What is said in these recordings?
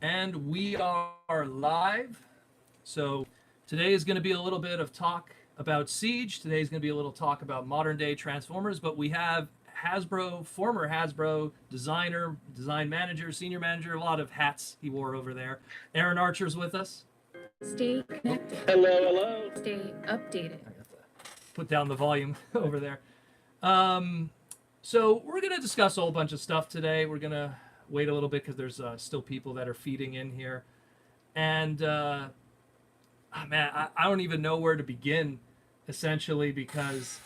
And we are live. So today is going to be a little bit of talk about Siege. Today is going to be a little talk about modern day Transformers. But we have Hasbro, former Hasbro designer, design manager, senior manager, a lot of hats he wore over there. Aaron Archer's with us. Stay connected. Hello, hello. Stay updated. I have to put down the volume over there. So we're going to discuss a whole bunch of stuff today. We're going to wait a little bit because there's still people that are feeding in here. And, man, I don't even know where to begin, essentially, because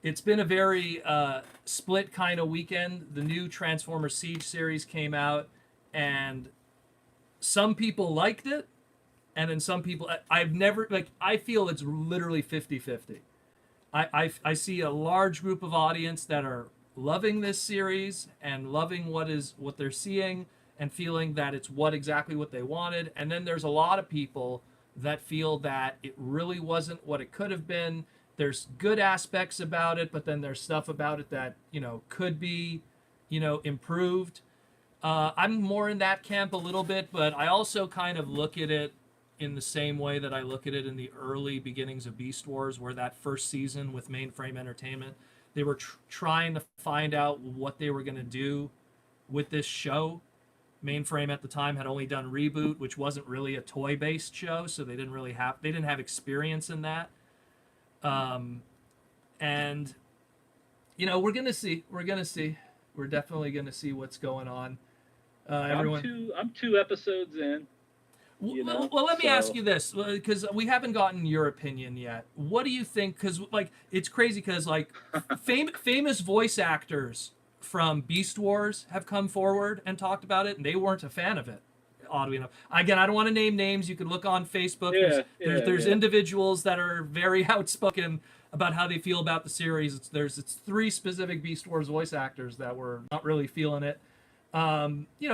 it's been a very split kind of weekend. The new Transformers Siege series came out, and some people liked it, and then some people, I feel it's literally 50-50. I see a large group of audience that are loving this series and loving what they're seeing and feeling that it's exactly what they wanted. And then there's a lot of people that feel that it really wasn't what it could have been. There's good aspects about it, but then there's stuff about it that, could be, improved. I'm more in that camp a little bit, but I also kind of look at it in the same way that I look at it in the early beginnings of Beast Wars, where that first season with Mainframe Entertainment, they were trying to find out what they were going to do with this show. Mainframe at the time had only done Reboot, which wasn't really a toy-based show, so they didn't have experience in that. And we're gonna see. We're definitely gonna see what's going on. I'm two episodes in. Well, let me ask you this, because we haven't gotten your opinion yet. What do you think? Because it's crazy, because famous voice actors from Beast Wars have come forward and talked about it, and they weren't a fan of it. Oddly enough, again, I don't want to name names. You can look on Facebook. There's individuals that are very outspoken about how they feel about the series. It's three specific Beast Wars voice actors that were not really feeling it.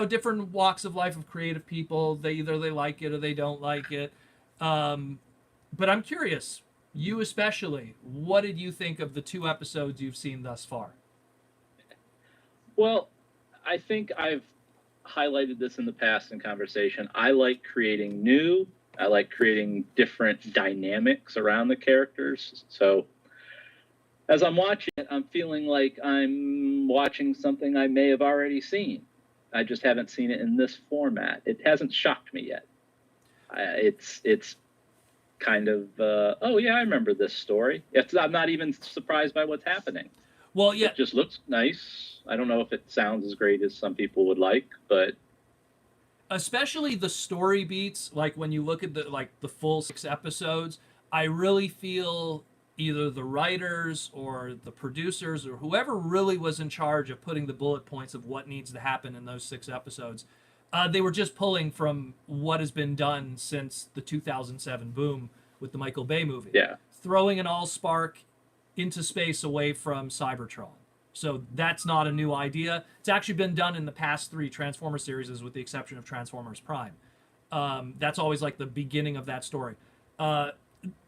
Different walks of life of creative people. They like it or they don't like it. But I'm curious, you especially, what did you think of the 2 episodes you've seen thus far? Well, I think I've highlighted this in the past in conversation. I like creating new. I like creating different dynamics around the characters. So as I'm watching it, I'm feeling like I'm watching something I may have already seen. I just haven't seen it in this format. It hasn't shocked me yet. It's kind of, oh yeah, I remember this story. I'm not even surprised by what's happening. Well, yeah. It just looks nice. I don't know if it sounds as great as some people would like, but especially the story beats, like when you look at the full 6 episodes, I really feel either the writers or the producers or whoever really was in charge of putting the bullet points of what needs to happen in those 6 episodes, they were just pulling from what has been done since the 2007 boom with the Michael Bay movie. Yeah. Throwing an Allspark into space away from Cybertron. So that's not a new idea. It's actually been done in the past 3 Transformers series, with the exception of Transformers Prime. That's always like the beginning of that story.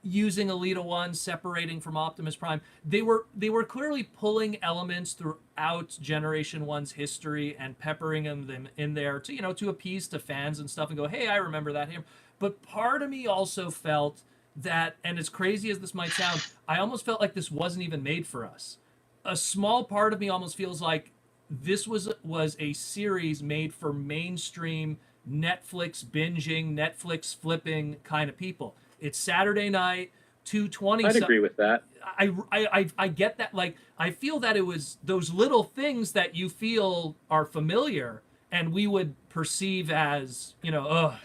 Using Elita 1, separating from Optimus Prime, they were clearly pulling elements throughout Generation 1's history and peppering them in there to appease to fans and stuff and go, hey, I remember that here. But part of me also felt that, and as crazy as this might sound, I almost felt like this wasn't even made for us. A small part of me almost feels like this was a series made for mainstream Netflix binging, Netflix flipping kind of people. It's Saturday night, 2:20. I'd agree with that. I get that. Like, I feel that it was those little things that you feel are familiar and we would perceive as,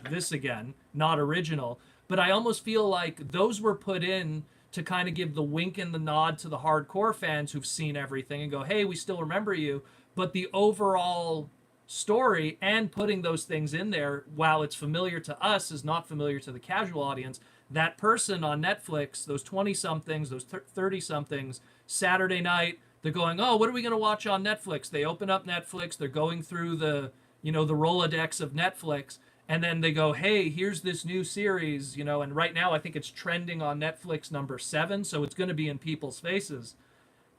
this again, not original. But I almost feel like those were put in to kind of give the wink and the nod to the hardcore fans who've seen everything and go, hey, we still remember you. But the overall story and putting those things in there, while it's familiar to us, is not familiar to the casual audience. That person on Netflix, those 20-somethings, those 30-somethings, Saturday night, they're going, oh, what are we going to watch on Netflix? They open up Netflix, they're going through the Rolodex of Netflix, and then they go, hey, here's this new series, and right now I think it's trending on Netflix number 7, so it's going to be in people's faces.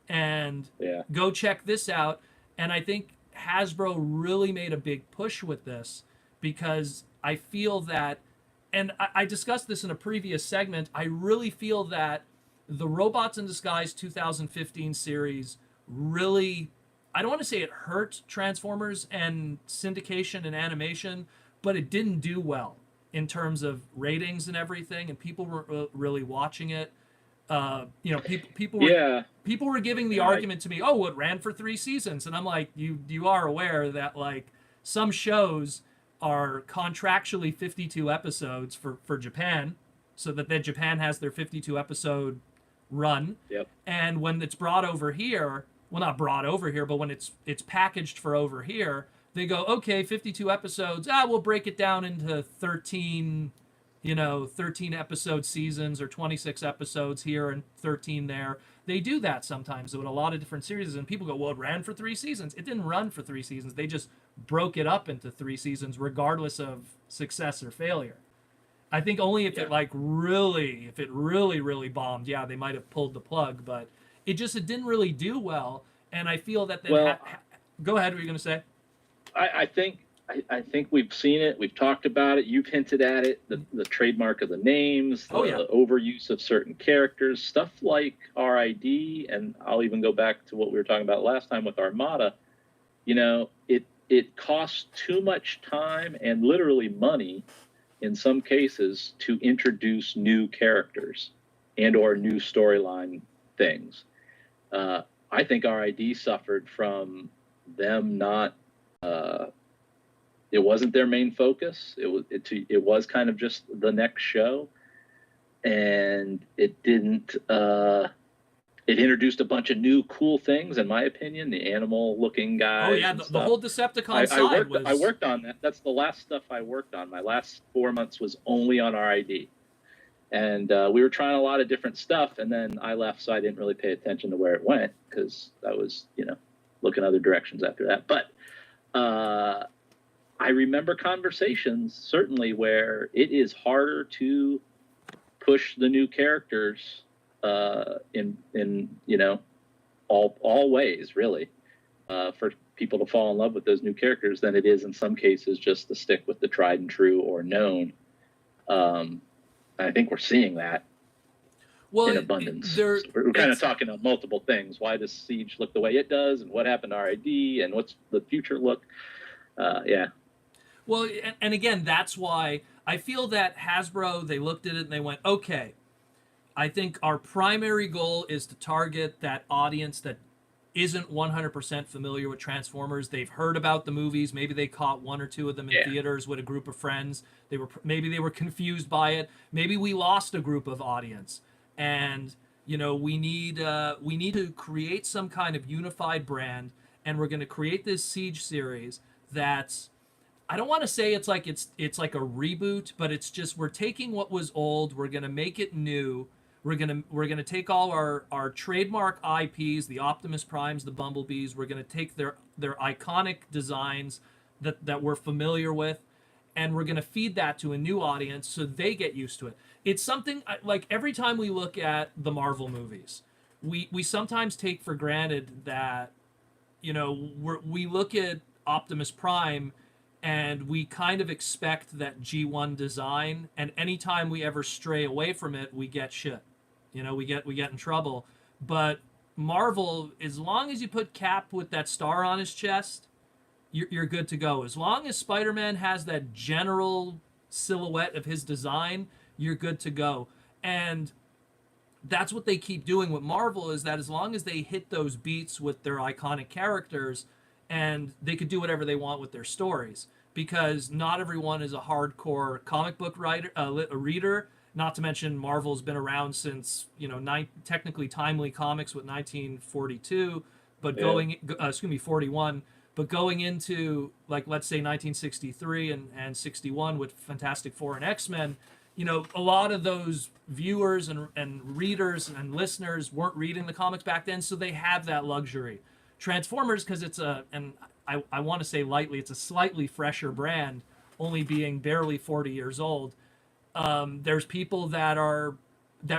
And go check this out. And I think Hasbro really made a big push with this because I feel that, and I discussed this in a previous segment, I really feel that the Robots in Disguise 2015 series really, I don't want to say it hurt Transformers and syndication and animation, but it didn't do well in terms of ratings and everything, and people weren't really watching it. People were giving the argument to me, oh, it ran for 3 seasons, and I'm like, you are aware that like some shows are contractually 52 episodes for Japan, so that then Japan has their 52 episode run. Yep. And when it's brought over here, well, not brought over here, but when it's packaged for over here, they go, okay, 52 episodes. We'll break it down into 13 episode seasons, or 26 episodes here and 13 there. They do that sometimes with a lot of different series, and people go, well, it ran for 3 seasons. It didn't run for 3 seasons. They just broke it up into 3 seasons, regardless of success or failure. I think only if it really bombed, they might have pulled the plug, but it didn't really do well. And I feel that go ahead. What were you going to say? I think we've seen it. We've talked about it. You've hinted at it. The trademark of the names, the overuse of certain characters, stuff like RID, and I'll even go back to what we were talking about last time with Armada. It costs too much time and literally money in some cases to introduce new characters and or new storyline things. I think RID suffered from them not. It wasn't their main focus. It was kind of just the next show, and it didn't. It introduced a bunch of new cool things, in my opinion. The animal-looking guys. Oh yeah, the whole Decepticon side was. I worked on that. That's the last stuff I worked on. My last 4 months was only on RID, and we were trying a lot of different stuff. And then I left, so I didn't really pay attention to where it went because I was, looking other directions after that. But I remember conversations certainly where it is harder to push the new characters in all ways, really, for people to fall in love with those new characters than it is in some cases just to stick with the tried and true or known. I think we're seeing that in abundance. We're kind of talking about multiple things. Why does Siege look the way it does, and what happened to RID, and what's the future look? Well, and again, that's why I feel that Hasbro, they looked at it and they went, okay, I think our primary goal is to target that audience that isn't 100% familiar with Transformers. They've heard about the movies. Maybe they caught 1 or 2 of them in theaters with a group of friends. Maybe they were confused by it. Maybe we lost a group of audience. And, we need to create some kind of unified brand, and we're going to create this Siege series that's, I don't want to say it's like a reboot, but it's just, we're taking what was old, we're going to make it new. We're gonna take all our trademark IPs, the Optimus Primes, the Bumblebees. We're gonna take their iconic designs that we're familiar with, and we're gonna feed that to a new audience so they get used to it. It's something like every time we look at the Marvel movies, we sometimes take for granted that we look at Optimus Prime and we kind of expect that G1 design, and anytime we ever stray away from it, we get shit. We get in trouble. But Marvel, as long as you put Cap with that star on his chest, you're good to go. As long as Spider-Man has that general silhouette of his design, you're good to go. And that's what they keep doing with Marvel, is that as long as they hit those beats with their iconic characters, and they could do whatever they want with their stories, because not everyone is a hardcore comic book reader. Not to mention Marvel's been around since technically Timely Comics with 1942, but 41. But going into, like, let's say 1963 and 61 with Fantastic Four and X-Men, a lot of those viewers and readers and listeners weren't reading the comics back then, so they have that luxury. Transformers, because it's I want to say lightly, it's a slightly fresher brand, only being barely 40 years old. There's people that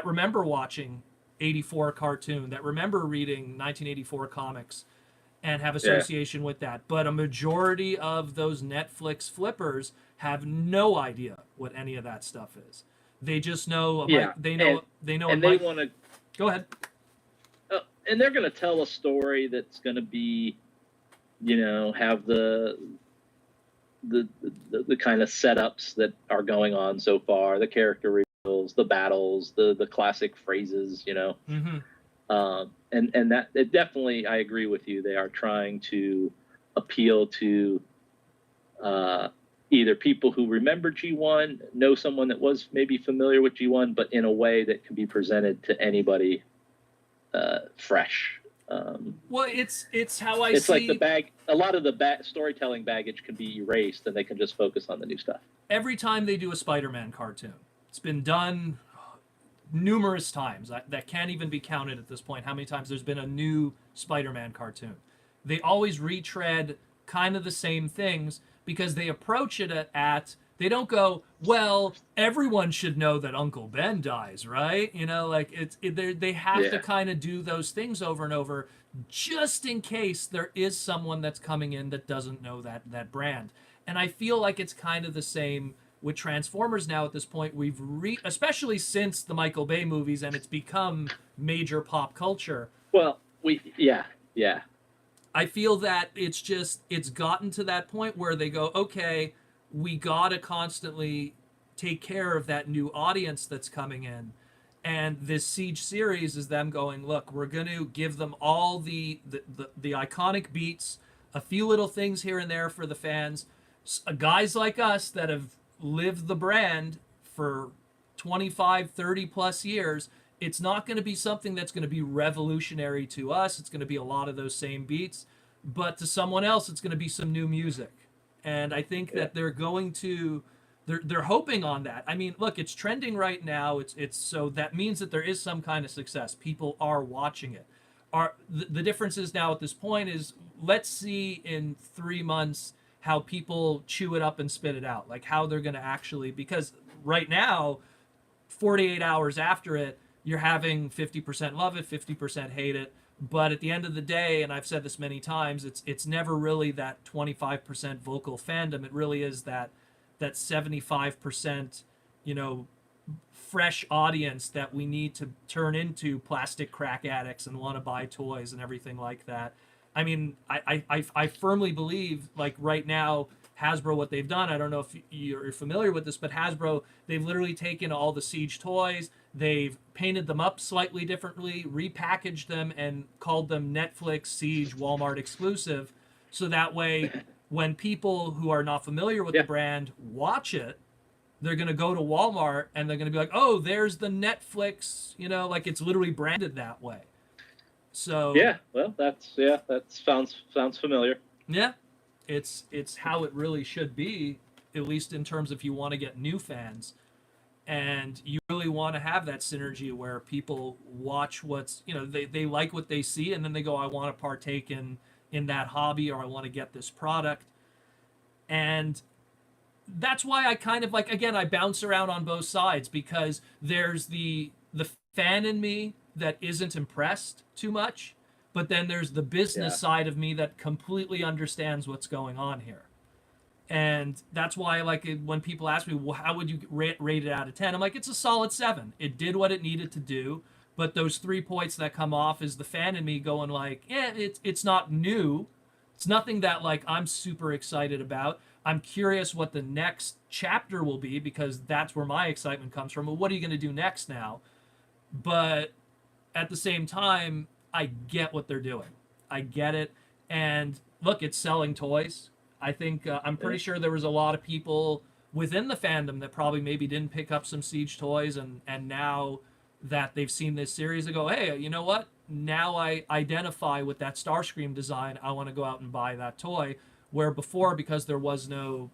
remember watching 84 cartoon, that remember reading 1984 comics, and have association with that. But a majority of those Netflix flippers have no idea what any of that stuff is. They just know. They know. And they want to. Go ahead. And they're going to tell a story that's going to be, have the kind of setups that are going on so far, the character reveals, the battles, the classic phrases, Mm-hmm. And that it definitely, I agree with you. They are trying to appeal to either people who remember G1, know someone that was maybe familiar with G1, but in a way that can be presented to anybody fresh. Well, it's how I it's see. Like the bag. A lot of the storytelling baggage can be erased, and they can just focus on the new stuff. Every time they do a Spider-Man cartoon, it's been done numerous times. That can't even be counted at this point. How many times there's been a new Spider-Man cartoon? They always retread kind of the same things because they approach it at they don't go, well, everyone should know that Uncle Ben dies, right? They have to kind of do those things over and over just in case there is someone that's coming in that doesn't know that brand. And I feel like it's kind of the same with Transformers now at this point. Especially since the Michael Bay movies, and it's become major pop culture. Well, I feel that it's gotten to that point where they go, okay, we gotta constantly take care of that new audience that's coming in. And this Siege series is them going, look, we're going to give them all the iconic beats, a few little things here and there for the fans. Guys like us that have lived the brand for 25, 30 plus years, it's not going to be something that's going to be revolutionary to us. It's going to be a lot of those same beats. But to someone else, it's going to be some new music. And I think that they're going to... They're hoping on that. I mean, look, it's trending right now. It's so that means that there is some kind of success. People are watching it. The difference is now at this point is let's see in 3 months how people chew it up and spit it out. Like how they're going to actually, because right now, 48 hours after it, you're having 50% love it, 50% hate it. But at the end of the day, and I've said this many times, it's never really that 25% vocal fandom. It really is that 75%, fresh audience that we need to turn into plastic crack addicts and want to buy toys and everything like that. I mean, I firmly believe, like right now, Hasbro, what they've done, I don't know if you're familiar with this, but Hasbro, they've literally taken all the Siege toys, they've painted them up slightly differently, repackaged them, and called them Netflix, Siege, Walmart exclusive, so that way when people who are not familiar with the brand watch it, they're going to go to Walmart and they're going to be like, oh, there's the Netflix, like it's literally branded that way. So that sounds familiar. Yeah, it's how it really should be, at least in terms if you want to get new fans, and you really want to have that synergy where people watch what's they like what they see and then they go, I want to partake in that hobby, or I want to get this product. And that's why I kind of I bounce around on both sides, because there's the fan in me that isn't impressed too much, but then there's the business side of me that completely understands what's going on here. And that's why I like it when people ask me, well, how would you rate it out of 10? I'm like, it's a solid 7. It did what it needed to do. But those 3 points that come off is the fan in me going like, it's not new. It's nothing that I'm super excited about. I'm curious what the next chapter will be, because that's where my excitement comes from. Well, what are you going to do next now? But at the same time, I get what they're doing. I get it. And look, it's selling toys. I think I'm pretty sure there was a lot of people within the fandom that probably maybe didn't pick up some Siege toys, and now that they've seen this series, they go, hey, you know what? Now I identify with that Starscream design. I want to go out and buy that toy. Where before, because there was no,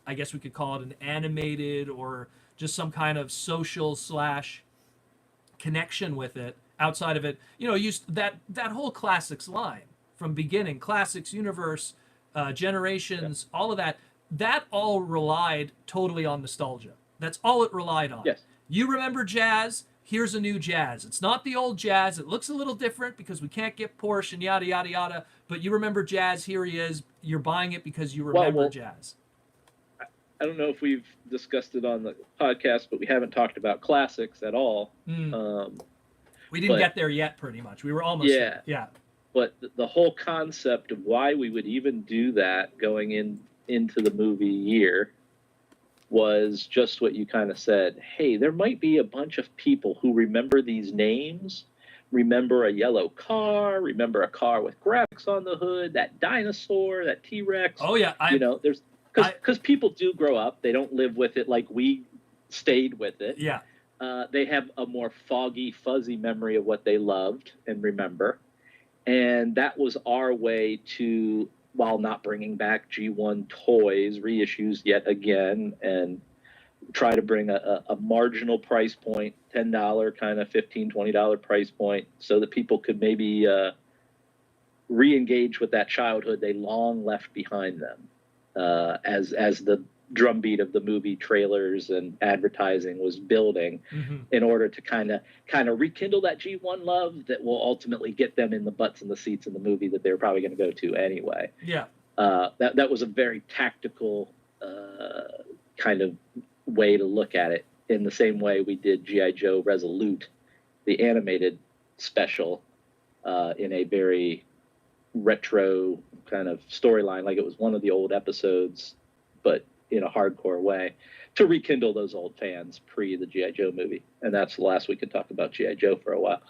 I guess we could call it an animated or just some kind of social / connection with it, outside of it, used that whole Classics line from beginning, Classics, Universe, Generations, all of that all relied totally on nostalgia. That's all it relied on. Yes. You remember Jazz, here's a new Jazz. It's not the old Jazz. It looks a little different because we can't get Porsche and yada, yada, yada. But you remember Jazz. Here he is. You're buying it because you remember Jazz. I don't know if we've discussed it on the podcast, but we haven't talked about classics at all. We didn't get there yet, pretty much. We were almost there. Yeah. But the whole concept of why we would even do that going into the movie year was just what you kind of said. Hey, there might be a bunch of people who remember these names, remember a yellow car, remember a car with graphics on the hood, that dinosaur, that T-Rex. Oh, yeah. There's because people do grow up. They don't live with it like we stayed with it. Yeah. They have a more foggy, fuzzy memory of what they loved and remember. And that was our way to, while not bringing back G1 toys, reissues yet again, and try to bring a marginal price point, $10 kind of $15, $20 price point, so that people could maybe re-engage with that childhood they long left behind them. As the drumbeat of the movie trailers and advertising was building, in order to kind of rekindle that G1 love that will ultimately get them in the butts and the seats in the movie that they're probably going to go to anyway. Yeah. That was a very tactical kind of way to look at it, in the same way we did G.I. Joe Resolute, the animated special, in a very retro kind of storyline, like it was one of the old episodes, but in a hardcore way, to rekindle those old fans pre the G.I. Joe movie. And that's the last we could talk about G.I. Joe for a while.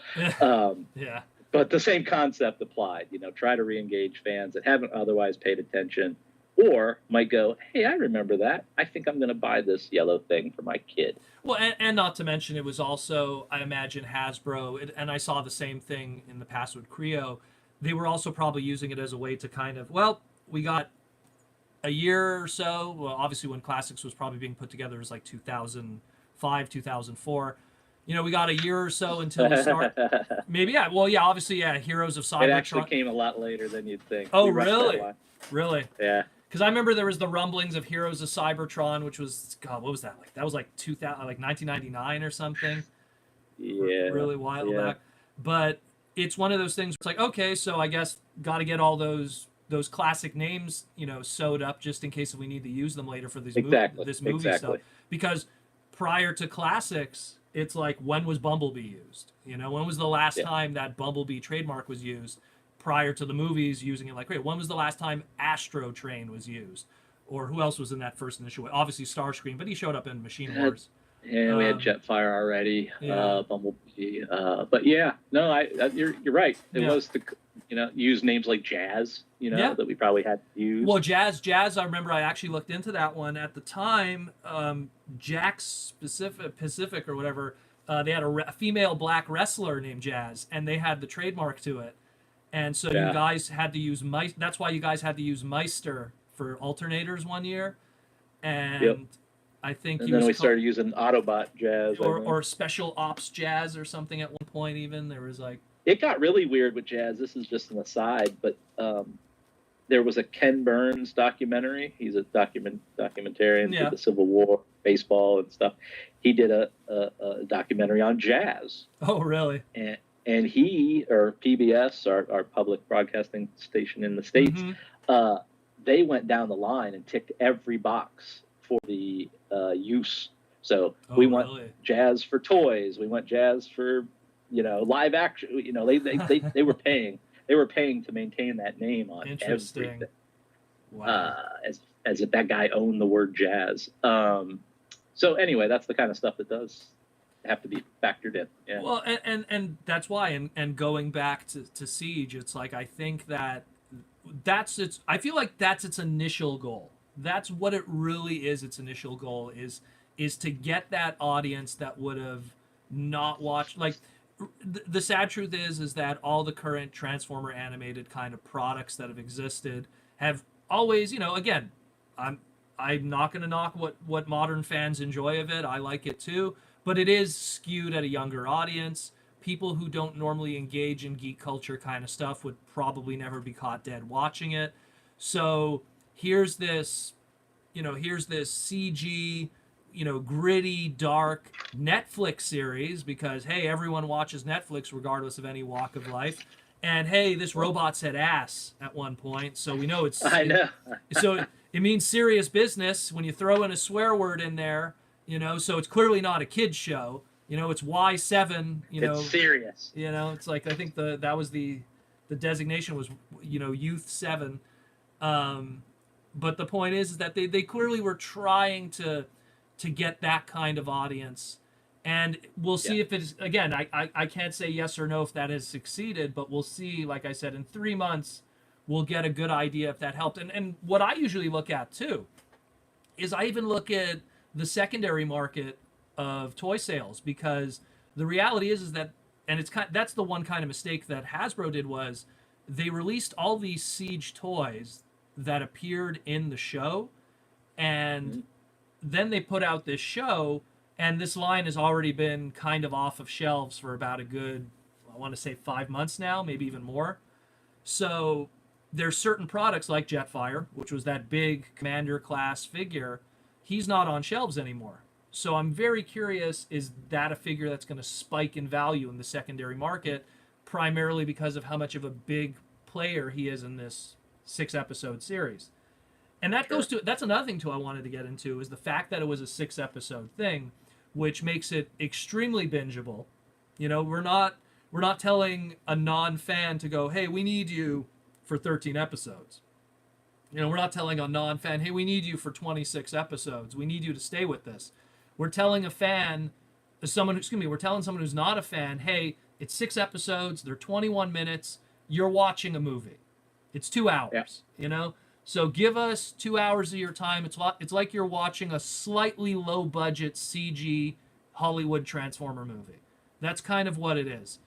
Yeah. But the same concept applied, try to re-engage fans that haven't otherwise paid attention, or might go, hey, I remember that. I think I'm going to buy this yellow thing for my kid. Well, and not to mention, it was also, I imagine, Hasbro, and I saw the same thing in the past with Creo. They were also probably using it as a way to kind of, we got a year or so. Well, obviously when Classics was probably being put together, it was like 2005, 2004. We got a year or so until we start. Maybe, yeah. Well, yeah, obviously, yeah, Heroes of Cybertron. It actually came a lot later than you'd think. Oh, really? Really? Yeah. Because I remember there was the rumblings of Heroes of Cybertron, which was, God, what was that like? That was like 1999 or something. Yeah. Really while back. But it's one of those things where it's like, okay, so I guess got to get all those classic names, sewed up just in case we need to use them later for this movie stuff. Because prior to Classics, it's like, when was Bumblebee used? When was the last time that Bumblebee trademark was used? Prior to the movies using it, like, great, when was the last time Astro Train was used? Or who else was in that first initial? Obviously Starscream, but he showed up in Machine Wars. Yeah, we had Jetfire already, Bumblebee. But yeah, no, you're right. It was to use names like Jazz, that we probably had to use. Well, Jazz. I remember I actually looked into that one at the time. Jack's Pacific or whatever. They had a female black wrestler named Jazz, and they had the trademark to it. And so you guys had to use that's why you guys had to use Meister for alternators one year, and I think and then we started using Autobot Jazz or Special Ops Jazz or something at one point. Even there was like, it got really weird with Jazz. This is just an aside, but there was a Ken Burns documentary. He's a documentarian for the Civil War, baseball and stuff. He did a documentary on Jazz. Oh, really? And he, or PBS, our public broadcasting station in the States, they went down the line and ticked every box for the use. So we went Jazz for toys. We went Jazz for, live action. They were paying. They were paying to maintain that name on everything. Wow. As if that guy owned the word Jazz. So anyway, that's the kind of stuff that does have to be factored in. Yeah. Well, and that's why, and going back to Siege, it's like, I think I feel like that's its initial goal. That's what it really is. Its initial goal is to get that audience that would have not watched. Like, the sad truth is that all the current Transformer animated kind of products that have existed have always, again, I'm not going to knock what modern fans enjoy of it. I like it too. But it is skewed at a younger audience. People who don't normally engage in geek culture kind of stuff would probably never be caught dead watching it. So here's this CG gritty, dark Netflix series because, hey, everyone watches Netflix regardless of any walk of life. And, hey, this robot said ass at one point, so we know it's... I know. So it means serious business when you throw in a swear word in there, so it's clearly not a kid's show. It's Y7, It's serious. It's like, I think that was the designation was, Youth 7. But the point is that they clearly were trying to get that kind of audience. And we'll see if it's, again, I can't say yes or no if that has succeeded, but we'll see, like I said, in 3 months, we'll get a good idea if that helped. And what I usually look at, too, is I even look at the secondary market of toy sales, because the reality is that, and that's the one kind of mistake that Hasbro did, was they released all these Siege toys that appeared in the show, and then they put out this show, and this line has already been kind of off of shelves for about a good, I want to say 5 months now, maybe even more. So there's certain products like Jetfire, which was that big commander class figure, he's not on shelves anymore. So I'm very curious, is that a figure that's going to spike in value in the secondary market, primarily because of how much of a big player he is in this 6-episode series? And that goes to, that's another thing too I wanted to get into, is the fact that it was a 6-episode thing, which makes it extremely bingeable. We're not telling a non-fan to go, hey, we need you for 13 episodes. We're not telling a non-fan, hey, we need you for 26 episodes. We need you to stay with this. We're telling a fan, we're telling someone who's not a fan, hey, it's 6 episodes, they're 21 minutes, you're watching a movie. It's 2 hours, So give us 2 hours of your time. It's like you're watching a slightly low-budget CG Hollywood Transformer movie. That's kind of what it is.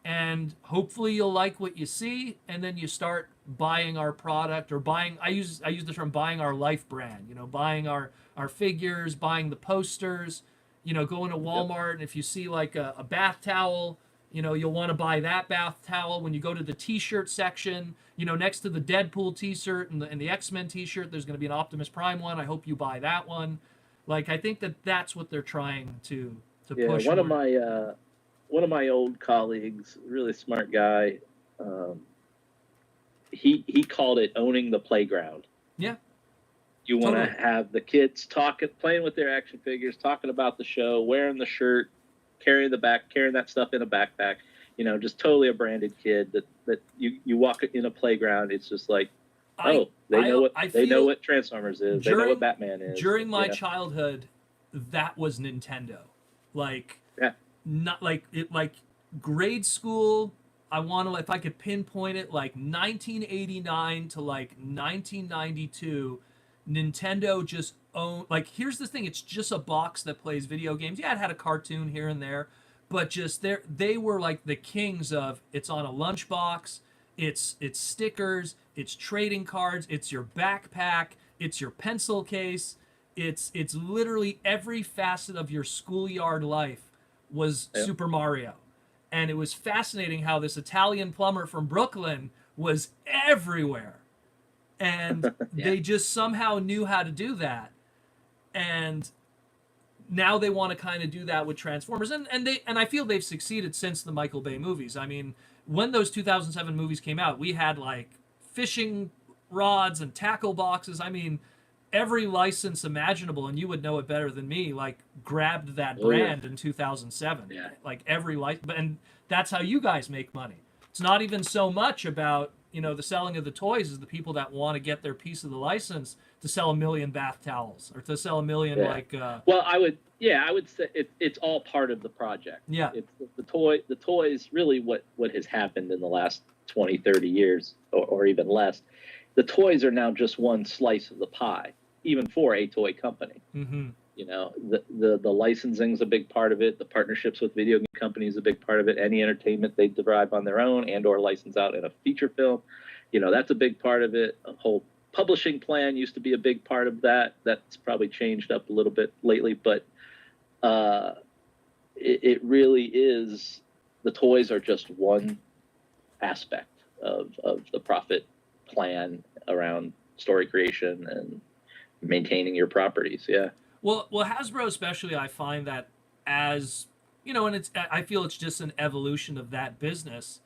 And hopefully you'll like what you see, and then you start buying our product, or buying, I use the term buying our life brand, buying our figures, buying the posters, going to Walmart, and if you see like a bath towel, you'll want to buy that bath towel. When you go to the t-shirt section, next to the Deadpool t-shirt and the X-Men t-shirt, there's going to be an Optimus Prime one. I hope you buy that one. Like, I think that's what they're trying to push. One of my old colleagues, really smart guy, he called it owning the playground. Yeah. You want to have the kids playing with their action figures, talking about the show, wearing the shirt, carrying that stuff in a backpack. Just totally a branded kid that you walk in a playground. It's just like, they know what Transformers is. They know what Batman is. During my childhood, that was Nintendo. Not like grade school. If I could pinpoint it, like 1989 to like 1992, Nintendo just owned. Like, here's the thing: it's just a box that plays video games. Yeah, it had a cartoon here and there, but just they were like the kings of. It's on a lunchbox. It's stickers. It's trading cards. It's your backpack. It's your pencil case. It's literally every facet of your schoolyard life was Super Mario. And it was fascinating how this Italian plumber from Brooklyn was everywhere. And they just somehow knew how to do that. And now they want to kind of do that with Transformers. And I feel they've succeeded since the Michael Bay movies. I mean, when those 2007 movies came out, we had like fishing rods and tackle boxes. I mean, every license imaginable, and you would know it better than me, like grabbed that brand in 2007. Yeah. Like every license, and that's how you guys make money. It's not even so much about, the selling of the toys, is the people that want to get their piece of the license to sell 1 million bath towels, or to sell 1 million Well, I would say it's all part of the project. Yeah. It's the toys really what has happened in the last 20, 30 years or even less. The toys are now just one slice of the pie, even for a toy company. Mm-hmm. The licensing is a big part of it. The partnerships with video game companies is a big part of it. Any entertainment they derive on their own and or license out in a feature film, that's a big part of it. A whole publishing plan used to be a big part of that. That's probably changed up a little bit lately, but it really is. The toys are just one aspect of the profit plan around story creation and maintaining your properties. Yeah. Well, Hasbro especially, I find that as you know, and I feel it's just an evolution of that business.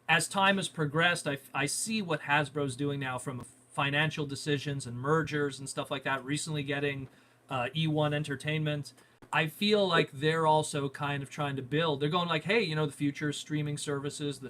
As time has progressed, I see what Hasbro's doing now from financial decisions and mergers and stuff like that. Recently, getting E1 Entertainment. I feel like they're also kind of trying to build. They're going like, hey, you know, the future is streaming services.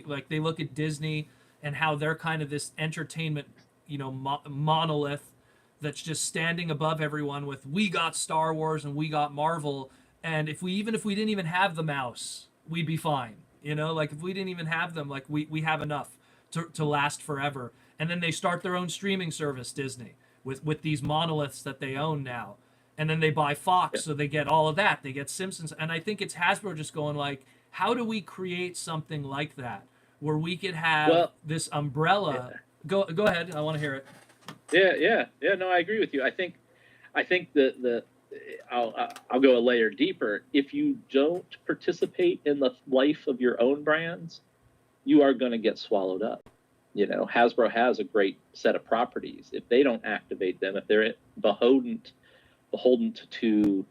Like they look at Disney and how they're kind of this entertainment, you know, monolith that's just standing above everyone with we got Star Wars and we got Marvel, and if we didn't even have the mouse, we'd be fine. You know, like if we didn't even have them, like we have enough to last forever. And then they start their own streaming service, Disney, with these monoliths that they own now. And then they buy Fox, so they get all of that. They get Simpsons, and I think it's Hasbro just going like, how do we create something like that where we could have this umbrella? Yeah. Go ahead. I want to hear it. Yeah. No, I agree with you. I think I'll go a layer deeper. If you don't participate in the life of your own brands, you are going to get swallowed up. You know, Hasbro has a great set of properties. If they don't activate them, if they're beholden to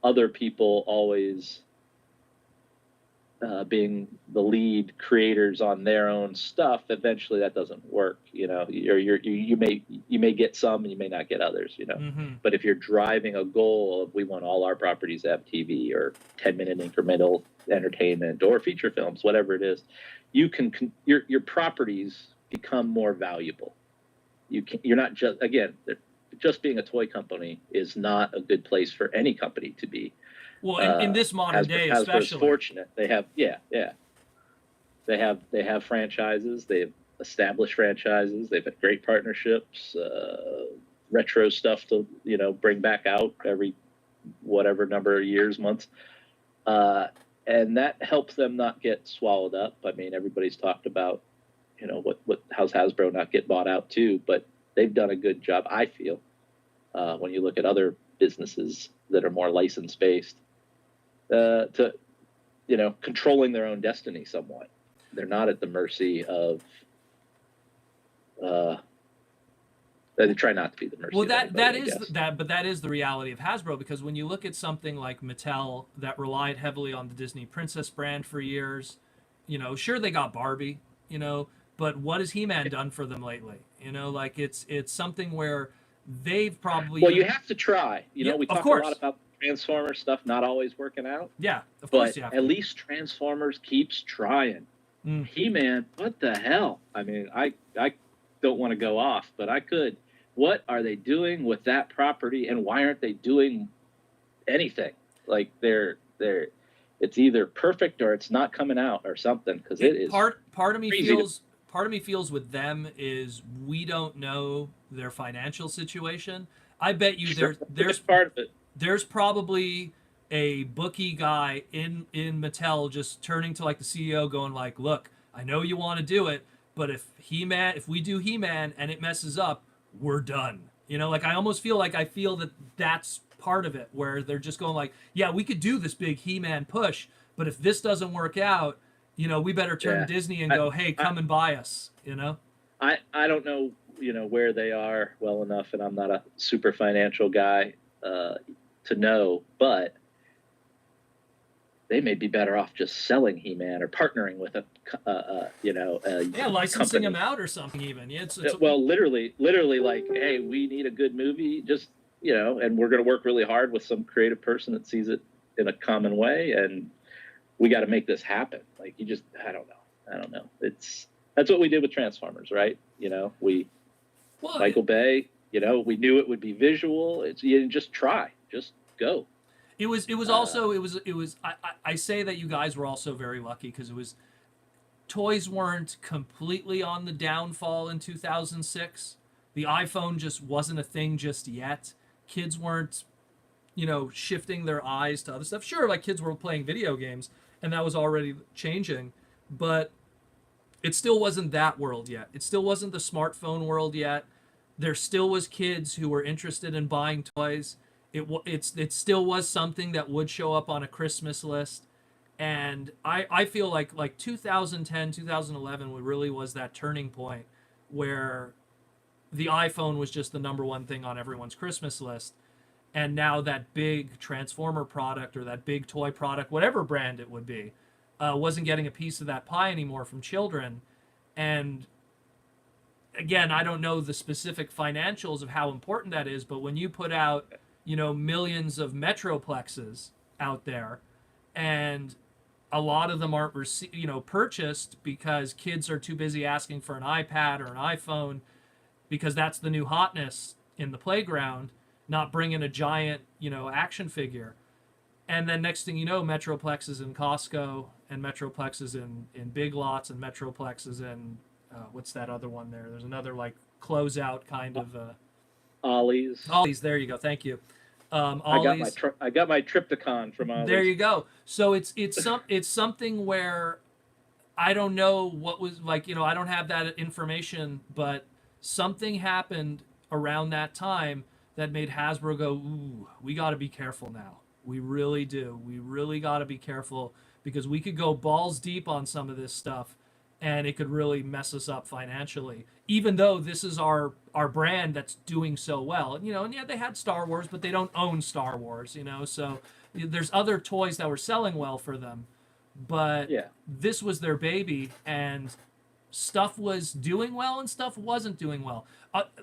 other people always being the lead creators on their own stuff, eventually that doesn't work. You know, you may get some and you may not get others. You know, but if you're driving a goal of we want all our properties to have TV or 10-minute incremental entertainment or feature films, whatever it is, your properties become more valuable. You're not just being a toy company is not a good place for any company to be. Well, in this modern day, especially. Hasbro's fortunate. They have, They have franchises. They have established franchises. They've had great partnerships, retro stuff to, bring back out every whatever number of years, months. And that helps them not get swallowed up. I mean, everybody's talked about, how's Hasbro not get bought out too, but they've done a good job, I feel, when you look at other businesses that are more license based, to controlling their own destiny somewhat. They're not at the mercy of. They try not to be the mercy. Well, that but that is the reality of Hasbro, because when you look at something like Mattel that relied heavily on the Disney Princess brand for years, sure they got Barbie, but what has He-Man done for them lately? It's something where they've probably. Well, you have to try. We talk a course. lot about Transformers stuff not always working out. Yeah, of course. But at least Transformers keeps trying. He-Man, what the hell? I mean, I don't want to go off, but I could. What are they doing with that property, and why aren't they doing anything? Like it's either perfect or it's not coming out or something, because it is part of me feels with them is we don't know their financial situation. I bet you there's part of it. There's probably a bookie guy in Mattel just turning to like the CEO going like, look, I know you want to do it, but if we do He-Man and it messes up, we're done. I almost feel that that's part of it, where they're just going like, yeah, we could do this big He-Man push, but if this doesn't work out, we better turn to Disney and go, hey, come and buy us, I don't know, where they are well enough, and I'm not a super financial guy to know, but they may be better off just selling He-Man or partnering with a licensing company. him out or something even. Yeah, well, literally like, hey, we need a good movie, just and we're going to work really hard with some creative person that sees it in a common way, and we got to make this happen. Like, I don't know. That's what we did with Transformers, right? Michael Bay. We knew it would be visual. You just try, just go. It was I say that you guys were also very lucky, because toys weren't completely on the downfall in 2006. The iPhone just wasn't a thing just yet. Kids weren't, shifting their eyes to other stuff. Sure, like kids were playing video games, and that was already changing, but it still wasn't that world yet. It still wasn't the smartphone world yet. There still was kids who were interested in buying toys. It still was something that would show up on a Christmas list. And I feel like 2010, 2011 really was that turning point where the iPhone was just the number one thing on everyone's Christmas list. and now that big Transformer product or that big toy product, whatever brand it would be, wasn't getting a piece of that pie anymore from children. And again, I don't know the specific financials of how important that is, but when you put out, millions of Metroplexes out there, and a lot of them aren't purchased because kids are too busy asking for an iPad or an iPhone because that's the new hotness in the playground, not bringing a giant, action figure. And then next thing you know, Metroplex is in Costco, and Metroplex is in Big Lots, and Metroplex is in, what's that other one there? There's another like closeout kind of. Ollie's. Ollie's, there you go. Thank you. Ollie's. I got my Triptychon from Ollie's. There you go. So it's something where I don't know what was like. I don't have that information, but something happened around that time that made Hasbro go, "Ooh, we got to be careful now. We really do. We really got to be careful because we could go balls deep on some of this stuff, and it could really mess us up financially. Even though this is our brand that's doing so well, and yeah, they had Star Wars, but they don't own Star Wars, So there's other toys that were selling well for them, but this was their baby, and stuff was doing well and stuff wasn't doing well.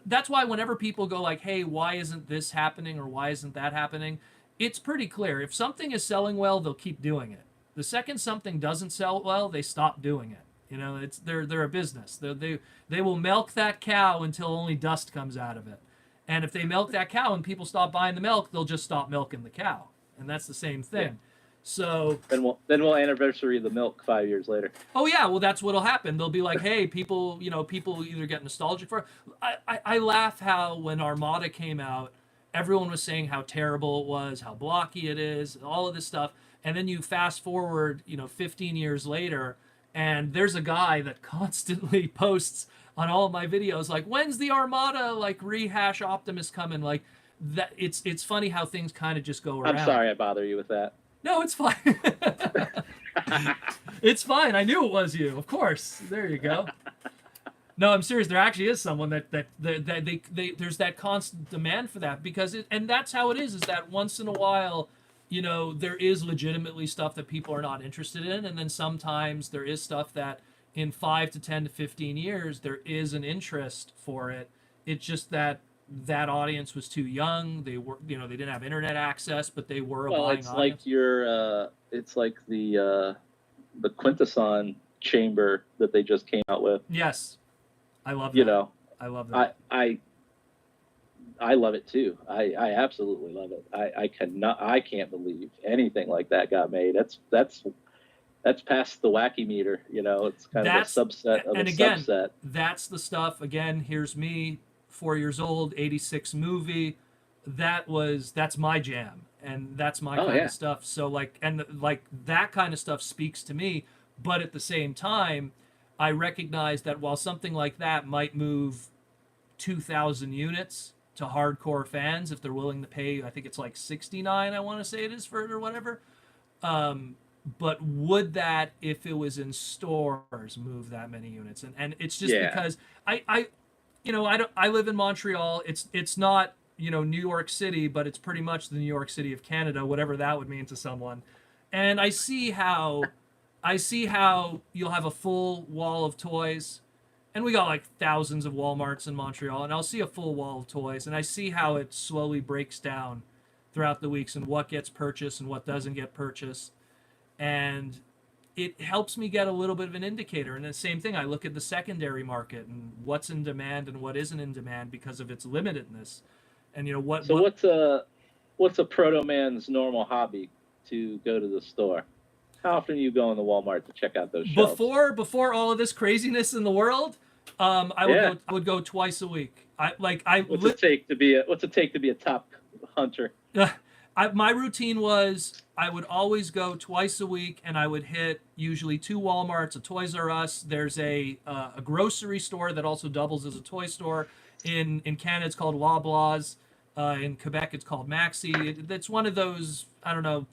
That's why whenever people go like, "Hey, why isn't this happening or why isn't that happening?" It's pretty clear. If something is selling well, they'll keep doing it. The second something doesn't sell well, they stop doing it. They're a business. They will milk that cow until only dust comes out of it. And if they milk that cow and people stop buying the milk, they'll just stop milking the cow. And that's the same thing. Yeah. So then we'll anniversary the milk 5 years later. Oh yeah, well that's what'll happen. They'll be like, "Hey, people either get nostalgic for it." I laugh how when Armada came out, everyone was saying how terrible it was, how blocky it is, all of this stuff. And then you fast forward, 15 years later, and there's a guy that constantly posts on all of my videos like, "When's the Armada rehash Optimus coming?" Like that. It's funny how things kind of just go around. I'm sorry I bother you with that. No, it's fine. It's fine. I knew it was you. Of course. There you go. No, I'm serious. There actually is someone that there's that constant demand for that and that's how it is that once in a while, there is legitimately stuff that people are not interested in, and then sometimes there is stuff that in 5 to 10 to 15 years there is an interest for it. It's just that audience was too young. They were, they didn't have internet access, but they were a buying audience. It's like the Quintesson chamber that they just came out with. Yes. I love that. I love that. I love it too. I absolutely love it. I can't believe anything like that got made. That's past the wacky meter. It's kind of a subset of a subset. That's the stuff. Again, here's me, 4 years old, 86 movie. That's my jam, and that's my kind of stuff. So that kind of stuff speaks to me. But at the same time, I recognize that while something like that might move 2,000 units to hardcore fans, if they're willing to pay, I think it's like $69, I want to say it is for it or whatever. But would that, if it was in stores, move that many units? And it's just because I live in Montreal. It's not, New York City, but it's pretty much the New York City of Canada, whatever that would mean to someone. And I see how you'll have a full wall of toys, and we got like thousands of Walmarts in Montreal, and I'll see a full wall of toys, and I see how it slowly breaks down throughout the weeks and what gets purchased and what doesn't get purchased. And it helps me get a little bit of an indicator. And the same thing, I look at the secondary market and what's in demand and what isn't in demand because of its limitedness. And what's a Protoman's normal hobby to go to the store? How often do you go in the Walmart to check out those shelves? Before all of this craziness in the world, I would go twice a week. What's it take to be a top hunter? My routine was I would always go twice a week, and I would hit usually 2 Walmarts, a Toys R Us. There's a grocery store that also doubles as a toy store. In Canada, it's called Loblaws. In Quebec, it's called Maxi. It's one of those, I don't know.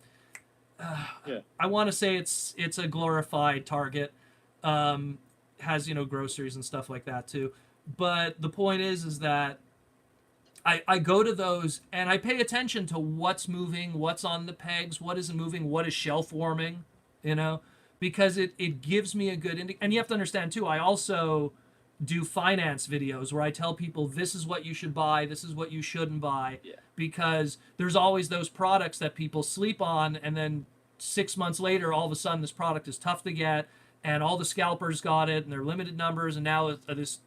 I want to say it's a glorified Target. Has groceries and stuff like that too. But the point is that I go to those and I pay attention to what's moving, what's on the pegs, what isn't moving, what is shelf warming, you know, because it gives me a good and you have to understand too, I also do finance videos where I tell people this is what you should buy, this is what you shouldn't buy, because there's always those products that people sleep on, and then 6 months later, all of a sudden this product is tough to get, and all the scalpers got it, and they're limited numbers, and now this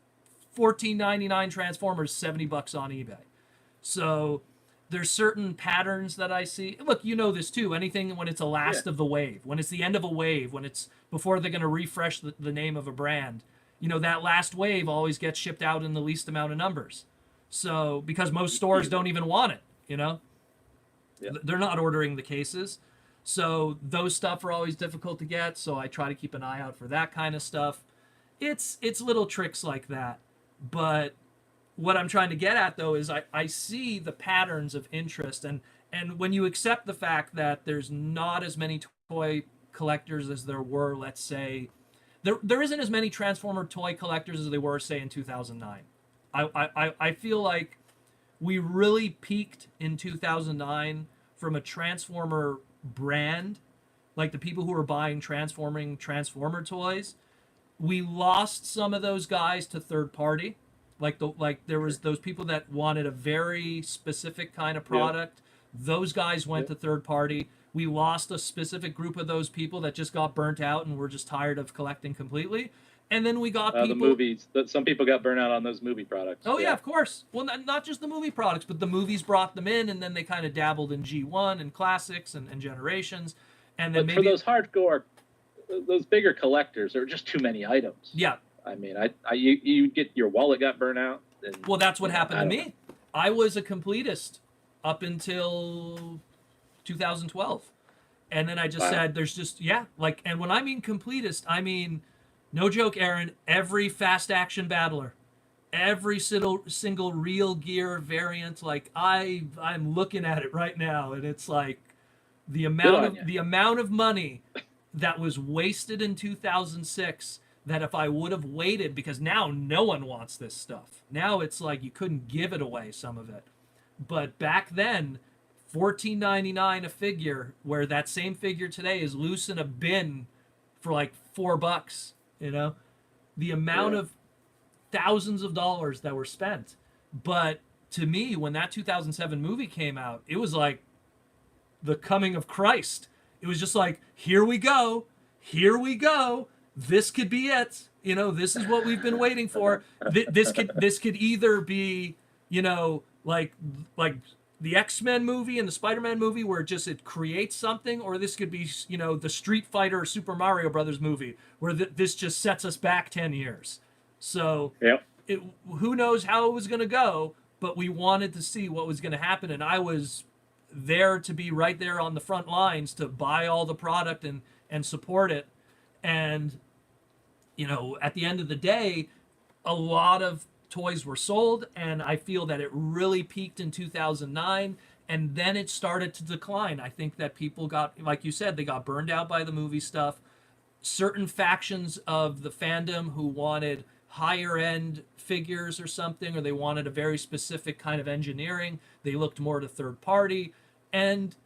$14.99 Transformers $70 on eBay. So there's certain patterns that I see. Look, you know this too. Anything when it's a last of the wave, when it's the end of a wave, when it's before they're going to refresh the name of a brand, you know, that last wave always gets shipped out in the least amount of numbers. So because most stores don't even want it, you know, they're not ordering the cases. So those stuff are always difficult to get. So I try to keep an eye out for that kind of stuff. It's little tricks like that. But what I'm trying to get at, though, is I see the patterns of interest. And when you accept the fact that there's not as many toy collectors as there were, let's say, there isn't as many Transformer toy collectors as they were, say, in 2009. I feel like we really peaked in 2009 from a Transformer brand, like the people who were buying Transformer toys. We lost some of those guys to third party. Like there was those people that wanted a very specific kind of product. Those guys went to third party. We lost a specific group of those people that just got burnt out and were just tired of collecting completely. And then we got people. The movies. Some people got burnt out on those movie products. Oh yeah, of course. Well, not just the movie products, but the movies brought them in, and then they kind of dabbled in G1 and classics and generations. And then but maybe for those hardcore, those bigger collectors, there were just too many items. Yeah. I mean, you get your wallet got burnt out. And, well, that's what happened to me. Know. I was a completist up until 2012, and then I just said, "There's just and when I mean completist, I mean, no joke, Aaron. Every fast action battler, every single real gear variant. Like I'm looking at it right now, and it's like the amount of money that was wasted in 2006. That if I would have waited, because now no one wants this stuff. Now it's like you couldn't give it away, some of it. But back then, $14.99 a figure, where that same figure today is loose in a bin for like $4, you know? The amount of thousands of dollars that were spent. But to me, when that 2007 movie came out, it was like the coming of Christ. It was just like, here we go. This could be it. You know, this is what we've been waiting for. This could either be, you know, like the X-Men movie and the Spider-Man movie, where it creates something, or this could be, you know, the Street Fighter or Super Mario Brothers movie, where this just sets us back 10 years. So who knows how it was going to go, but we wanted to see what was going to happen, and I was there to be right there on the front lines to buy all the product and support it. And, you know, at the end of the day, a lot of toys were sold, and I feel that it really peaked in 2009, and then it started to decline. I think that people got, like you said, they got burned out by the movie stuff. Certain factions of the fandom who wanted higher end figures or something, or they wanted a very specific kind of engineering, they looked more to third party, and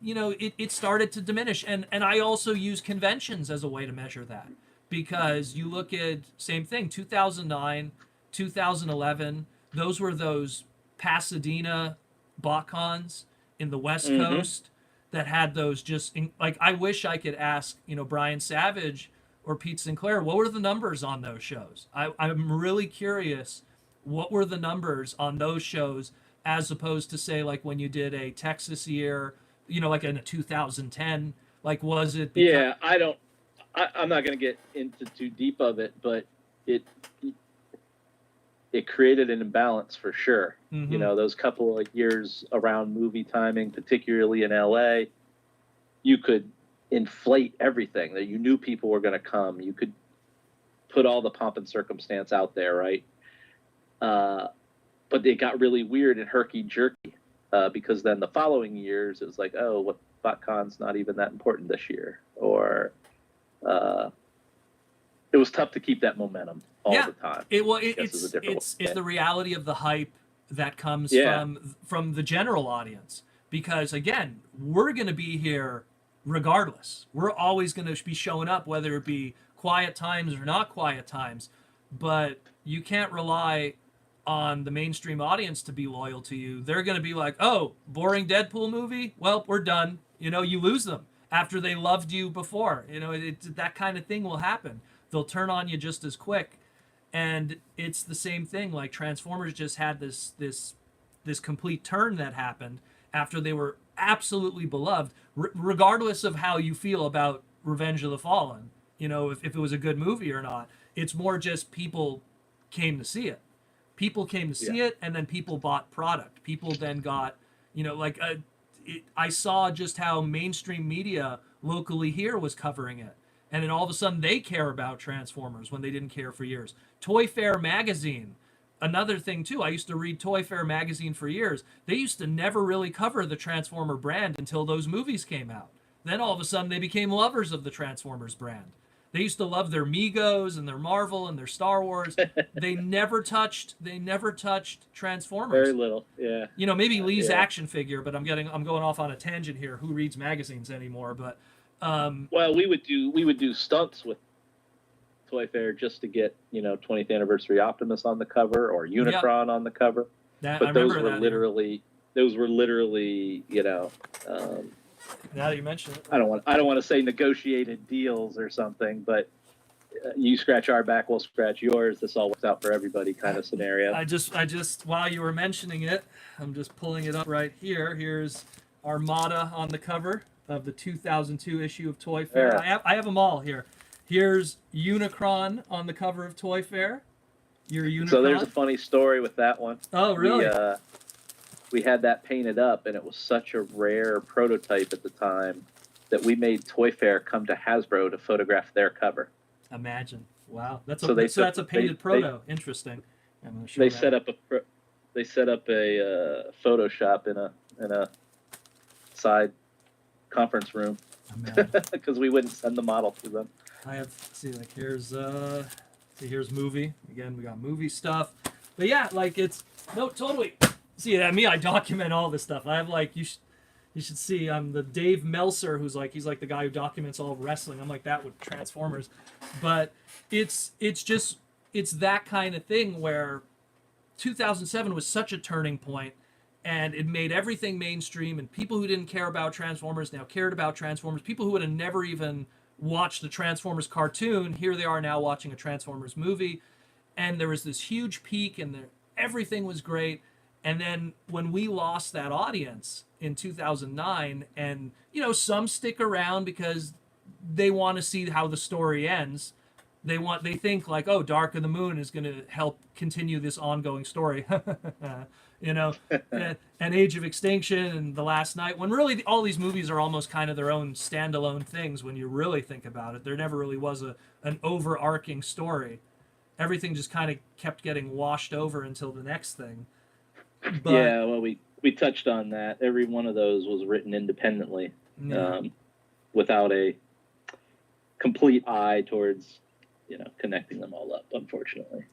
you know, it started to diminish. And I also use conventions as a way to measure that, because you look at, same thing, 2009, 2011, those were those Pasadena BotCons in the West Coast that had those just, like, I wish I could ask, you know, Brian Savage or Pete Sinclair, what were the numbers on those shows? I'm really curious, what were the numbers on those shows, as opposed to, say, like when you did a Texas year, you know, like in a 2010, like, was it? I'm not going to get into too deep of it, but it created an imbalance for sure. You know, those couple of years around movie timing, particularly in LA, you could inflate everything, that you knew people were going to come. You could put all the pomp and circumstance out there, right? But it got really weird and herky-jerky. Because then the following years, it was like, oh, what BotCon's not even that important this year, or it was tough to keep that momentum all the time. It's the reality of the hype that comes Yeah. from the general audience, because again, we're going to be here regardless. We're always going to be showing up, whether it be quiet times or not quiet times. But you can't rely on the mainstream audience to be loyal to you. They're going to be like, oh, boring Deadpool movie, well, we're done. You know, you lose them after they loved you before. You know, that kind of thing will happen. They'll turn on you just as quick. And it's the same thing. Like Transformers just had this complete turn that happened after they were absolutely beloved, regardless of how you feel about Revenge of the Fallen. You know, if it was a good movie or not. It's more just people came to see it. People came to see it, and then people bought product. People then got, you know, like I saw just how mainstream media locally here was covering it. And then all of a sudden they care about Transformers when they didn't care for years. Toy Fair magazine, another thing too. I used to read Toy Fair magazine for years. They used to never really cover the Transformer brand until those movies came out. Then all of a sudden they became lovers of the Transformers brand. They used to love their Megos and their Marvel and their Star Wars. They never touched Transformers. Very little, yeah. You know, maybe Lee's action figure, but I'm going off on a tangent here. Who reads magazines anymore? But well, we would do stunts with Toy Fair just to get, you know, 20th anniversary Optimus on the cover or Unicron on the cover. But those were literally, you know. Now that you mention it, I don't want to say negotiated deals or something, but you scratch our back, we'll scratch yours. This all works out for everybody, kind of scenario. I just while you were mentioning it, I'm just pulling it up right here. Here's Armada on the cover of the 2002 issue of Toy Fair. Yeah. I have them all here. Here's Unicron on the cover of Toy Fair. Your Unicron. So there's a funny story with that one. Oh, really? We had that painted up, and it was such a rare prototype at the time that we made Toy Fair come to Hasbro to photograph their cover. Imagine. Wow. That's a painted proto. Interesting. I'm gonna show they that. set up a Photoshop in a side conference room because we wouldn't send the model to them. I have here's movie. Again, we got movie stuff. But yeah, like it's totally. See that me? I document all this stuff. I have like you should see. I'm the Dave Meltzer, he's like the guy who documents all of wrestling. I'm like that with Transformers, but it's that kind of thing where 2007 was such a turning point, and it made everything mainstream. And people who didn't care about Transformers now cared about Transformers. People who would have never even watched the Transformers cartoon, here they are now watching a Transformers movie, and there was this huge peak, and everything was great. And then when we lost that audience in 2009, and, you know, some stick around because they want to see how the story ends. They think like, oh, Dark of the Moon is going to help continue this ongoing story. You know, and Age of Extinction and The Last Night, when really all these movies are almost kind of their own standalone things when you really think about it. There never really was an overarching story. Everything just kind of kept getting washed over until the next thing. But, yeah, well, we touched on that. Every one of those was written independently, without a complete eye towards, you know, connecting them all up, unfortunately.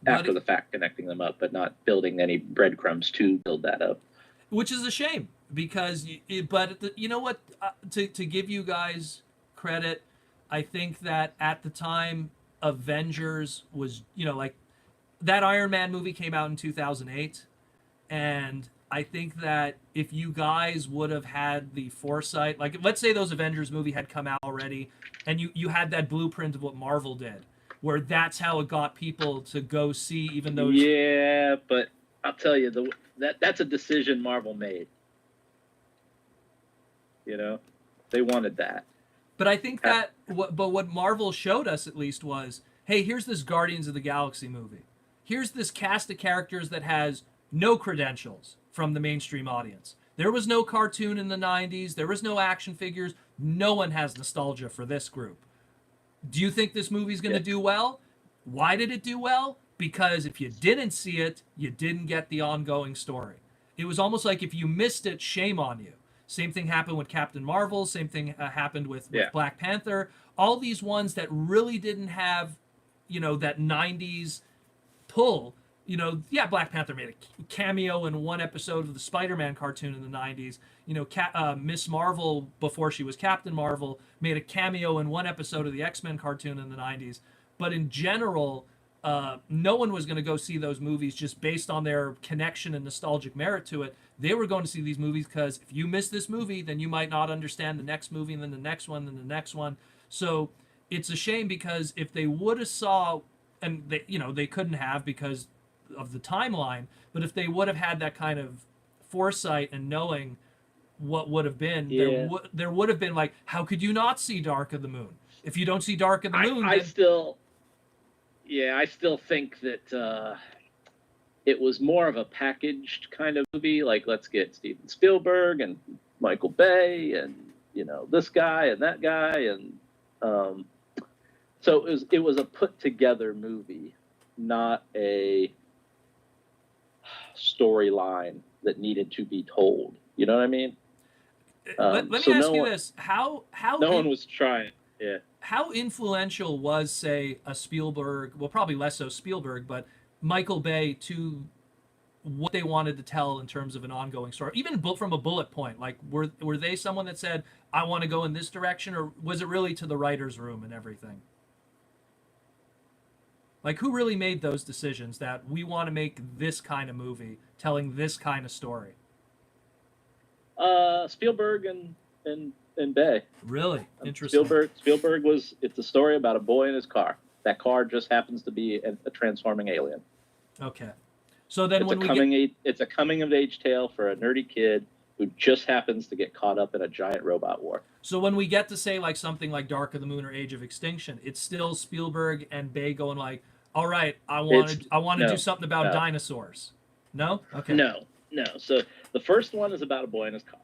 After the fact, connecting them up, but not building any breadcrumbs to build that up. Which is a shame, because, you know what, to give you guys credit, I think that at the time, Avengers was, you know, like, that Iron Man movie came out in 2008, and I think that if you guys would have had the foresight, like, let's say those Avengers movie had come out already, and you had that blueprint of what Marvel did, where that's how it got people to go see even those... Yeah, but I'll tell you, that's a decision Marvel made. You know? They wanted that. But I think that... what Marvel showed us, at least, was, hey, here's this Guardians of the Galaxy movie. Here's this cast of characters that has no credentials from the mainstream audience. There was no cartoon in the 90s. There was no action figures. No one has nostalgia for this group. Do you think this movie's going to do well? Why did it do well? Because if you didn't see it, you didn't get the ongoing story. It was almost like if you missed it, shame on you. Same thing happened with Captain Marvel. Same thing happened with Black Panther. All these ones that really didn't have, you know, that 90s pull, you know, yeah, Black Panther made a cameo in one episode of the Spider-Man cartoon in the 90s. You know, Miss Marvel, before she was Captain Marvel, made a cameo in one episode of the X-Men cartoon in the 90s. But in general, no one was going to go see those movies just based on their connection and nostalgic merit to it. They were going to see these movies because if you miss this movie, then you might not understand the next movie, and then the next one, then the next one. So it's a shame, because if they would have saw, and they, you know, they couldn't have because of the timeline, but if they would have had that kind of foresight and knowing what would have been, there would have been, like, how could you not see Dark of the Moon? If you don't see Dark of the Moon, I still think that it was more of a packaged kind of movie. Like, let's get Steven Spielberg and Michael Bay and, you know, this guy and that guy, and so it was a put together movie, not a storyline that needed to be told. You know what I mean? Let me ask you this: how no one was trying. Yeah. How influential was, say, a Spielberg? Well, probably less so Spielberg, but Michael Bay, to what they wanted to tell in terms of an ongoing story, even from a bullet point. Like, were they someone that said, "I want to go in this direction," or was it really to the writers' room and everything? Like, who really made those decisions that we want to make this kind of movie, telling this kind of story? Spielberg and Bay. Really? Interesting. Spielberg it's a story about a boy in his car. That car just happens to be a transforming alien. Okay. So then it's a coming of age tale for a nerdy kid who just happens to get caught up in a giant robot war. So when we get to say, like, something like Dark of the Moon or Age of Extinction, it's still Spielberg and Bay going like, all right, I want to do something about dinosaurs. No? Okay. No. So the first one is about a boy in his car.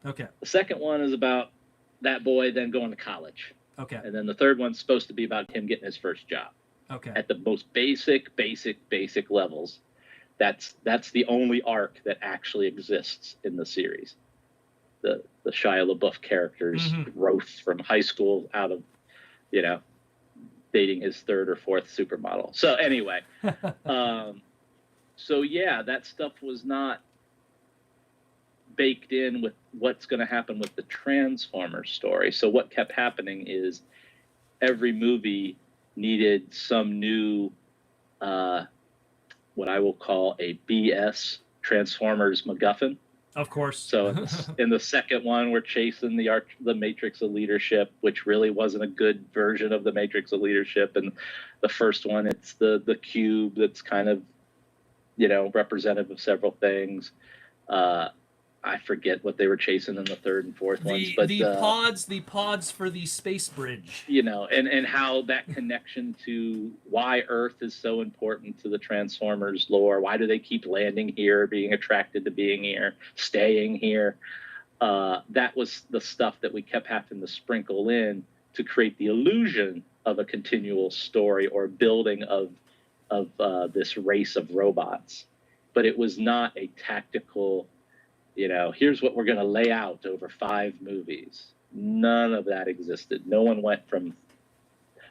Okay. The second one is about that boy then going to college. Okay. And then the third one's supposed to be about him getting his first job. Okay. At the most basic levels, that's the only arc that actually exists in the series. The Shia LaBeouf character's growth from high school out of, you know, dating his third or fourth supermodel. So anyway, so yeah, that stuff was not baked in with what's going to happen with the Transformers story. So what kept happening is every movie needed some new, what I will call a BS Transformers MacGuffin. Of course. So in the second one, we're chasing the Matrix of Leadership, which really wasn't a good version of the Matrix of Leadership. And the first one, it's the cube that's kind of, you know, representative of several things. I forget what they were chasing in the third and fourth ones, but the pods for the space bridge. You know, and how that connection to why Earth is so important to the Transformers lore. Why do they keep landing here, being attracted to being here, staying here? That was the stuff that we kept having to sprinkle in to create the illusion of a continual story or building of this race of robots. But it was not a tactical, you know, here's what we're going to lay out over 5 movies. None of that existed. No one went from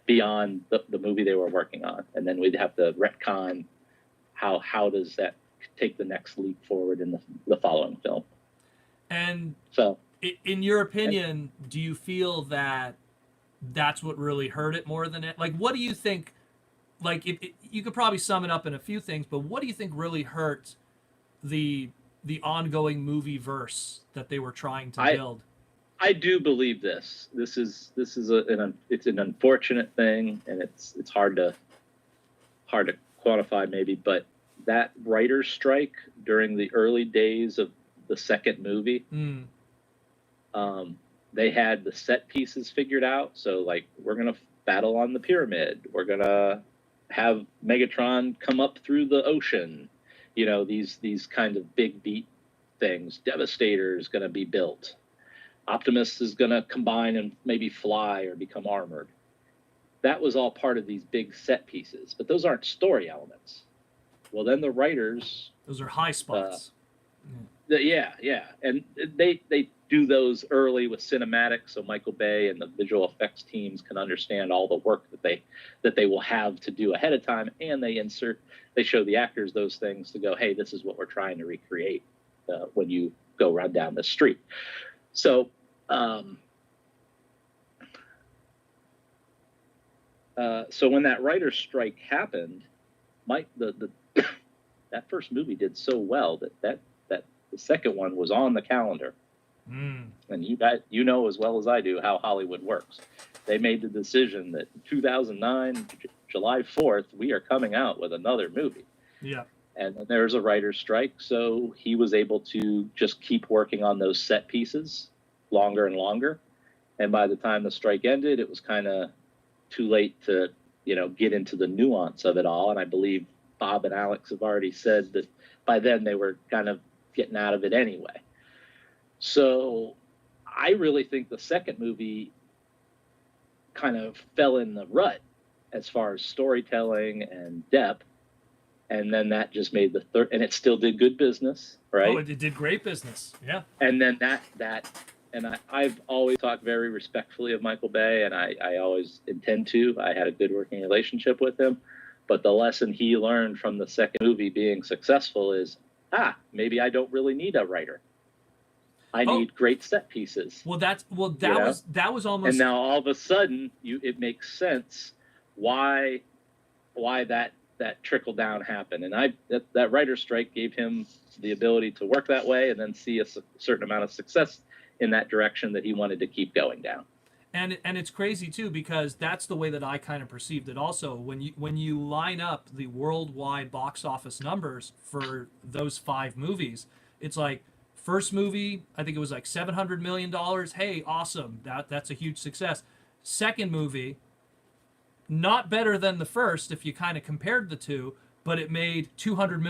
beyond the movie they were working on. And then we'd have to retcon how does that take the next leap forward in the following film. And so, in your opinion, do you feel that that's what really hurt it more than it? Like, what do you think? Like, you could probably sum it up in a few things, but what do you think really hurt the ongoing movie verse that they were trying to build? I do believe this. This is it's an unfortunate thing, and it's hard to quantify maybe, but that writer's strike during the early days of the second movie, they had the set pieces figured out. So, like, we're gonna battle on the pyramid. We're gonna have Megatron come up through the ocean. You know, these kind of big beat things. Devastator is going to be built. Optimus is going to combine and maybe fly or become armored. That was all part of these big set pieces, but those aren't story elements. Well, then the writers... Those are high spots. Yeah. And they do those early with cinematics, so Michael Bay and the visual effects teams can understand all the work that they will have to do ahead of time, and they insert they show the actors those things to go, hey, this is what we're trying to recreate when you go run down the street. So so when that writer's strike happened, that first movie did so well that the second one was on the calendar. And you know as well as I do how Hollywood works. They made the decision that in 2009, July 4th, we are coming out with another movie. Yeah. And then there's a writer's strike, so he was able to just keep working on those set pieces longer and longer. And by the time the strike ended, it was kind of too late to, get into the nuance of it all. And I believe Bob and Alex have already said that by then they were kind of getting out of it anyway. So I really think the second movie kind of fell in the rut as far as storytelling and depth. And then that just made the third, and it still did good business, right? Oh, it did great business. Yeah. And then I've always talked very respectfully of Michael Bay, and I always intend to. I had a good working relationship with him. But the lesson he learned from the second movie being successful is, maybe I don't really need a writer. I need great set pieces. That was almost. And now all of a sudden, it makes sense why that trickle down happened. And that writer's strike gave him the ability to work that way and then see a certain amount of success in that direction that he wanted to keep going down. And it's crazy too, because that's the way that I kind of perceived it also. When you line up the worldwide box office numbers for those 5 movies, it's like first movie, I think it was like $700 million. Hey, awesome. That's a huge success. Second movie, not better than the first if you kind of compared the two, but it made $200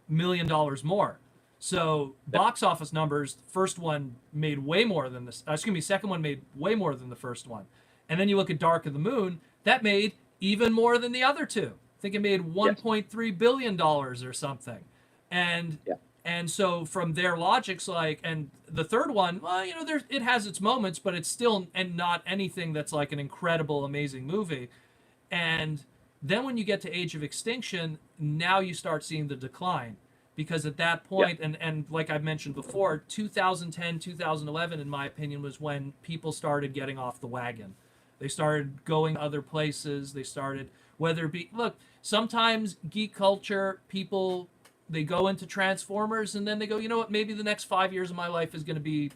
million more. So box office numbers, first one made way more than this. Second one made way more than the first one. And then you look at Dark of the Moon, that made even more than the other two. I think it made $1.3 billion or something. And so from their logics, and the third one, well, it has its moments, but it's still not anything that's like an incredible, amazing movie. And then when you get to Age of Extinction, now you start seeing the decline. Because at that point, and like I've mentioned before, 2010, 2011, in my opinion, was when people started getting off the wagon. They started going other places. They started, whether it be, look, sometimes geek culture, people, they go into Transformers and then they go, you know what, maybe the next 5 years of my life is going to be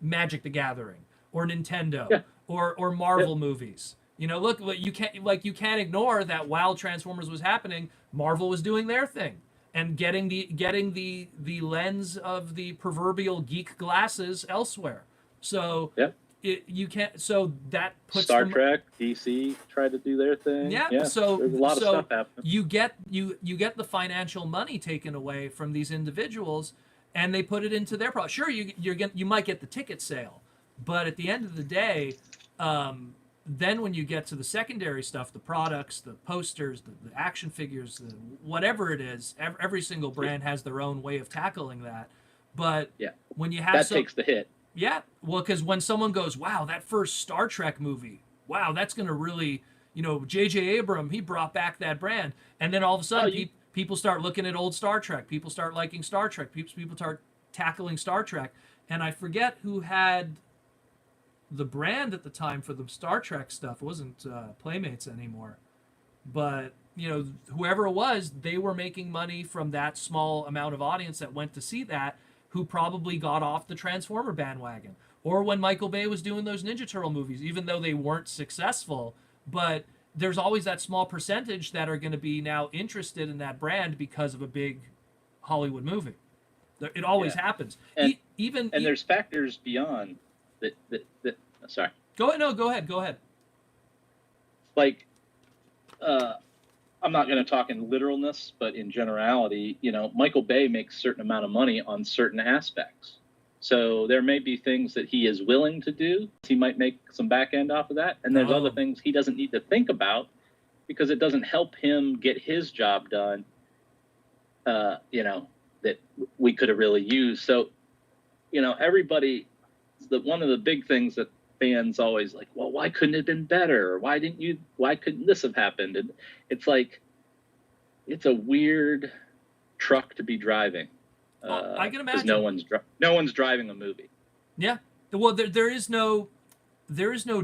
Magic the Gathering or Nintendo or Marvel movies. Look, you can't ignore that while Transformers was happening, Marvel was doing their thing. And getting the lens of the proverbial geek glasses elsewhere. So you can't. So that puts Star Trek, DC tried to do their thing. Yeah. So there's a lot of stuff happening. You get the financial money taken away from these individuals, and they put it into their product. Sure, you might get the ticket sale, but at the end of the day, then when you get to the secondary stuff, the products, the posters, the action figures, whatever it is, every single brand has their own way of tackling that. But when you have that takes the hit. Yeah, well, because when someone goes, wow, that first Star Trek movie, wow, that's going to really, J.J. Abrams, he brought back that brand. And then all of a sudden, people start looking at old Star Trek. People start liking Star Trek. People start tackling Star Trek. And I forget who had the brand at the time for the Star Trek stuff. It wasn't Playmates anymore, but whoever it was, they were making money from that small amount of audience that went to see that, who probably got off the Transformer bandwagon. Or when Michael Bay was doing those Ninja Turtle movies, even though they weren't successful, but there's always that small percentage that are going to be now interested in that brand because of a big Hollywood movie. It always happens. And there's factors beyond that. Sorry. Go ahead. Like, I'm not going to talk in literalness, but in generality, Michael Bay makes a certain amount of money on certain aspects. So there may be things that he is willing to do. He might make some back end off of that. And there's other things he doesn't need to think about because it doesn't help him get his job done, that we could have really used. So, everybody, one of the big things that fans always like, well, why couldn't it have been better? Or why couldn't this have happened? And it's like, it's a weird truck to be driving. Well, I can 'cause imagine. no one's driving a movie. Yeah. Well, there is no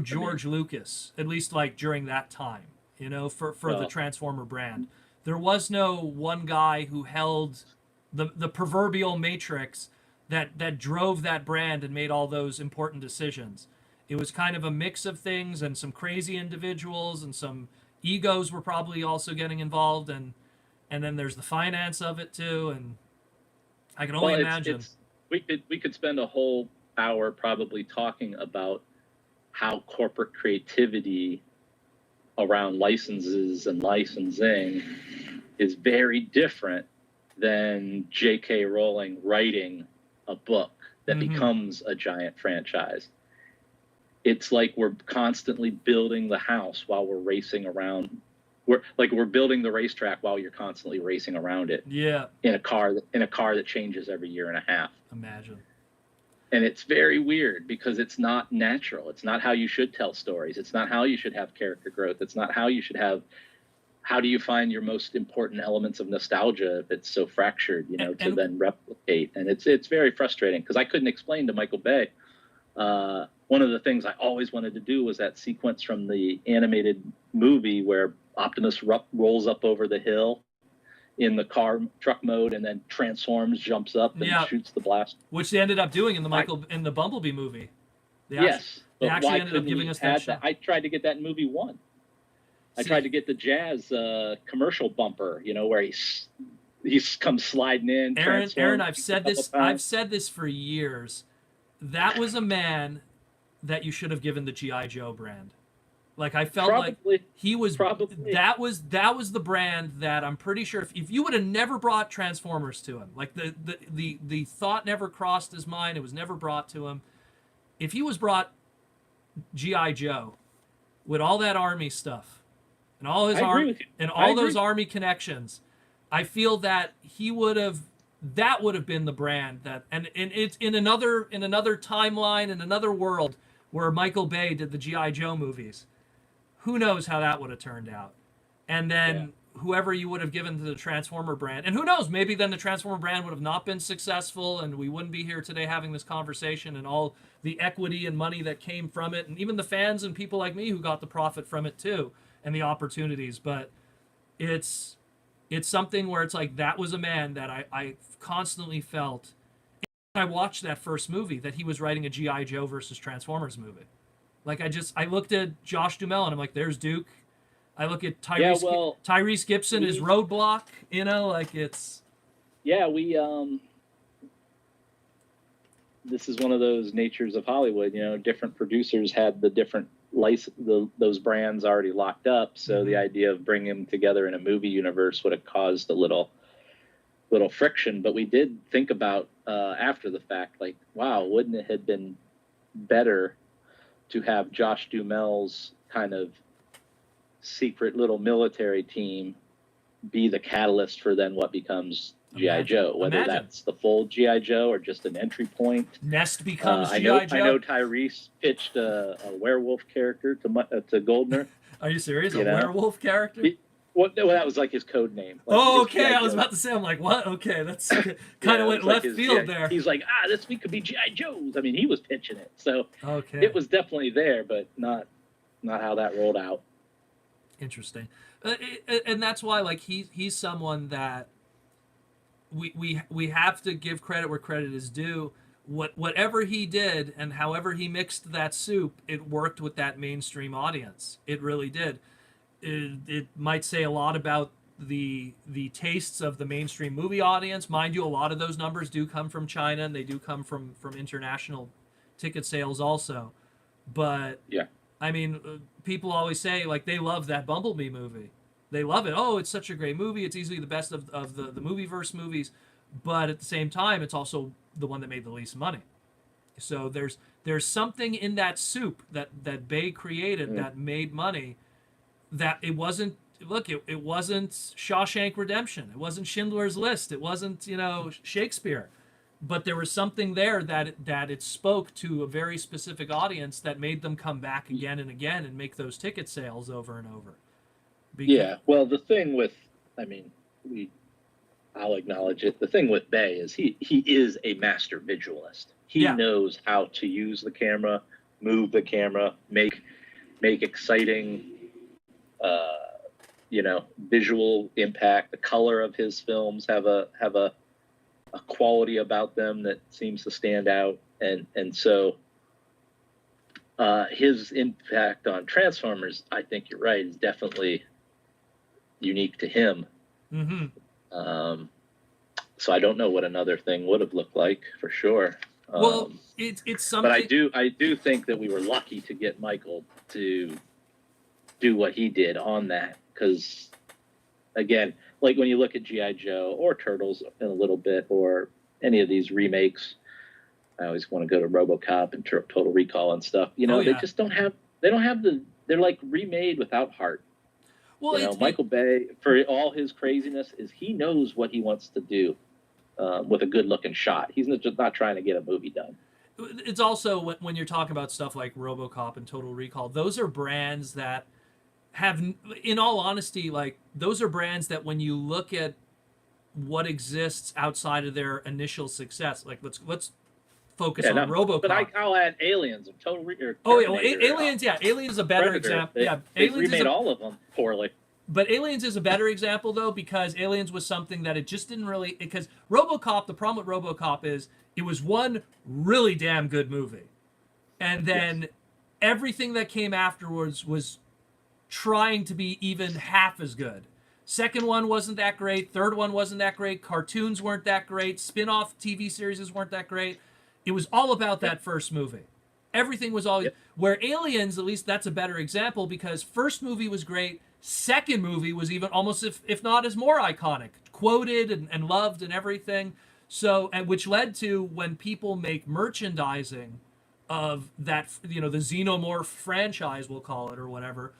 George Lucas, at least like during that time, you know, for the Transformer brand. There was no one guy who held the proverbial matrix that drove that brand and made all those important decisions. It was kind of a mix of things, and some crazy individuals and some egos were probably also getting involved, and then there's the finance of it too, and I can only imagine. We could spend a whole hour probably talking about how corporate creativity around licenses and licensing is very different than J.K. Rowling writing a book that becomes a giant franchise. It's like we're constantly building the house while we're racing around. We're building the racetrack while you're constantly racing around it. Yeah. In a car that changes every year and a half. Imagine. And it's very weird because it's not natural. It's not how you should tell stories. It's not how you should have character growth. It's not how you should have. How do you find your most important elements of nostalgia if it's so fractured, you know, to then replicate? And it's very frustrating because I couldn't explain to Michael Bay. One of the things I always wanted to do was that sequence from the animated movie where Optimus rolls up over the hill in the truck mode and then transforms, jumps up, and shoots the blast. Which they ended up doing in the Bumblebee movie. They actually ended up giving us that shot. I tried to get that in movie 1. I tried to get the Jazz commercial bumper, you know, where he's come sliding in. Aaron, I've said this for years. That was a man that you should have given the G.I. Joe brand. Like I felt like he was that was the brand that I'm pretty sure if you would have never brought Transformers to him, like the thought never crossed his mind, it was never brought to him. If he was brought G.I. Joe with all that army stuff and all his those army connections, I feel that that would have been the brand that and it's in another timeline, in another world where Michael Bay did the G.I. Joe movies. Who knows how that would have turned out? And then whoever you would have given to the Transformer brand, and who knows, maybe then the Transformer brand would have not been successful and we wouldn't be here today having this conversation and all the equity and money that came from it, and even the fans and people like me who got the profit from it too, and the opportunities. But it's something where it's like that was a man that I constantly felt, when I watched that first movie, that he was writing a G.I. Joe versus Transformers movie. Like I looked at Josh Duhamel and I'm like, there's Duke. I look at Tyrese Gibson is Roadblock. You know, like it's. Yeah, this is one of those natures of Hollywood. You know, different producers had the different those brands already locked up. So the idea of bringing them together in a movie universe would have caused a little friction. But we did think about after the fact, like, wow, wouldn't it have been better to have Josh Duhamel's kind of secret little military team be the catalyst for then what becomes G.I. Joe, whether that's the full G.I. Joe or just an entry point. Nest becomes G.I. Joe. I know Tyrese pitched a werewolf character to Goldner. Are you serious? Werewolf character? Well, that was like his code name. Like okay. I was about to say, I'm like, what? Okay, that's kind of went left field there. He's like, this week could be G.I. Joe's. I mean, he was pitching it. So it was definitely there, but not how that rolled out. Interesting. And that's why, like, he's someone that we have to give credit where credit is due. Whatever he did and however he mixed that soup, it worked with that mainstream audience. It really did. It might say a lot about the tastes of the mainstream movie audience. Mind you, a lot of those numbers do come from China, and they do come from international ticket sales also. But I mean, people always say, like, they love that Bumblebee movie. They love it. Oh, it's such a great movie. It's easily the best of the movieverse movies. But at the same time, it's also the one that made the least money. So there's something in that soup that Bay created that made money. That it wasn't. Look, it wasn't Shawshank Redemption. It wasn't Schindler's List. It wasn't, you know, Shakespeare. But there was something there that it spoke to a very specific audience that made them come back again and again and make those ticket sales over and over. Well, the thing with, I mean, I'll acknowledge it. The thing with Bay is he is a master visualist. He Yeah. knows how to use the camera, move the camera, make exciting, visual impact. The color of his films have a quality about them that seems to stand out, and so his impact on Transformers, I think you're right, is definitely unique to him. Mm-hmm. So I don't know what another thing would have looked like for sure. Well, it's something. But I do think that we were lucky to get Michael to do what he did on that, because again, like when you look at G.I. Joe or Turtles in a little bit, or any of these remakes, I always want to go to RoboCop and Total Recall and stuff. They just don't have. They don't have they're like remade without heart. Well, Michael Bay, for all his craziness, he knows what he wants to do with a good-looking shot. He's just not trying to get a movie done. It's also when you're talking about stuff like RoboCop and Total Recall, those are brands that have, in all honesty, like those are brands that when you look at what exists outside of their initial success, like let's focus on RoboCop. But I'll add Aliens and Total Recall. Aliens. Yeah, Aliens is a better example. They remade all of them poorly. But Aliens is a better example, though, because Aliens was something that it just didn't really... Because RoboCop, the problem with RoboCop is it was one really damn good movie. And then everything that came afterwards was trying to be even half as good. Second one wasn't that great. Third one wasn't that great. Cartoons weren't that great. Spin-off TV series weren't that great. It was all about that first movie. Everything was all... Where Aliens, at least that's a better example, because first movie was great. Second movie was even almost, if not as more iconic, quoted and loved and everything. So, and which led to when people make merchandising of that, the Xenomorph franchise, we'll call it, or whatever,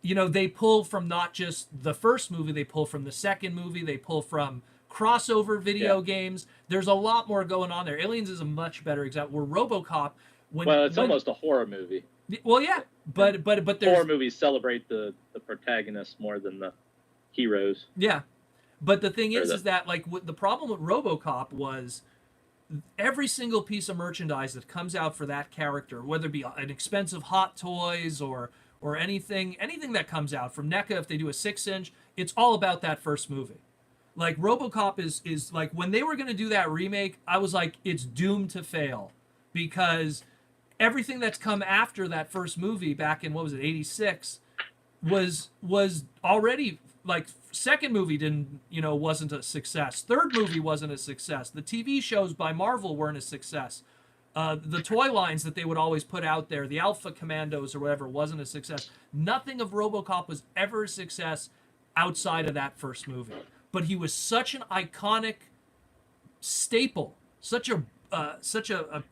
they pull from not just the first movie, they pull from the second movie, they pull from crossover video games. There's a lot more going on there. Aliens is a much better example. Where RoboCop, it's almost a horror movie. Well, yeah, but there's horror movies celebrate the protagonists more than the heroes. Yeah, but the thing is that like the problem with RoboCop was every single piece of merchandise that comes out for that character, whether it be an expensive Hot Toys or anything that comes out from NECA, if they do a 6-inch, it's all about that first movie. Like RoboCop is like, when they were going to do that remake, I was like, it's doomed to fail, because everything that's come after that first movie back in, what was it, 86, was already, like, second movie wasn't a success. Third movie wasn't a success. The TV shows by Marvel weren't a success. The toy lines that they would always put out there, the Alpha Commandos or whatever, wasn't a success. Nothing of RoboCop was ever a success outside of that first movie. But he was such an iconic staple, such a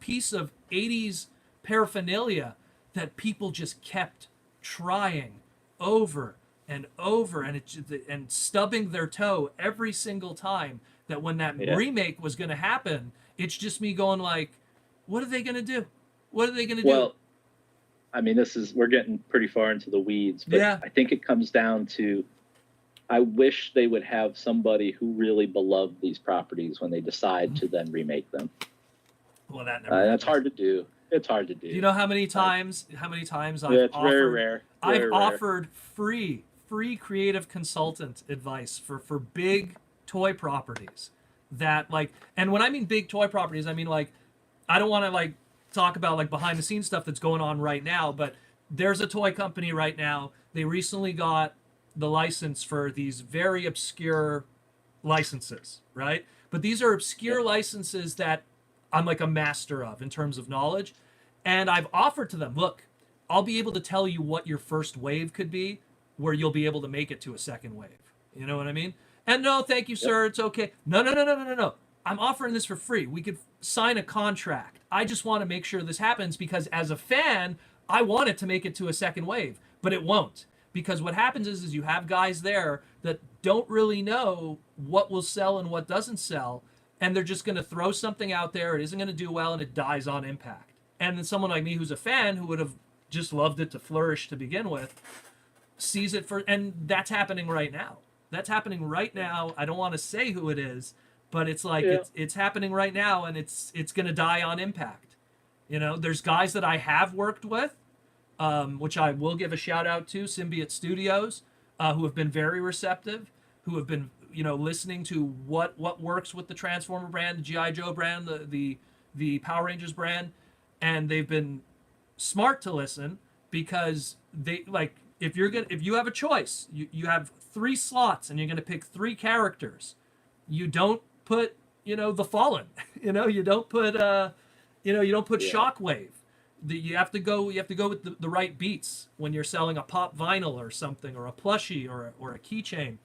piece of 80s paraphernalia that people just kept trying over and over and stubbing their toe every single time, that when that remake was going to happen, it's just me going like, what are they going to do? What are they going to do? Well, I mean, we're getting pretty far into the weeds, but I think it comes down to, I wish they would have somebody who really beloved these properties when they decide to then remake them. Well, that's hard to do. It's hard to do. Do you know how many times I've it's offered, very rare. I've offered free creative consultant advice for big toy properties that, like, and when I mean big toy properties, I mean, like, I don't want to like talk about like behind the scenes stuff that's going on right now, but there's a toy company right now. They recently got the license for these very obscure licenses, right? But these are obscure licenses that I'm like a master of in terms of knowledge. And I've offered to them, look, I'll be able to tell you what your first wave could be, where you'll be able to make it to a second wave. You know what I mean? And no, thank you, sir. It's okay. No. I'm offering this for free. We could sign a contract. I just want to make sure this happens, because as a fan, I want it to make it to a second wave, but it won't. Because what happens is you have guys there that don't really know what will sell and what doesn't sell, and they're just going to throw something out there. It isn't going to do well, and it dies on impact. And then someone like me, who's a fan, who would have just loved it to flourish to begin with, sees it and that's happening right now. That's happening right now. I don't want to say who it is, but it's like Yeah. it's happening right now, and it's going to die on impact. You know, there's guys that I have worked with, which I will give a shout out to, Symbiote Studios, who have been very receptive, who have been, you know, listening to what works with the Transformer brand, the GI Joe brand, the Power Rangers brand, and they've been smart to listen, because they, like, if you have a choice, you have 3 slots and you're gonna pick 3 characters, you don't put, you know, the Fallen, you know, you don't put Shockwave. You have to go with the right beats when you're selling a pop vinyl or something, or a plushie, or a keychain.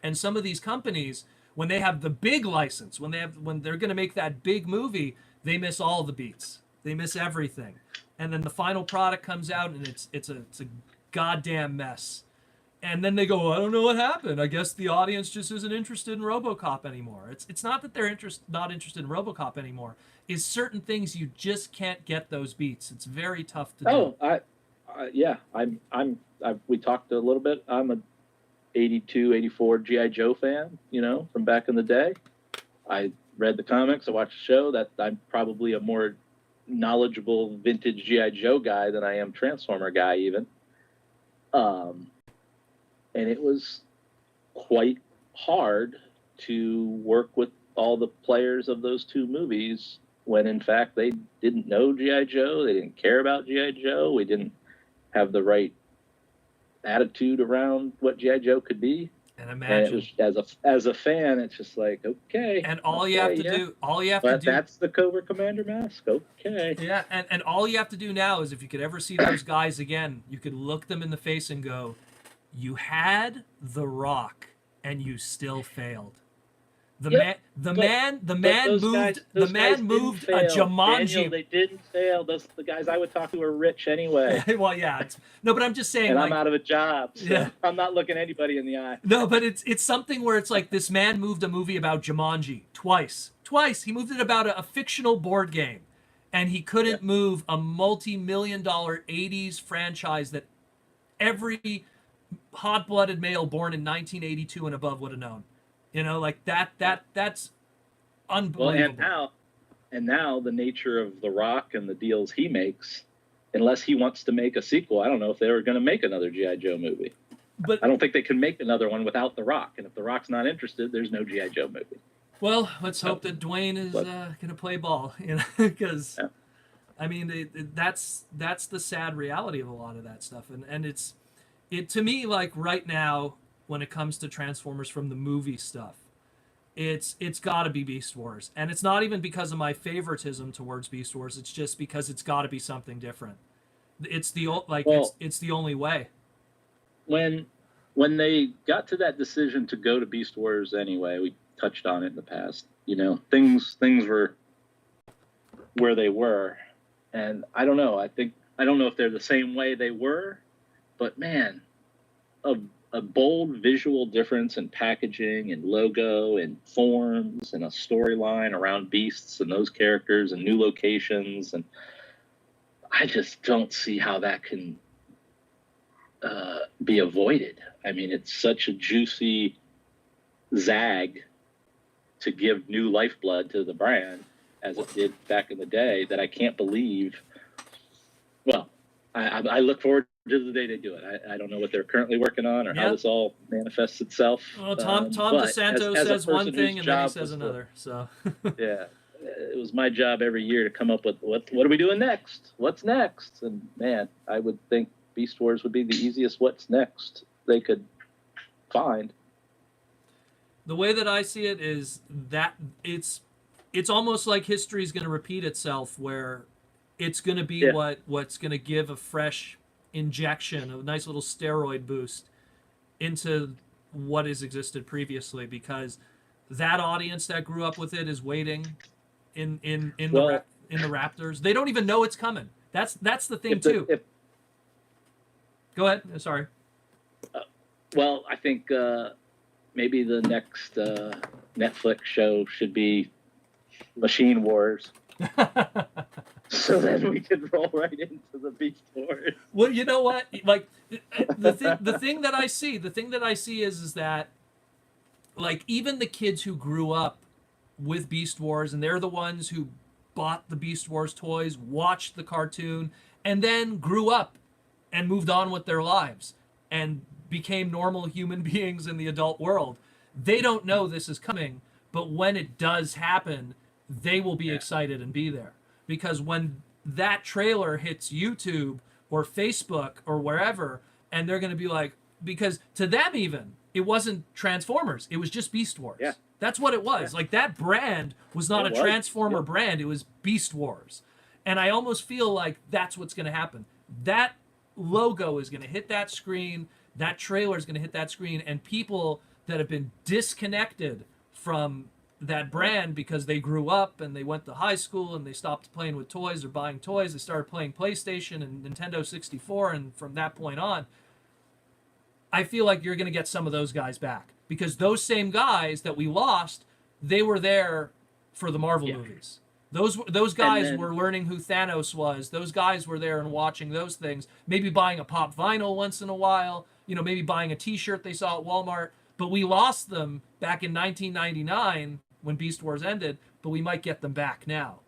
And some of these companies, when they have the big license, when they're going to make that big movie, they miss all the beats. They miss everything. And then the final product comes out and it's a goddamn mess. And then they go, I don't know what happened. I guess the audience just isn't interested in RoboCop anymore. It's not that they're not interested in RoboCop anymore. Is certain things you just can't get those beats. It's very tough to do. Yeah. We talked a little bit. I'm a 82, 84 GI Joe fan, you know, from back in the day. I read the comics, I watched the show. That I'm probably a more knowledgeable vintage GI Joe guy than I am Transformer guy even. And it was quite hard to work with all the players of those 2 movies when in fact they didn't know GI Joe, they didn't care about GI Joe, we didn't have the right attitude around what GI Joe could be. And imagine, and it was, as a fan, it's just like, okay. And all you have to do, but that's the Cobra Commander mask. Okay. Yeah, and all you have to do now is, if you could ever see those guys again, you could look them in the face and go, you had The Rock and you still failed. The man moved a Jumanji. Daniel, they didn't fail. The guys I would talk to are rich anyway. Well, yeah. No, but I'm just saying. And like, I'm out of a job, so yeah. I'm not looking anybody in the eye. No, but it's something where it's like, this man moved a movie about Jumanji twice. He moved it about a fictional board game, and he couldn't move a multi-million-dollar 80s franchise that every hot-blooded male born in 1982 and above would have known. You know, like that's unbelievable. Well, and now the nature of The Rock and the deals he makes, unless he wants to make a sequel, I don't know if they were going to make another G.I. Joe movie. But I don't think they can make another one without The Rock. And if The Rock's not interested, there's no G.I. Joe movie. Well, let's hope that Dwayne is going to play ball, you know, because I mean, that's the sad reality of a lot of that stuff. And it's to me, like, right now, when it comes to Transformers from the movie stuff, it's got to be Beast Wars. And it's not even because of my favoritism towards Beast Wars. It's just because it's got to be something different. It's the it's the only way. When they got to that decision to go to Beast Wars anyway, we touched on it in the past. You know, things were where they were, and I don't know. I don't know if they're the same way they were, but man, a bold visual difference in packaging and logo and forms and a storyline around beasts and those characters and new locations, and I just don't see how that can be avoided. I mean, it's such a juicy zag to give new lifeblood to the brand as it did back in the day that I can't believe. Well, I look forward to the day they do it. I don't know what they're currently working on or how this all manifests itself. Well, Tom DeSanto says one thing and then he says another. So yeah, it was my job every year to come up with what are we doing next? What's next? And man, I would think Beast Wars would be the easiest what's next they could find. The way that I see it is that it's almost like history is going to repeat itself, where it's going to be what's going to give a fresh injection, a nice little steroid boost into what has existed previously, because that audience that grew up with it is waiting in the Raptors. They don't even know it's coming. That's the thing too. Go ahead. Sorry. Well, I think maybe the next Netflix show should be Machine Wars. So then we could roll right into the Beast Wars. Well, you know what? Like the thing that I see is that like even the kids who grew up with Beast Wars, and they're the ones who bought the Beast Wars toys, watched the cartoon, and then grew up and moved on with their lives and became normal human beings in the adult world. They don't know this is coming, but when it does happen, they will be excited and be there. Because when that trailer hits YouTube or Facebook or wherever, and they're going to be like, because to them even, it wasn't Transformers, it was just Beast Wars. Yeah. That's what it was. Like that brand was not a Transformer brand, it was Beast Wars. And I almost feel like that's what's going to happen. That logo is going to hit that screen, that trailer is going to hit that screen, and people that have been disconnected from that brand because they grew up and they went to high school and they stopped playing with toys or buying toys, they started playing PlayStation and Nintendo 64, and from that point on, I feel like you're going to get some of those guys back, because those same guys that we lost, they were there for the Marvel movies. Those guys were learning who Thanos was. Those guys were there and watching those things. Maybe buying a pop vinyl once in a while. You know, maybe buying a T-shirt they saw at Walmart. But we lost them back in 1999 when Beast Wars ended. But we might get them back now.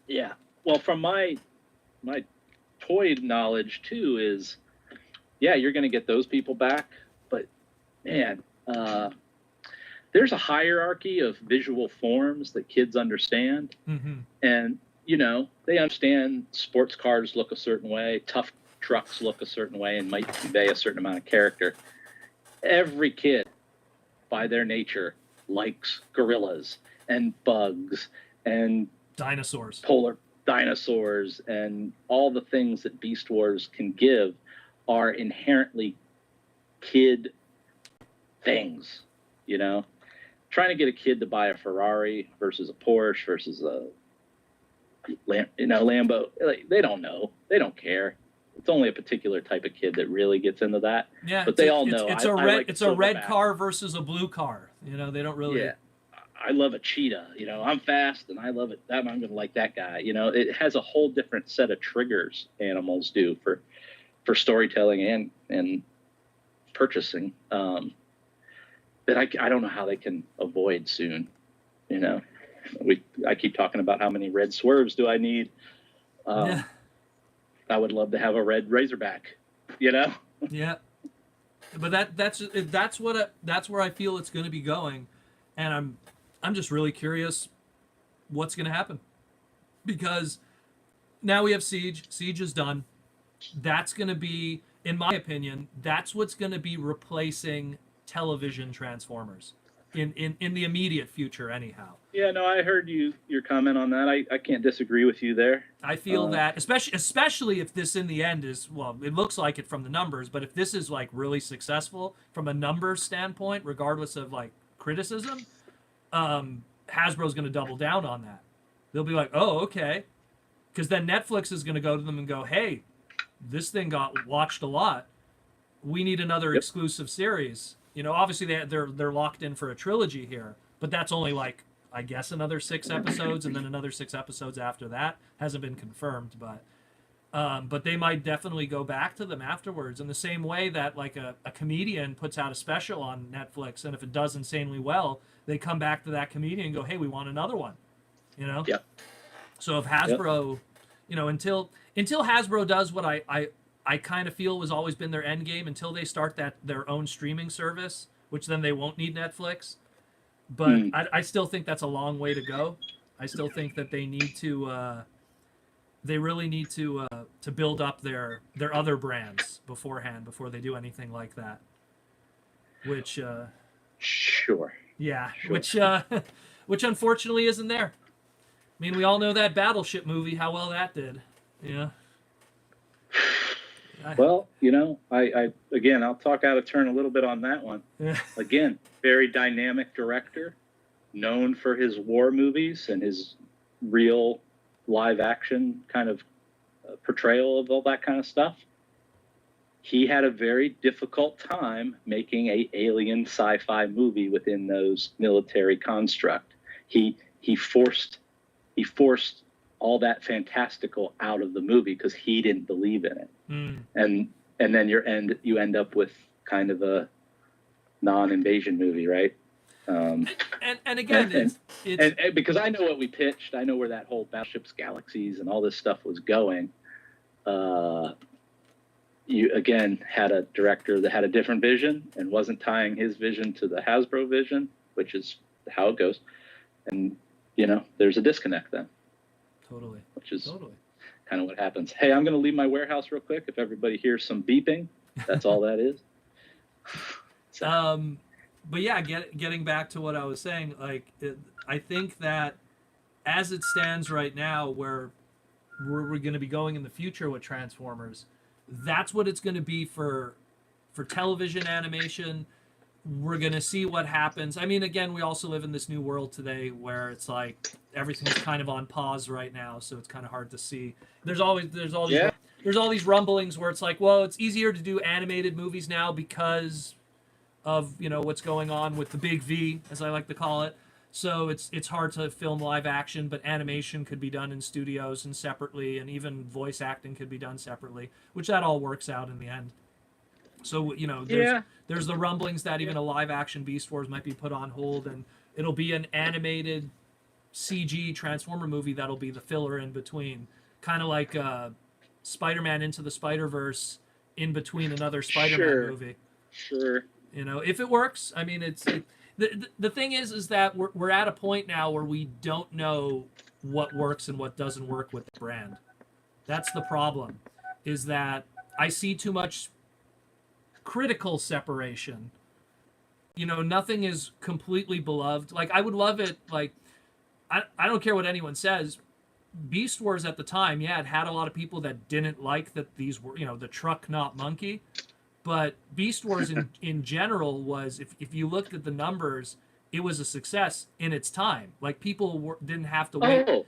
Yeah. Well, from my toy knowledge too is, yeah, you're going to get those people back. But man, there's a hierarchy of visual forms that kids understand. Mm-hmm. And, you know, they understand sports cars look a certain way, tough trucks look a certain way, and might convey a certain amount of character. Every kid, by their nature, likes gorillas and bugs and dinosaurs, polar dinosaurs, and all the things that Beast Wars can give are inherently kid things, you know? Trying to get a kid to buy a Ferrari versus a Porsche versus a Lambo, like, they don't know. They don't care. It's only a particular type of kid that really gets into that. Yeah, but they all know. It's a red car versus a blue car. You know, they don't really. Yeah, I love a cheetah. You know, I'm fast and I love it. I'm going to like that guy. You know, it has a whole different set of triggers animals do for storytelling and purchasing. That I don't know how they can avoid soon. You know, I keep talking about how many red swerves do I need. I would love to have a red Razorback, you know? Yeah. But that's where I feel it's going to be going, and I'm just really curious what's going to happen, because now we have Siege. Siege is done. That's going to be, in my opinion, that's what's going to be replacing television Transformers in the immediate future, anyhow. Yeah, no, I heard your comment on that. I can't disagree with you there. I feel that, especially if this in the end is, well, it looks like it from the numbers, but if this is like really successful from a numbers standpoint, regardless of like criticism, Hasbro's going to double down on that. They'll be like, oh, okay, because then Netflix is going to go to them and go, hey, this thing got watched a lot. We need another exclusive series. You know, obviously they're locked in for a trilogy here, but that's only like, I guess, another 6 episodes, and then another 6 episodes after that. Hasn't been confirmed, but they might definitely go back to them afterwards, in the same way that like a comedian puts out a special on Netflix, and if it does insanely well, they come back to that comedian and go, hey, we want another one. You know? Yep. So if Hasbro, you know, until Hasbro does what I kind of feel has always been their end game, until they start their own streaming service, which then they won't need Netflix. But I still think that's a long way to go. I still think that they need to, they really need to build up their other brands beforehand before they do anything like that. Which, sure. Yeah, sure. Which unfortunately isn't there. I mean, we all know that Battleship movie, how well that did. Yeah. Well, you know, again, I'll talk out of turn a little bit on that one. Again, very dynamic director, known for his war movies and his real live action kind of portrayal of all that kind of stuff. He had a very difficult time making a alien sci-fi movie within those military construct. He forced all that fantastical out of the movie because he didn't believe in it. And then you end up with kind of non-invasion movie, right? And again, it's and because I know what we pitched, I know where that whole Battleships Galaxies and all this stuff was going. You again had a director that had a different vision and wasn't tying his vision to the Hasbro vision, which is how it goes. And there's a disconnect then. Totally. Which is totally. kind of what happens. Hey, I'm going to leave my warehouse real quick. If everybody hears some beeping, that's all that is. But yeah, getting back to what I was saying, I think that as it stands right now, where we're going to be going in the future with Transformers, that's what it's going to be for television animation. We're going to see what happens. I mean, again, we also live in this new world today where it's like everything's kind of on pause right now, so it's kind of hard to see. There's all these rumblings where it's like, well, it's easier to do animated movies now because of what's going on with the big V, as I like to call it. So it's hard to film live action, but animation could be done in studios and separately, and even voice acting could be done separately, which that all works out in the end. So there's the rumblings that even a live action Beast Wars might be put on hold, and it'll be an animated CG Transformer movie that'll be the filler in between, kind of like Spider-Man Into the Spider-Verse in between another Spider-Man movie. Sure. If it works. I mean, the thing is that we're at a point now where we don't know what works and what doesn't work with the brand. That's the problem, is that I see too much critical separation. Nothing is completely beloved. Like, I would love it. Like, I don't care what anyone says. Beast Wars at the time, yeah, it had a lot of people that didn't like that these were, the truck, not monkey. But Beast Wars in general was, if you looked at the numbers, it was a success in its time. Like, people didn't have to wait. Oh.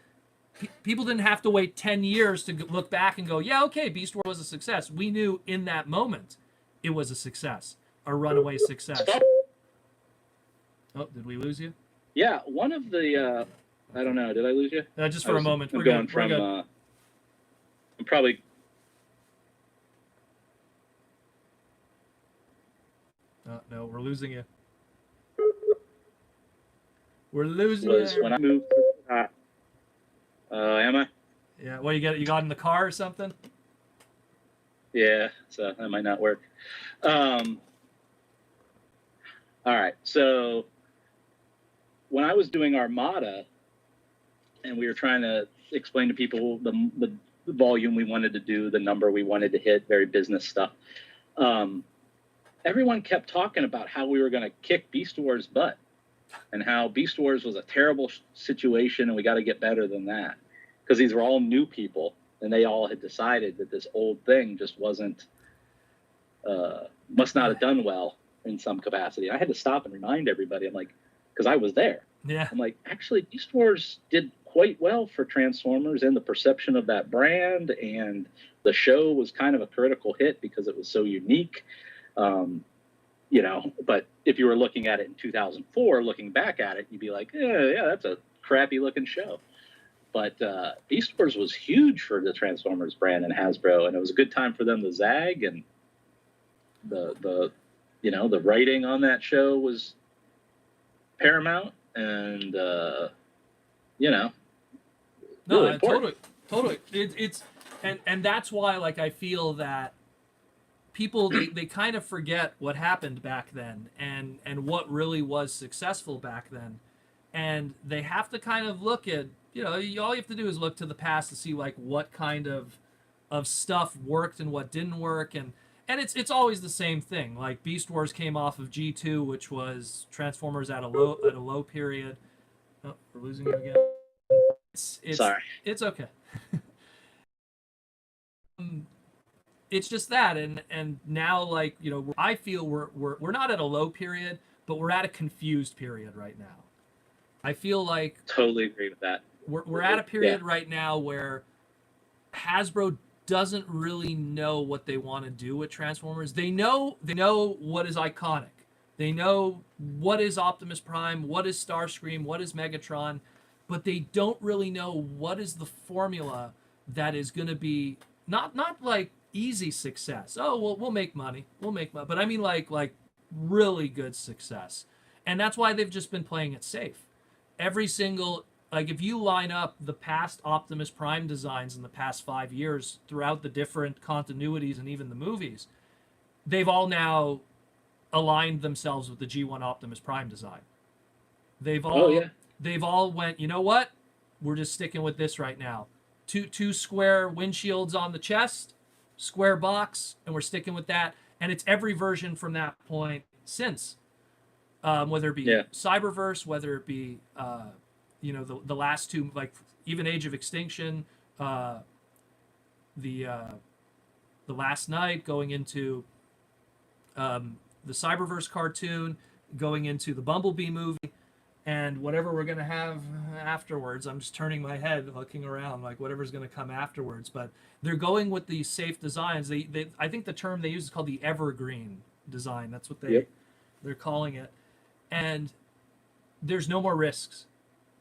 People didn't have to wait 10 years to look back and go, yeah, okay, Beast Wars was a success. We knew in that moment it was a success, a runaway success. Oh, did we lose you? Yeah, one of the, I don't know, did I lose you? Just for a moment. I'm going from, I'm probably... No, we're losing you. We're losing you. When I moved to am I? Yeah, well, you got in the car or something? Yeah, so that might not work. All right, so when I was doing Armada, and we were trying to explain to people the volume we wanted to do, the number we wanted to hit, very business stuff, everyone kept talking about how we were going to kick Beast Wars' butt and how Beast Wars was a terrible situation and we got to get better than that. Because these were all new people and they all had decided that this old thing just wasn't, must not have done well in some capacity. I had to stop and remind everybody. I'm like, because I was there. Yeah. I'm like, actually, Beast Wars did quite well for Transformers and the perception of that brand. And the show was kind of a critical hit because it was so unique. But if you were looking at it in 2004, looking back at it, you'd be like, yeah, that's a crappy looking show. But Beast Wars was huge for the Transformers brand and Hasbro, and it was a good time for them to zag, and the writing on that show was paramount, and no, really important. Totally. It's and that's why, like, I feel that people they kind of forget what happened back then and what really was successful back then, and they have to kind of look at, all you have to do is look to the past to see like what kind of stuff worked and what didn't work, and it's always the same thing. Like, Beast Wars came off of G2, which was Transformers at a low period. Oh, we're losing you again. Sorry. It's okay. It's just that, and now, like, I feel we're not at a low period, but we're at a confused period right now. I feel like Totally agree with that. we're at a period right now where Hasbro doesn't really know what they want to do with Transformers. They know what is iconic. They know what is Optimus Prime, what is Starscream, what is Megatron, but they don't really know what is the formula that is going to be not like easy success. Oh, well, we'll make money. But I mean, like really good success. And that's why they've just been playing it safe. Every single, like, if you line up the past Optimus Prime designs in the past 5 years throughout the different continuities and even the movies, they've all now aligned themselves with the G1 Optimus Prime design. They've all went, you know what? We're just sticking with this right now. Two square windshields on the chest, square box, and we're sticking with that. And it's every version from that point since. Whether it be Cyberverse, whether it be the last two, like even Age of Extinction, the Last Night, going into the Cyberverse cartoon, going into the Bumblebee movie, and whatever we're going to have afterwards. I'm just turning my head, looking around, like whatever's going to come afterwards. But they're going with these safe designs. They I think the term they use is called the evergreen design. That's what they're calling it. And there's no more risks.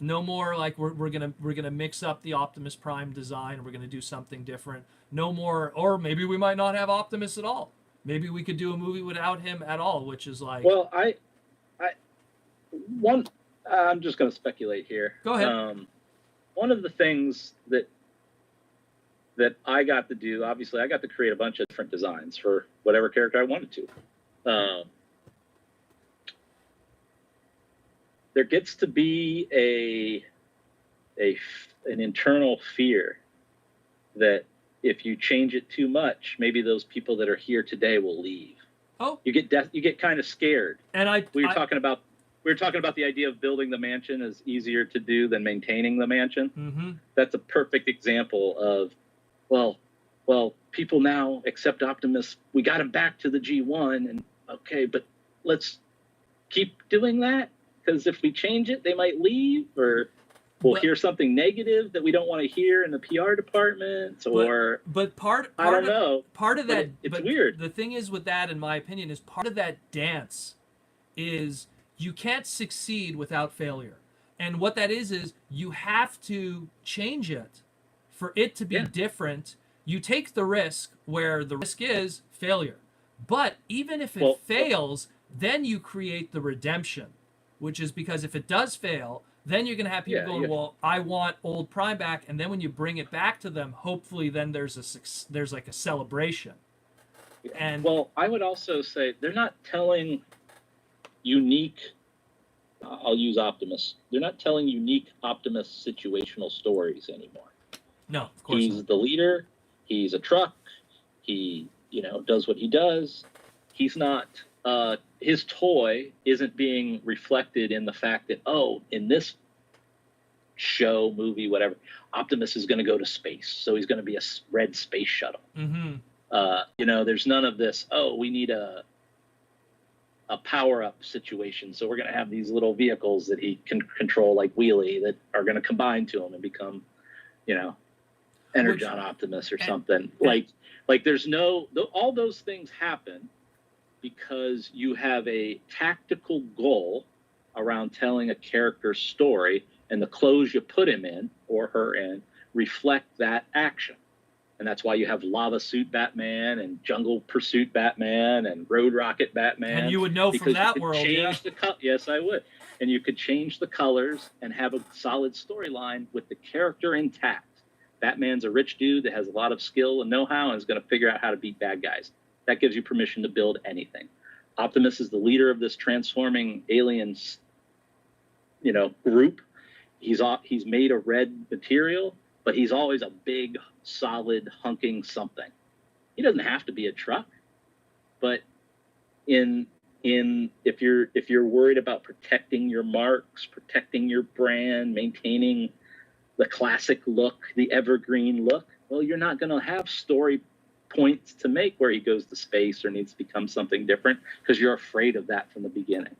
No more like we're gonna mix up the Optimus Prime design, and we're gonna do something different. No more, or maybe we might not have Optimus at all. Maybe we could do a movie without him at all, which is like. Well, I'm just gonna speculate here. Go ahead. One of the things that I got to do, obviously, I got to create a bunch of different designs for whatever character I wanted to. There gets to be an internal fear that if you change it too much, maybe those people that are here today will leave. Oh, you get kind of scared. And we were talking about the idea of building the mansion is easier to do than maintaining the mansion. Mm-hmm. That's a perfect example of, well, people now accept Optimus. We got him back to the G1, and okay, but let's keep doing that. Because if we change it, they might leave, or we'll hear something negative that we don't want to hear in the PR department, or I don't know. Part of that, it's weird. The thing is with that, in my opinion, is part of that dance is you can't succeed without failure, and what that is you have to change it for it to be different. You take the risk where the risk is failure, but even if it fails, then you create the redemption. Which is because if it does fail, then you're going to have people going, well, I want old Prime back. And then when you bring it back to them, hopefully then there's like a celebration. And well, I would also say they're not telling unique, I'll use Optimus. They're not telling unique Optimus situational stories anymore. No, of course He's not. the leader. He's a truck. He, does what he does. He's not... his toy isn't being reflected in the fact that, in this show, movie, whatever, Optimus is going to go to space. So he's going to be a red space shuttle. Mm-hmm. There's none of this, we need a power-up situation. So we're going to have these little vehicles that he can control, like Wheelie, that are going to combine to him and become, Energon Optimus or something. Like there's all those things happen because you have a tactical goal around telling a character's story, and the clothes you put him in or her in reflect that action. And that's why you have Lava Suit Batman and Jungle Pursuit Batman and Road Rocket Batman. And you would know from that world, yes, I would. And you could change the colors and have a solid storyline with the character intact. Batman's a rich dude that has a lot of skill and know-how and is going to figure out how to beat bad guys. That gives you permission to build anything. Optimus is the leader of this transforming aliens, group. He's made of red material, but he's always a big, solid, hunking something. He doesn't have to be a truck, but if you're worried about protecting your marks, protecting your brand, maintaining the classic look, the evergreen look, well, you're not going to have story points to make where he goes to space or needs to become something different because you're afraid of that from the beginning.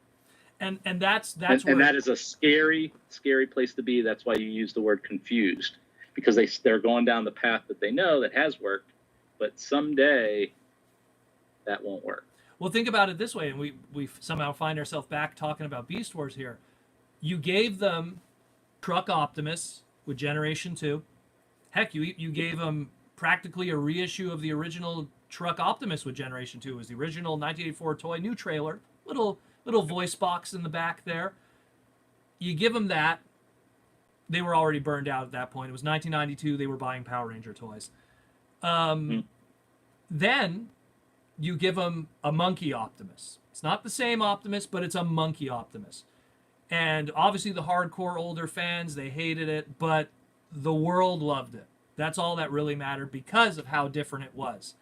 And that's where, and that is a scary place to be. That's why you use the word confused, because they're going down the path that they know that has worked, but someday that won't work. Well, think about it this way, and we somehow find ourselves back talking about Beast Wars here. You gave them Truck Optimus with Generation 2. Heck, you gave them practically a reissue of the original Truck Optimus with Generation 2. It was the original 1984 toy, new trailer, little voice box in the back there. You give them that. They were already burned out at that point. It was 1992. They were buying Power Ranger toys. Then you give them a monkey Optimus. It's not the same Optimus, but it's a monkey Optimus. And obviously the hardcore older fans, they hated it, but the world loved it. That's all that really mattered because of how different it was.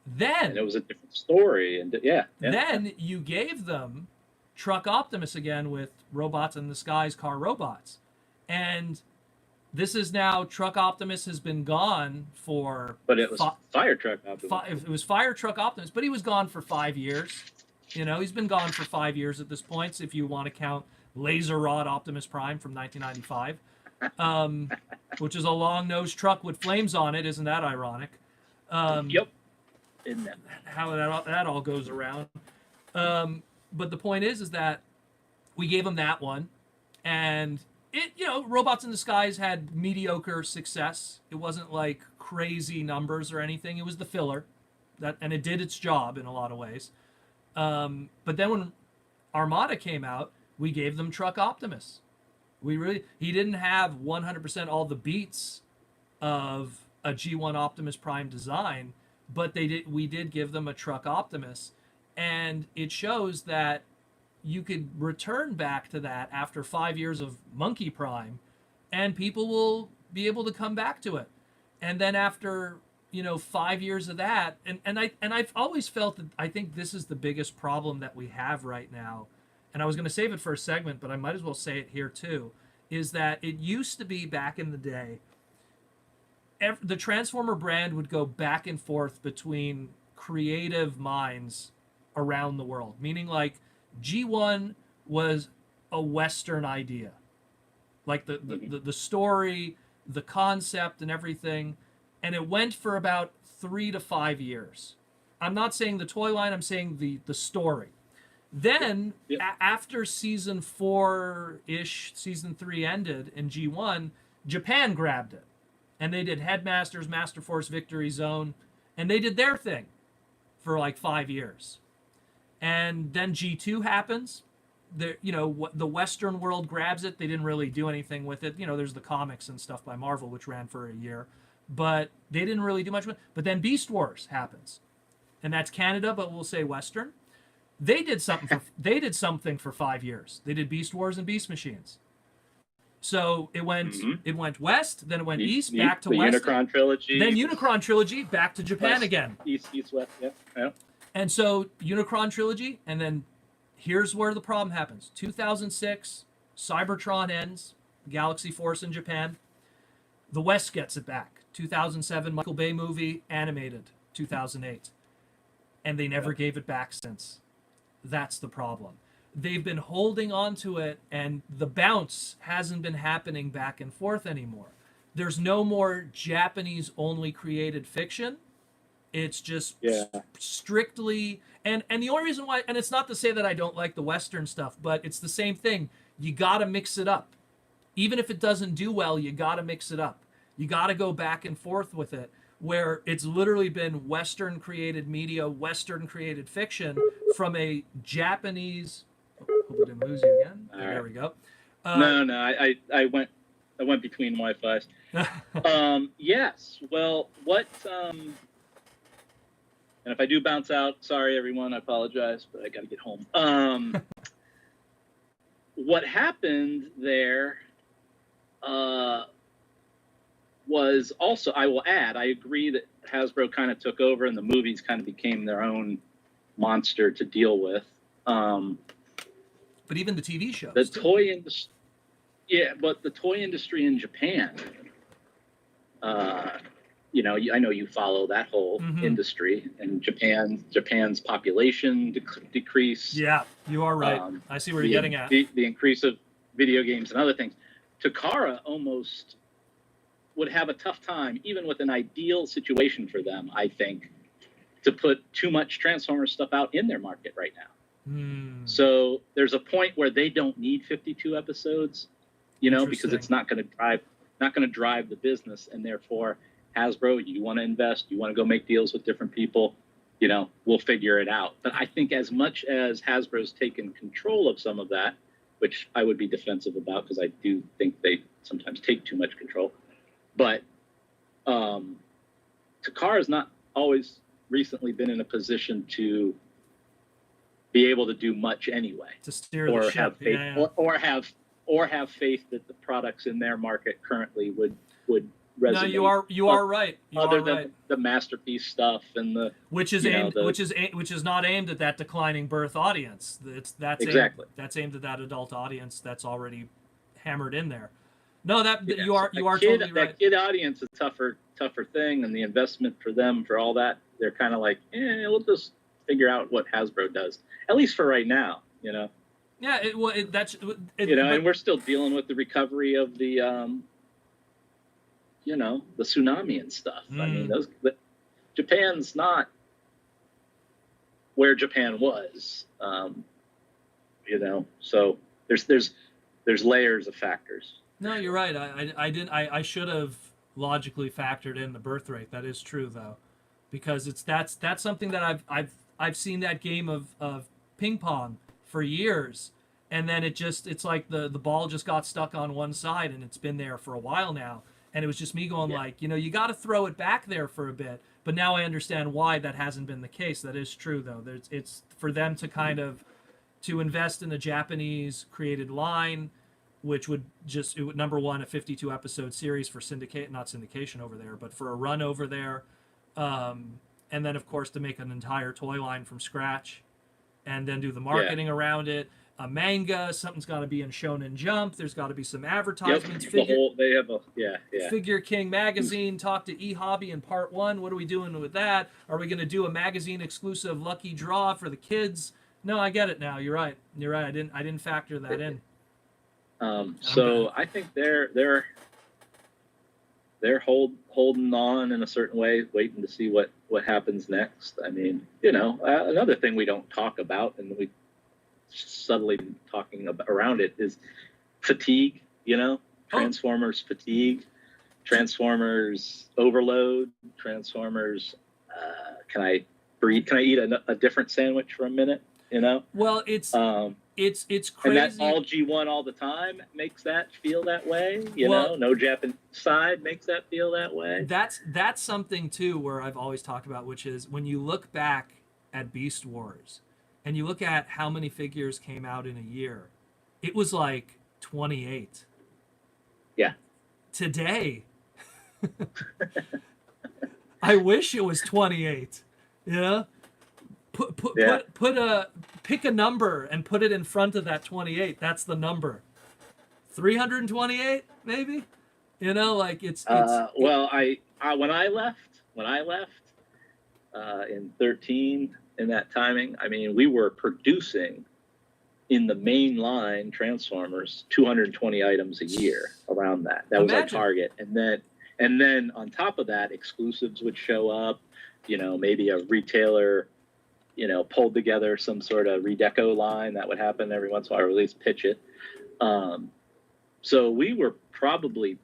Then and it was a different story, and then you gave them Truck Optimus again with Robots in the Skies car robots. And this is now Truck Optimus has been gone for... But it was Fire Truck Optimus. It was Fire Truck Optimus, but he was gone for 5 years. You know, he's been gone for 5 years at this point, so if you want to count Laser Rod Optimus Prime from 1995, which is a long-nosed truck with flames on it. Isn't that ironic? Yep. Isn't that? How that all goes around. But the point is that we gave him that one, and it, you know, Robots in the Skies had mediocre success. It wasn't like crazy numbers or anything. It was the filler, and it did its job in a lot of ways. But then when Armada came out, we gave them Truck Optimus. He didn't have 100% all the beats of a G1 Optimus Prime design, but we did give them a Truck Optimus, and it shows that you could return back to that after 5 years of Monkey Prime, and people will be able to come back to it. And then after 5 years of that, and I've always felt that I think this is the biggest problem that we have right now, and I was going to save it for a segment, but I might as well say it here too, is that it used to be back in the day, the Transformer brand would go back and forth between creative minds around the world, meaning like G1 was a Western idea, like the story, the concept, and everything, and it went for about 3 to 5 years. I'm not saying the toy line, I'm saying the story. Then after season 4-ish, season 3 ended in G1, Japan grabbed it, and they did Headmasters, Master Force, Victory Zone, and they did their thing for like 5 years. And then G2 happens. The Western world grabs it. They didn't really do anything with it. There's the comics and stuff by Marvel, which ran for a year, but they didn't really do much with it. But then Beast Wars happens, and that's Canada, but we'll say Western. They did something for 5 years. They did Beast Wars and Beast Machines. So it went west, then it went east, back to west. The Unicron trilogy. Then Unicron trilogy, back to Japan again. East, west, yeah. And so Unicron trilogy, and then here's where the problem happens. 2006, Cybertron ends, Galaxy Force in Japan. The West gets it back. 2007, Michael Bay movie, animated, 2008. And they never gave it back since. That's the problem. They've been holding on to it, and the bounce hasn't been happening back and forth anymore. There's no more Japanese-only created fiction. It's just strictly... And the only reason why... And it's not to say that I don't like the Western stuff, but it's the same thing. You got to mix it up. Even if it doesn't do well, you got to mix it up. You got to go back and forth with it, where it's literally been Western created media, Western created fiction from a Japanese... Hope we didn't lose you again. There we go. No, I went between Wi-Fi's. Yes. Well, what? And if I do bounce out, sorry everyone, I apologize, but I got to get home. What happened there was also, I will add, I agree that Hasbro kind of took over and the movies kind of became their own monster to deal with. But even the TV shows. The toy industry, but the toy industry in Japan, I know you follow that whole industry, and Japan's population decrease. Yeah, you are right. I see where you're getting at. The increase of video games and other things. Takara almost would have a tough time, even with an ideal situation for them, I think, to put too much Transformers stuff out in their market right now. So there's a point where they don't need 52 episodes, because it's not going to drive the business, and therefore Hasbro, you want to invest, you want to go make deals with different people, we'll figure it out. But I think as much as Hasbro's taken control of some of that, which I would be defensive about because I do think they sometimes take too much control, but Takara has not always recently been in a position to be able to do much anyway, to steer the ship, have faith, or have faith that the products in their market currently would resonate. No, you are right. Other than the masterpiece stuff and the which is not aimed at that declining birth audience. That's aimed at that adult audience that's already hammered in there. No, you are totally right. That kid audience is a tougher thing, and the investment for them for all that, they're kind of like, we'll just figure out what Hasbro does, at least for right now, Yeah, and we're still dealing with the recovery of the, the tsunami and stuff. I mean, Japan's not where Japan was, So there's layers of factors. No, you're right. I should have logically factored in the birth rate. That is true though, because that's something that I've seen that game of ping pong for years, and then it's like the ball just got stuck on one side, and it's been there for a while now, and it was just me going like, you got to throw it back there for a bit. But now I understand why that hasn't been the case. That is true though. It's for them to kind of to invest in a Japanese created line, which would number one, a 52 episode series for not syndication over there, but for a run over there. And then, of course, to make an entire toy line from scratch and then do the marketing around it. A manga, something's got to be in Shonen Jump. There's got to be some advertisements. Figure King magazine. Talk to eHobby in part 1. What are we doing with that? Are we going to do a magazine exclusive lucky draw for the kids? No, I get it now. You're right. I didn't factor that in. So I think they're holding on in a certain way, waiting to see what happens next. I mean, another thing we don't talk about, and we subtly talking about around it, is fatigue. Transformers fatigue, Transformers overload, Transformers. Can I eat a different sandwich for a minute? Well, it's crazy. And that all G1 all the time makes that feel that way. No Japanese side makes that feel that way. That's something too where I've always talked about, which is when you look back at Beast Wars and you look at how many figures came out in a year, it was like 28. Yeah. Today, I wish it was 28. Pick a number and put it in front of that 28. That's the number. 328 maybe. It's well, when I left in 13 in that timing, I mean, we were producing in the main line Transformers 220 items a year around that. That was our target. And then on top of that, exclusives would show up, maybe a retailer pulled together some sort of redeco line that would happen every once in a while, or at least pitch it. So we were probably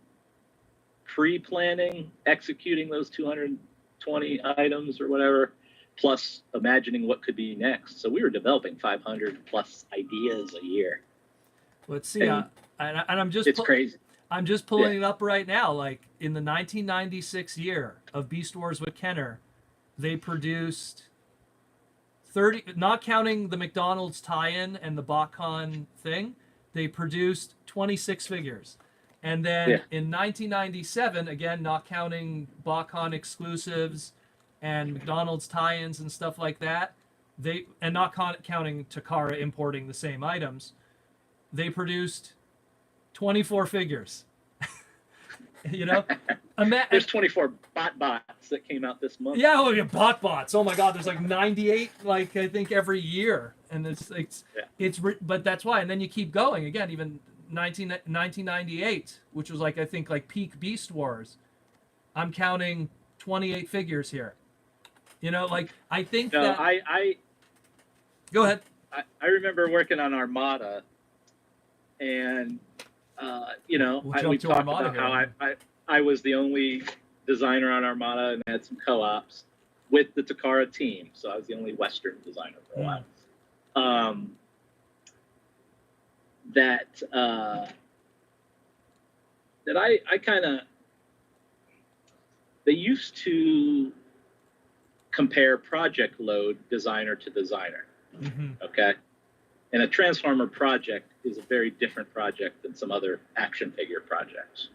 pre-planning, executing those 220 items or whatever, plus imagining what could be next. So we were developing 500 plus ideas a year. Let's see. And I'm just it's crazy. I'm just pulling it up right now. Like in the 1996 year of Beast Wars with Kenner, they produced 30, not counting the McDonald's tie-in and the BotCon thing, they produced 26 figures. And then in 1997, again, not counting BotCon exclusives and McDonald's tie-ins and stuff like that, and not counting Takara importing the same items, they produced 24 figures. There's 24 bots that came out this month. Yeah, bots. Oh my God, there's like 98, I think every year, and but that's why. And then you keep going again. Even 1998, which was I think peak Beast Wars. I'm counting 28 figures here. I think that. Go ahead. I remember working on Armada, and we talked about how I was the only designer on Armada and had some co-ops, with the Takara team. So I was the only Western designer for a while. That I kind of, they used to compare project load designer to designer. Okay. And a Transformer project is a very different project than some other action figure projects.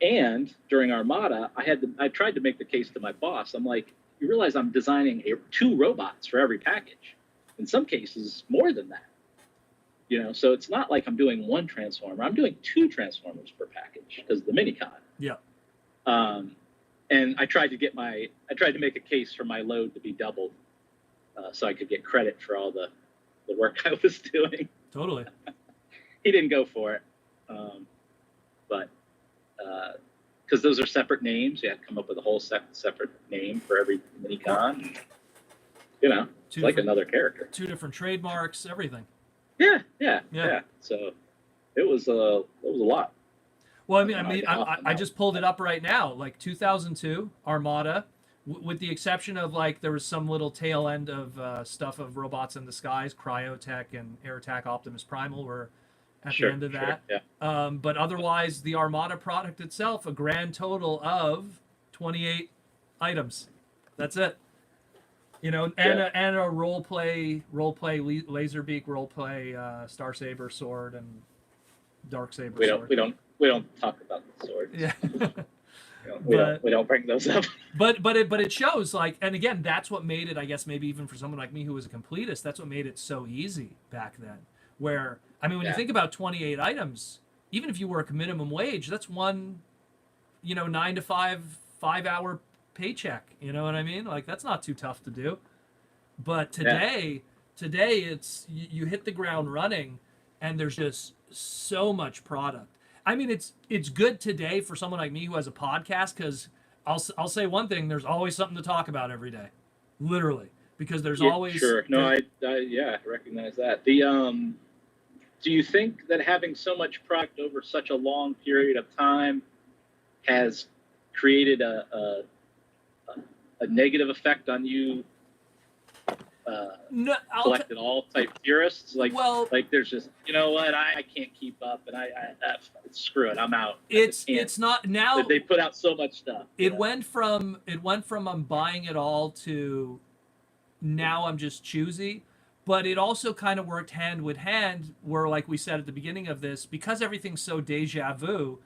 And during Armada, I tried to make the case to my boss. I'm like, you realize I'm designing 2 robots for every package. In some cases, more than that. You know, so it's not like I'm doing 1 Transformer. I'm doing 2 Transformers per package because of the Minicon. Yeah. And I tried to make a case for my load to be doubled, so I could get credit for all the work I was doing. Totally. He didn't go for it, but because those are separate names, you have to come up with a whole separate name for every Minicon. You know, it's like another character. 2 different trademarks, everything. Yeah. So it was a lot. Well, I just pulled it up right now. Like 2002 Armada, with the exception of like there was some little tail end of stuff of Robots in the Skies, Cryotech and Air Attack Optimus Primal were at the end of that. Yeah. But otherwise, the Armada product itself, a grand total of 28 items. That's it. You know, and a role play Laserbeak, role play Star Saber sword and Dark Saber sword. We don't talk about the swords. Yeah. we don't bring those up. But it shows, like, and again, that's what made it, I guess, maybe even for someone like me who was a completist, that's what made it so easy back then. Where, I mean, when you think about 28 items, even if you work minimum wage, that's one, 9 to 5 hour paycheck. You know what I mean? Like, that's not too tough to do. But today it's you hit the ground running, and there's just so much product. I mean, it's good today for someone like me who has a podcast, because I'll say one thing: there's always something to talk about every day, literally, because there's always. Sure. No, I recognize that. Do you think that having so much product over such a long period of time has created a negative effect on you? No, collected all type purists, like there's just, you know what, I can't keep up, and I screw it, I'm out. It's not now. They put out so much stuff. It went from I'm buying it all to now I'm just choosy, but it also kind of worked hand with hand, where, like we said at the beginning of this, because everything's so deja vu,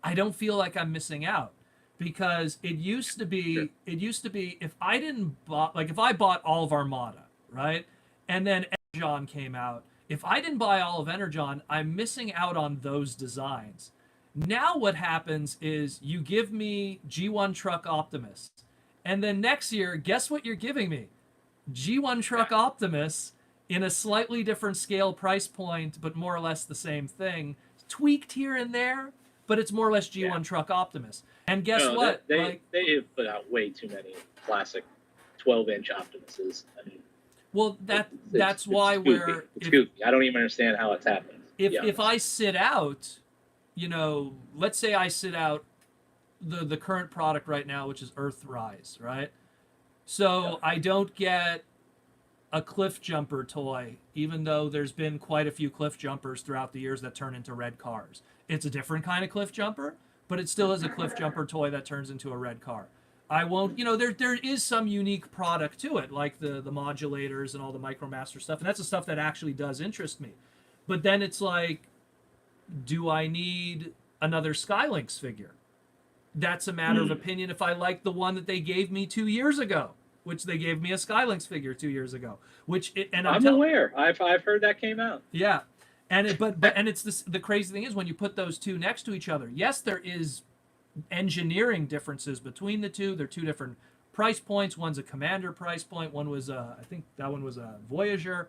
I don't feel like I'm missing out. Because it used to be if I bought all of Armada, right? And then Energon came out. If I didn't buy all of Energon, I'm missing out on those designs. Now what happens is you give me G1 Truck Optimus. And then next year, guess what you're giving me? G1 Truck Optimus in a slightly different scale price point, but more or less the same thing. Tweaked here and there, but it's more or less G1 Truck Optimus. And guess what? They have put out way too many classic 12-inch Optimuses. I mean, well, that's why we're. It's goofy. I don't even understand how it's happening. If I sit out, let's say I sit out the current product right now, which is Earthrise, right? So I don't get a Cliff Jumper toy, even though there's been quite a few Cliff Jumpers throughout the years that turn into red cars. It's a different kind of Cliff Jumper, but it still is a Cliff Jumper toy that turns into a red car. I won't, there is some unique product to it, like the modulators and all the MicroMaster stuff, and that's the stuff that actually does interest me. But then it's like, do I need another Skylynx figure? That's a matter of opinion. If I like the one that they gave me 2 years ago, which they gave me a Skylynx figure 2 years ago, I'm aware. I've heard that came out. Yeah. And it's the crazy thing is when you put those two next to each other, yes, there is engineering differences between the two. They're 2 different price points. One's a Commander price point. One was I think that one was a Voyager.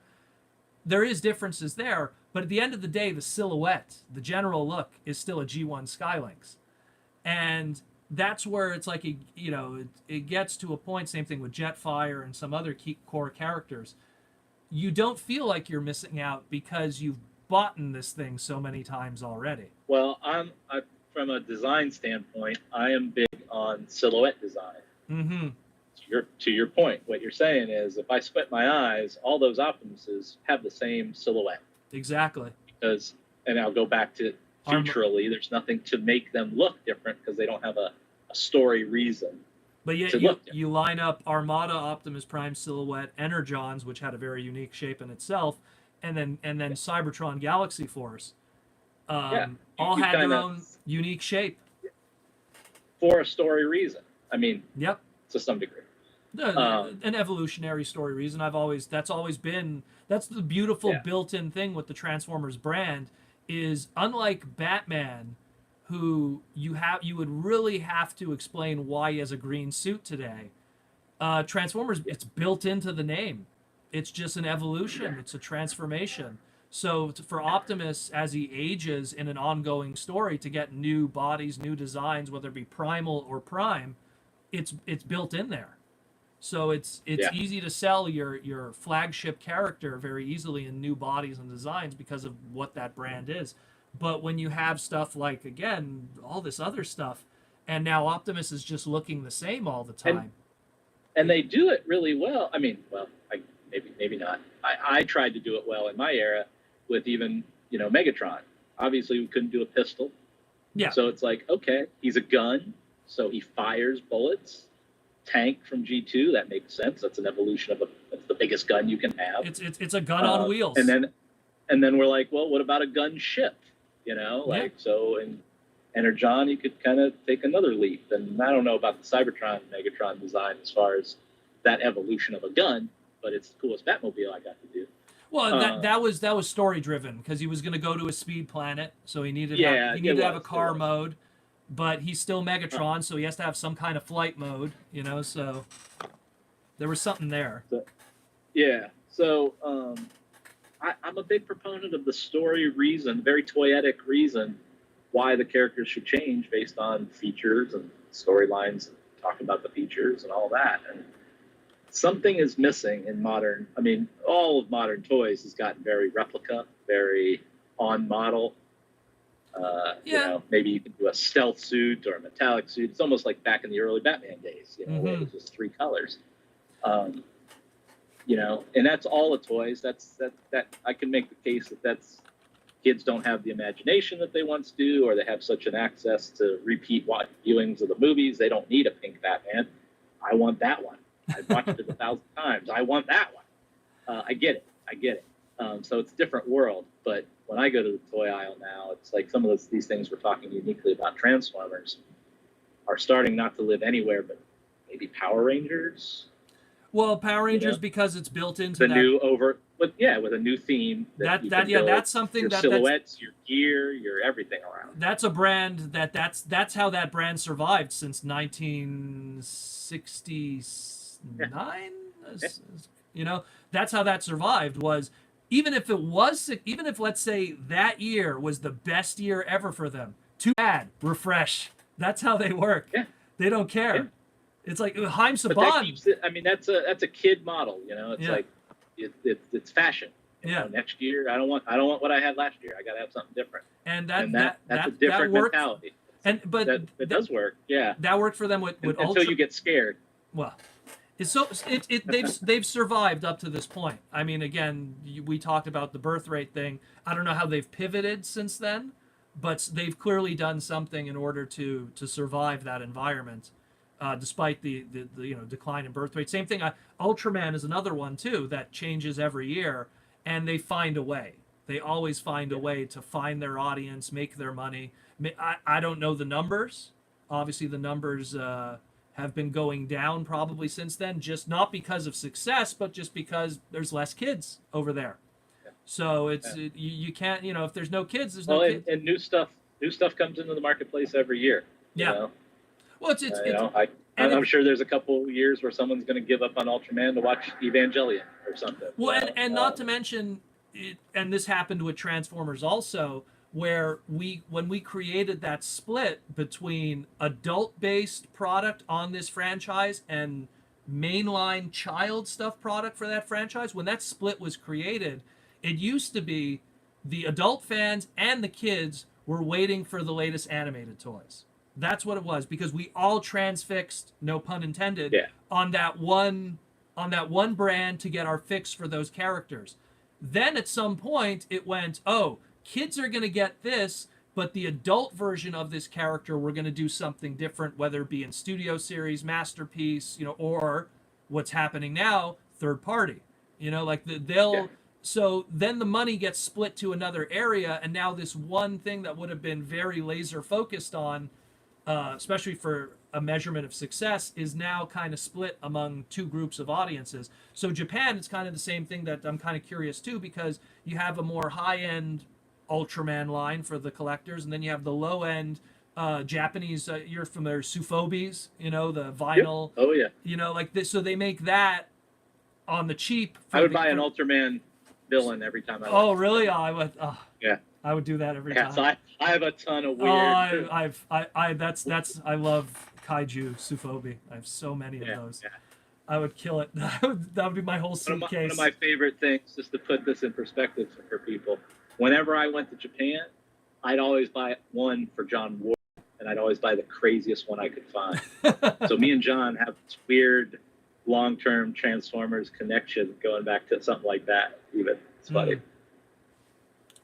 There is differences there, but at the end of the day, the silhouette, the general look, is still a G1 Skylynx, and that's where it's like it gets to a point. Same thing with Jetfire and some other key core characters. You don't feel like you're missing out because you've bought in this thing so many times already. Well, from a design standpoint, I am big on silhouette design. Mm-hmm. to your point, what you're saying is if I squint my eyes, all those Optimuses have the same silhouette. Exactly. Because, and I'll go back to featurally, there's nothing to make them look different because they don't have a story reason. But yet you line up Armada Optimus Prime silhouette, Energon's, which had a very unique shape in itself, and then Cybertron Galaxy Force, all had their own unique shape for a story reason. I mean, yep, to some degree, an evolutionary story reason. That's the beautiful built-in thing with the Transformers brand is unlike Batman, who you would really have to explain why he has a green suit today. Transformers, it's built into the name. It's just an evolution. It's a transformation. So for Optimus, as he ages in an ongoing story, to get new bodies, new designs, whether it be Primal or Prime, it's built in there. So it's easy to sell your flagship character very easily in new bodies and designs because of what that brand is. But when you have stuff like, again, all this other stuff, and now Optimus is just looking the same all the time. And they do it really well. I mean, well, maybe not. I tried to do it well in my era with even, Megatron. Obviously, we couldn't do a pistol. Yeah. So it's like, okay, he's a gun, so he fires bullets. Tank from G2, that makes sense. That's an evolution that's the biggest gun you can have. It's a gun on wheels. And then we're like, well, what about a gun ship? So in Energon, you could kind of take another leap. And I don't know about the Cybertron Megatron design as far as that evolution of a gun, but it's the coolest Batmobile I got to do. Well, that was story driven because he was going to go to a speed planet, so he needed to have a car mode, but he's still Megatron, so he has to have some kind of flight mode, So there was something there. So I'm a big proponent of the story reason, very toyetic reason why the characters should change based on features and storylines, and talk about the features and all that. And something is missing in modern. I mean, all of modern toys has gotten very replica, very on model. Maybe you can do a stealth suit or a metallic suit. It's almost like back in the early Batman days, where it was just 3 colors. And that's all the toys. That I can make the case that's kids don't have the imagination that they once do, or they have such an access to repeat viewings of the movies. They don't need a pink Batman. I want that one. I've watched it 1,000 times. I want that one. I get it. So it's a different world. But when I go to the toy aisle now, it's like some of these things we're talking uniquely about Transformers are starting not to live anywhere, but maybe Power Rangers. Well, Power Rangers because it's built into with a new theme. That's something your silhouettes, your gear, your everything around. That's a brand that's how that brand survived since 1969. That's how that survived. Was even if let's say that year was the best year ever for them, too bad, refresh. That's how they work. Yeah. They don't care. Yeah. It's like Haim Saban. That's a kid model. It's like it's fashion. Next year, I don't want what I had last year. I got to have something different. And that's a different mentality. But that does work. Yeah. That worked for them with until you get scared. Well, they've survived up to this point. I mean, again, we talked about the birth rate thing. I don't know how they've pivoted since then, but they've clearly done something in order to survive that environment. Despite the decline in birth rate. Same thing. Ultraman is another one too that changes every year, and they find a way. They always find a way to find their audience, make their money. I don't know the numbers. Obviously, the numbers have been going down probably since then, just not because of success, but just because there's less kids over there. Yeah. So you can't if there's no kids, there's no kids. And new stuff comes into the marketplace every year. Yeah. Well, I'm sure there's a couple years where someone's going to give up on Ultraman to watch Evangelion or something. Well, and not to mention, and this happened with Transformers also, where when we created that split between adult-based product on this franchise and mainline child stuff product for that franchise, when that split was created, it used to be the adult fans and the kids were waiting for the latest animated toys. That's what it was, because we all transfixed, no pun intended, Yeah. on that one brand to get our fix for those characters. Then at some point it went, oh, kids are going to get this, but the adult version of this character, we're going to do something different, whether it be in studio series, masterpiece, or what's happening now, third party. Yeah. So then the money gets split to another area, and now this one thing that would have been very laser focused on, especially for a measurement of success, is now kind of split among two groups of audiences. So Japan, it's kind of the same thing that I'm kind of curious too, because you have a more high-end Ultraman line for the collectors, and then you have the low-end Japanese, you're familiar, Sufobis, the vinyl. Yep. Oh yeah. Like this. So they make that on the cheap. I would buy an Ultraman villain every time I. Oh really? I would. Yeah. I would do that every Yeah. time. So I have a ton of weird. I love Kaiju Sufobi. I have so many of those. Yeah. I would kill it. That would be my whole suitcase. One of my favorite things, just to put this in perspective for people, whenever I went to Japan, I'd always buy one for John Ward, and I'd always buy the craziest one I could find. So me and John have this weird long-term Transformers connection going back to something like that. Even it's funny.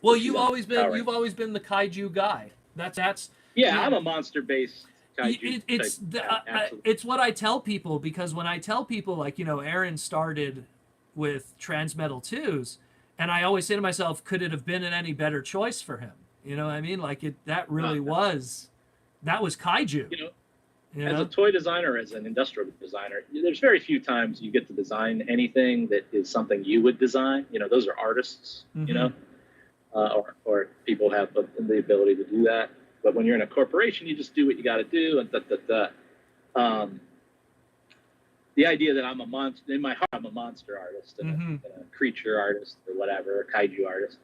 Well, you've always been the Kaiju guy. That's yeah. I'm a monster-based Kaiju. It's what I tell people, because when I tell people, like, Aaron started with Transmetal 2s, and I always say to myself, could it have been an any better choice for him? You know what I mean? Like that was Kaiju. As a toy designer, as an industrial designer, there's very few times you get to design anything that is something you would design. Those are artists, or people have the ability to do that. But when you're in a corporation, you just do what you got to do. And the idea that I'm a monster, in my heart, I'm a monster artist and a creature artist or whatever, a kaiju artist,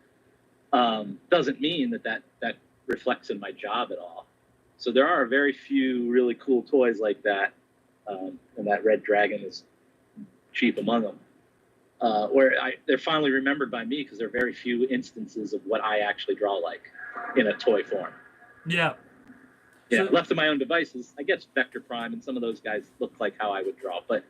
doesn't mean that reflects in my job at all. So there are very few really cool toys like that, and that Red Dragon is chief among them, where they're finally remembered by me, because there are very few instances of what I actually draw like in a toy form. Yeah. Yeah, so, left to my own devices, I guess Vector Prime and some of those guys look like how I would draw, but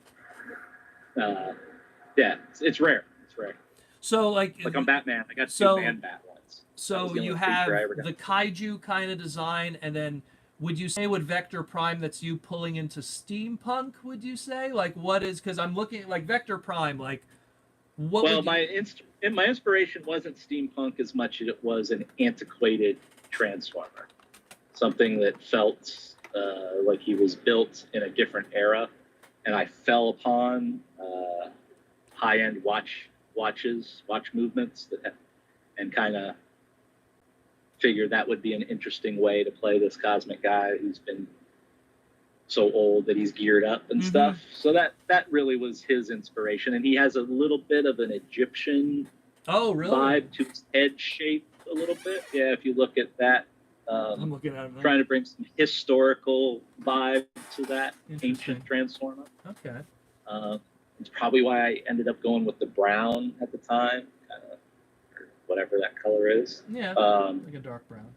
yeah, it's rare. It's rare. So like on Batman, I got two Man-Bat ones. So you have the Kaiju kind of design, and then would you say with Vector Prime that's you pulling into steampunk? Would you say, like, what is? Because I'm looking at like Vector Prime, like what? Well, my inspiration wasn't steampunk as much as it was an antiquated Transformer, something that felt like he was built in a different era, and I fell upon high-end watch movements and kind of figured that would be an interesting way to play this cosmic guy who's been so old that he's geared up and stuff. So that really was his inspiration, and he has a little bit of an Egyptian vibe to his head shape a little bit. Yeah, if you look at that. I'm looking at him. Trying to bring some historical vibe to that ancient Transformer. Okay. It's probably why I ended up going with the brown at the time, kind of, or whatever that color is. Yeah, like a dark brown.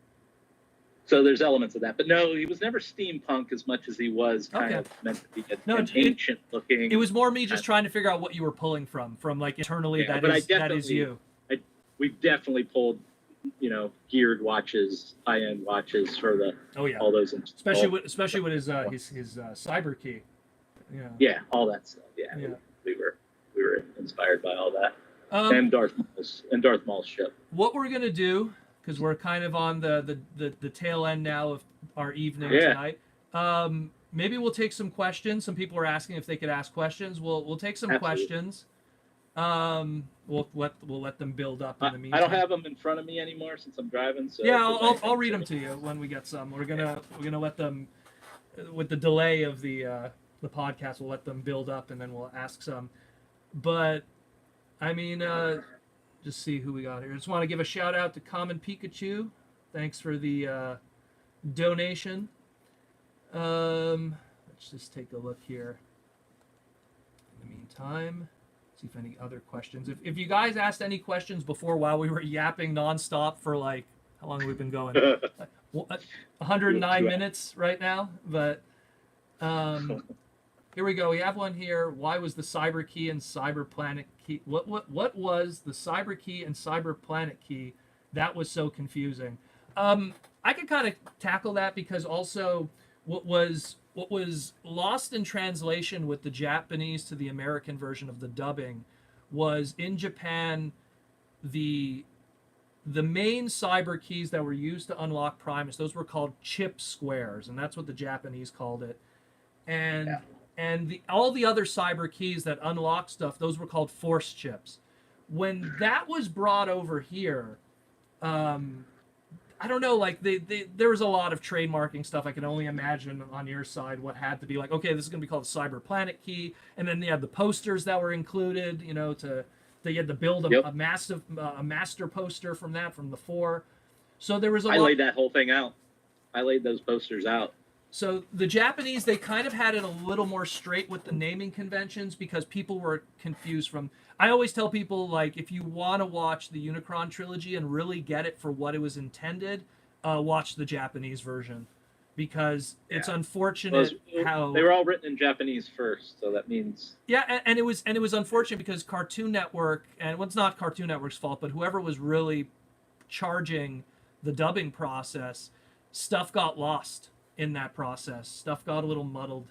So there's elements of that, but no, he was never steampunk as much as he was kind of meant to be an ancient looking. It was more me just trying to figure out what you were pulling from like internally. Yeah, that is you. We've definitely pulled, geared watches, high-end watches for the all those, especially with his cyber key. Yeah. Yeah, all that stuff. Yeah. We were inspired by all that. And Darth Maul's ship. What we're gonna do, because we're kind of on the tail end now of our evening tonight. Maybe we'll take some questions. Some people are asking if they could ask questions. We'll take some questions. We'll let them build up in the meantime. I don't have them in front of me anymore since I'm driving. So yeah, I'll read them to you when we get some. We're gonna let them, with the delay of the podcast, we'll let them build up and then we'll ask some. But I mean, just see who we got here. I just want to give a shout out to Common Pikachu. Thanks for the donation. Let's just take a look here. In the meantime, see if any other questions. If you guys asked any questions before while we were yapping nonstop for like How long have we been going? 109 minutes right now, but here we go. We have one here. Why was the Cyber Key and Cyber Planet Key? What was the Cyber Key and Cyber Planet Key? That was so confusing. I could kind of tackle that because also what was lost in translation with the Japanese to the American version of the dubbing was in Japan the main cyber keys that were used to unlock Primus, those were called chip squares, and that's what the Japanese called it. And all the other cyber keys that unlock stuff, those were called force chips. When that was brought over here, I don't know, like there was a lot of trademarking stuff. I can only imagine on your side what had to be like, okay, this is going to be called the Cyber Planet Key, and then they had the posters that were included, you know, they had to build a master poster from the 4. So there was I laid that whole thing out. I laid those posters out. So the Japanese, they kind of had it a little more straight with the naming conventions because people were confused from... I always tell people, like, if you want to watch the Unicron trilogy and really get it for what it was intended, watch the Japanese version. Because it's unfortunate how... They were all written in Japanese first, so that means... Yeah, and it was unfortunate because Cartoon Network, and it's not Cartoon Network's fault, but whoever was really charging the dubbing process, stuff got lost in that process. Stuff got a little muddled.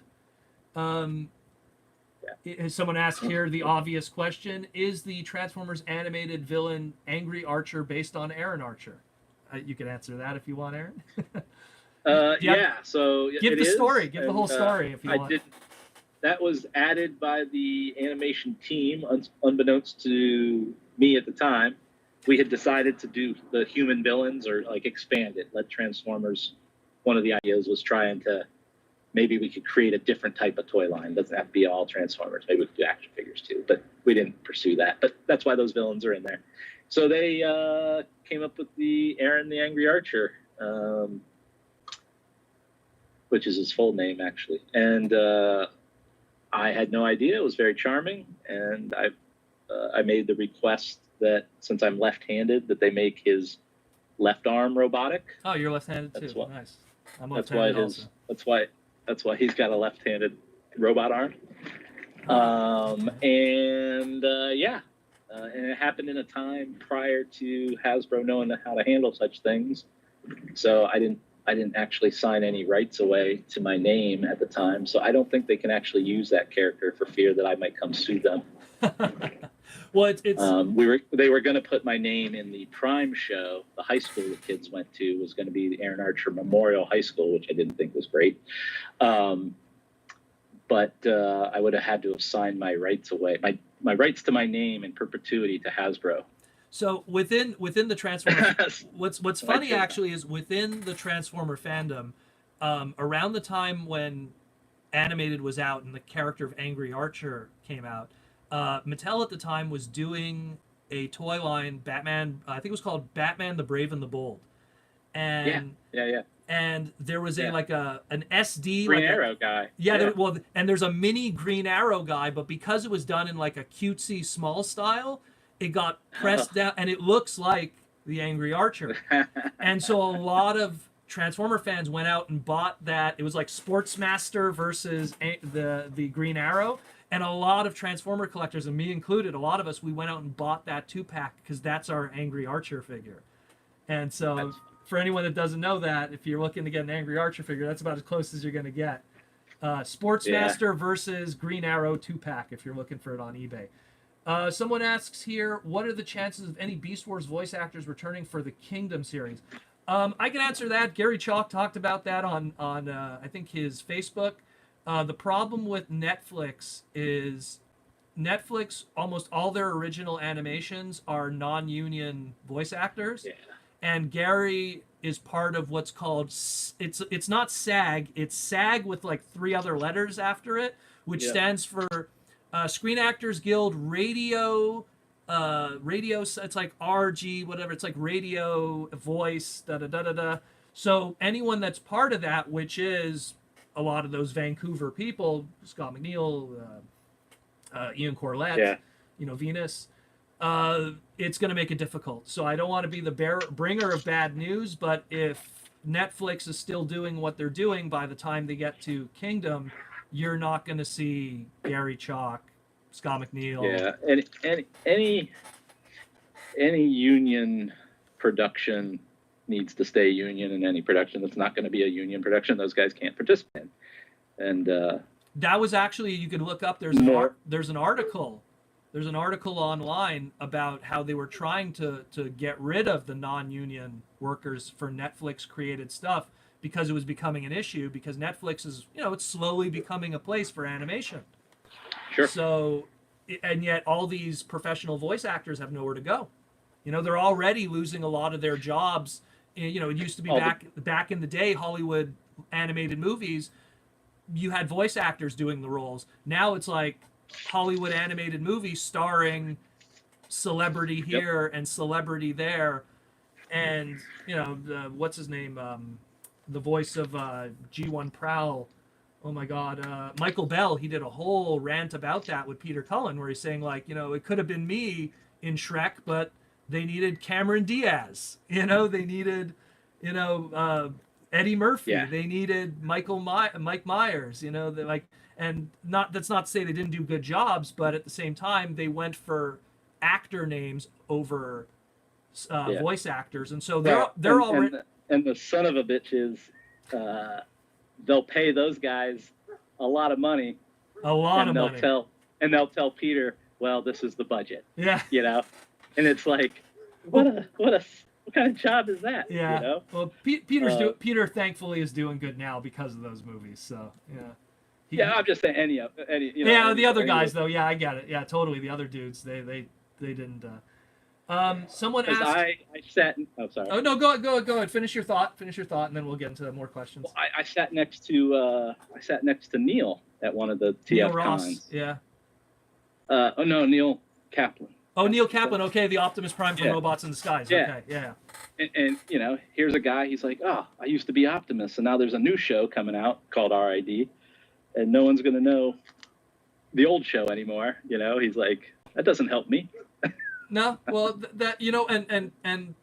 Someone asked here the obvious question: is the Transformers animated villain Angry Archer based on Aaron Archer? You can answer that if you want, Aaron. So give the story. Give the whole and, story if you want. That was added by the animation team, unbeknownst to me at the time. We had decided to do the human villains, or like expand it, let Transformers. One of the ideas was trying to, maybe we could create a different type of toy line. Doesn't have to be all Transformers. Maybe we could do action figures too, but we didn't pursue that. But that's why those villains are in there. So they came up with the Aaron the Angry Archer, which is his full name actually. And I had no idea. It was very charming, and I made the request that since I'm left-handed, that they make his left arm robotic. Oh, you're left-handed too. Nice. I'm that's left-handed why also. That's why he's got a left-handed robot arm. And it happened in a time prior to Hasbro knowing how to handle such things. So I didn't actually sign any rights away to my name at the time. So I don't think they can actually use that character for fear that I might come sue them. Well, they were going to put my name in the Prime show. The high school the kids went to was going to be the Aaron Archer Memorial High School, which I didn't think was great. But I would have had to have signed my rights away, my rights to my name in perpetuity to Hasbro. So within the Transformer, what's funny actually is within the Transformer fandom, around the time when Animated was out and the character of Angry Archer came out, Mattel at the time was doing a toy line, Batman. I think it was called Batman the Brave and the Bold, and and there was an SD Green Arrow guy. And there's a mini Green Arrow guy, but because it was done in like a cutesy small style, it got pressed down, and it looks like the Angry Archer. And so a lot of Transformer fans went out and bought that. It was like Sportsmaster versus the Green Arrow. And a lot of Transformer collectors, and me included, a lot of us, we went out and bought that 2-pack because that's our Angry Archer figure. And so for anyone that doesn't know that, if you're looking to get an Angry Archer figure, that's about as close as you're going to get. Sportsmaster versus Green Arrow 2-pack if you're looking for it on eBay. Someone asks here, what are the chances of any Beast Wars voice actors returning for the Kingdom series? I can answer that. Gary Chalk talked about that on I think his Facebook. The problem with Netflix is almost all their original animations are non-union voice actors. Yeah. And Gary is part of what's called, it's not SAG, it's SAG with like 3 other letters after it, which stands for Screen Actors Guild Radio, it's like RG, whatever, it's like radio, voice, da-da-da-da-da. So anyone that's part of that, which is a lot of those Vancouver people, Scott McNeil, Ian Corlett, Venus, it's going to make it difficult. So I don't want to be the bringer of bad news, but if Netflix is still doing what they're doing by the time they get to Kingdom, you're not going to see Gary Chalk, Scott McNeil. Yeah, and any union production needs to stay union, and any production that's not going to be a union production, those guys can't participate. And that was actually, you could look up. There's an article online about how they were trying to get rid of the non-union workers for Netflix created stuff because it was becoming an issue, because Netflix is, it's slowly becoming a place for animation. Sure. So, and yet all these professional voice actors have nowhere to go. They're already losing a lot of their jobs. It used to be back in the day, Hollywood animated movies, you had voice actors doing the roles. Now it's like Hollywood animated movies starring celebrity here and celebrity there. And, what's his name? The voice of G1 Prowl. Oh my God, Michael Bell, he did a whole rant about that with Peter Cullen, where he's saying, like, it could have been me in Shrek, but they needed Cameron Diaz. They needed, Eddie Murphy. Yeah. They needed Mike Myers. And that's not to say they didn't do good jobs, but at the same time, they went for actor names over voice actors, and so they're already. And the son of a bitch is, they'll pay those guys a lot of money. A lot of money. They'll tell Peter, well, this is the budget. Yeah. And it's like, what kind of job is that? Yeah. Well, Peter thankfully is doing good now because of those movies. So yeah. I'm just saying any. The other guys though. Yeah, I get it. Yeah, totally. The other dudes, they didn't. Someone asked. I sat. Sorry. Oh no, go ahead. Finish your thought, and then we'll get into more questions. Well, I sat next to Neil at one of the TF cons. Yeah. Neil Kaplan. Oh, Neil Kaplan. Okay, the Optimus Prime from Robots in Disguise. Yeah. Okay, yeah. And here's a guy. He's like, I used to be Optimus, and now there's a new show coming out called RID, and no one's gonna know the old show anymore. He's like, that doesn't help me. No, well, and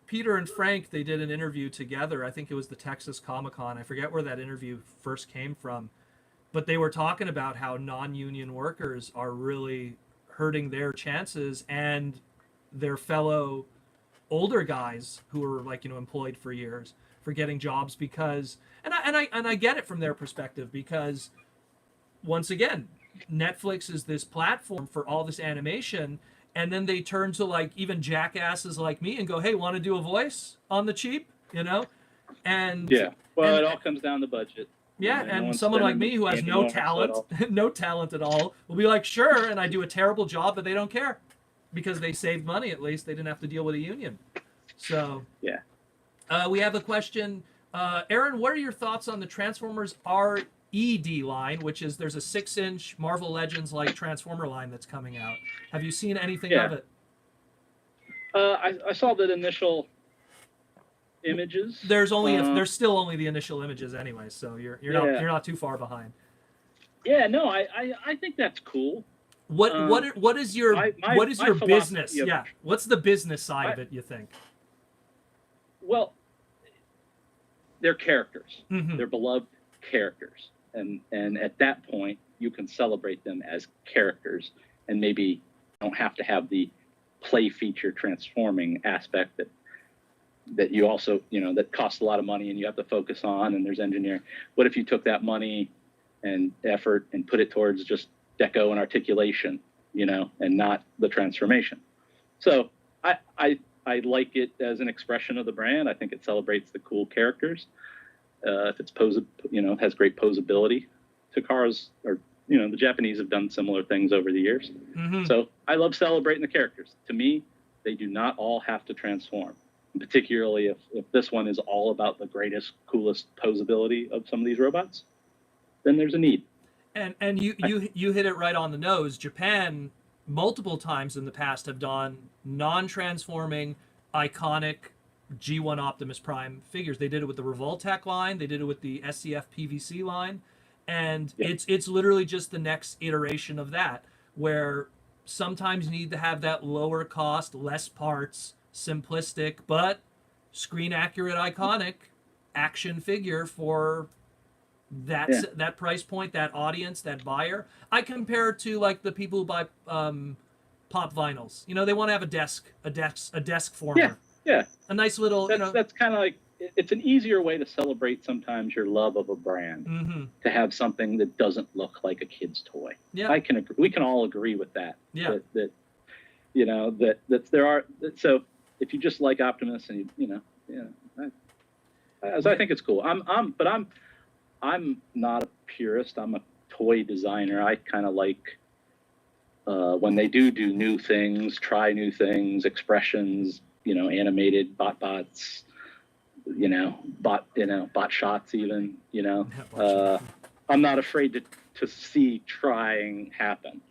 Peter and Frank, they did an interview together. I think it was the Texas Comic-Con. I forget where that interview first came from, but they were talking about how non-union workers are really hurting their chances and their fellow older guys who are employed for years for getting jobs because, and I get it from their perspective, because once again, Netflix is this platform for all this animation. And then they turn to even jackasses like me and go, "Hey, want to do a voice on the cheap?" And well, it all comes down to budget. Yeah, and someone like me who has no talent, no talent at all, will be like, "Sure," and I do a terrible job, but they don't care because they saved money. At least they didn't have to deal with a union. So yeah, we have a question, Aaron. What are your thoughts on the Transformers RED line, which is there's a 6-inch Marvel Legends Transformer line that's coming out? Have you seen anything of it? I saw the initial images. There's still only the initial images anyway, so you're not too far behind. Yeah, no, I think that's cool. What is your business? Yeah, what's the business side of it, you think? Well, they're characters. Mm-hmm. They're beloved characters. And at that point, you can celebrate them as characters, and maybe don't have to have the play feature transforming aspect that you also, that costs a lot of money and you have to focus on, and there's engineering. What if you took that money and effort and put it towards just deco and articulation, and not the transformation? So I like it as an expression of the brand. I think it celebrates the cool characters. If it's has great posability. Takara's, or the Japanese have done similar things over the years. Mm-hmm. So I love celebrating the characters. To me, they do not all have to transform. And particularly if this one is all about the greatest, coolest posability of some of these robots, then there's a need. And you hit it right on the nose. Japan multiple times in the past have done non-transforming, iconic G1 Optimus Prime figures. They did it with the Revoltech line. They did it with the SCF PVC line. And it's literally just the next iteration of that, where sometimes you need to have that lower cost, less parts, simplistic, but screen accurate, iconic action figure for that price point, that audience, that buyer. I compare it to like the people who buy pop vinyls. You know, they want to have a desk former. Yeah. A nice little. That's kind of like, it's an easier way to celebrate sometimes your love of a brand, to have something that doesn't look like a kid's toy. Yeah. We can all agree with that. Yeah. That you know, that there are, so if you just like Optimus and I think it's cool. I'm not a purist. I'm a toy designer. I kind of like when they do new things, try new things, expressions, animated bots, bot shots even, I'm not afraid to see trying happen.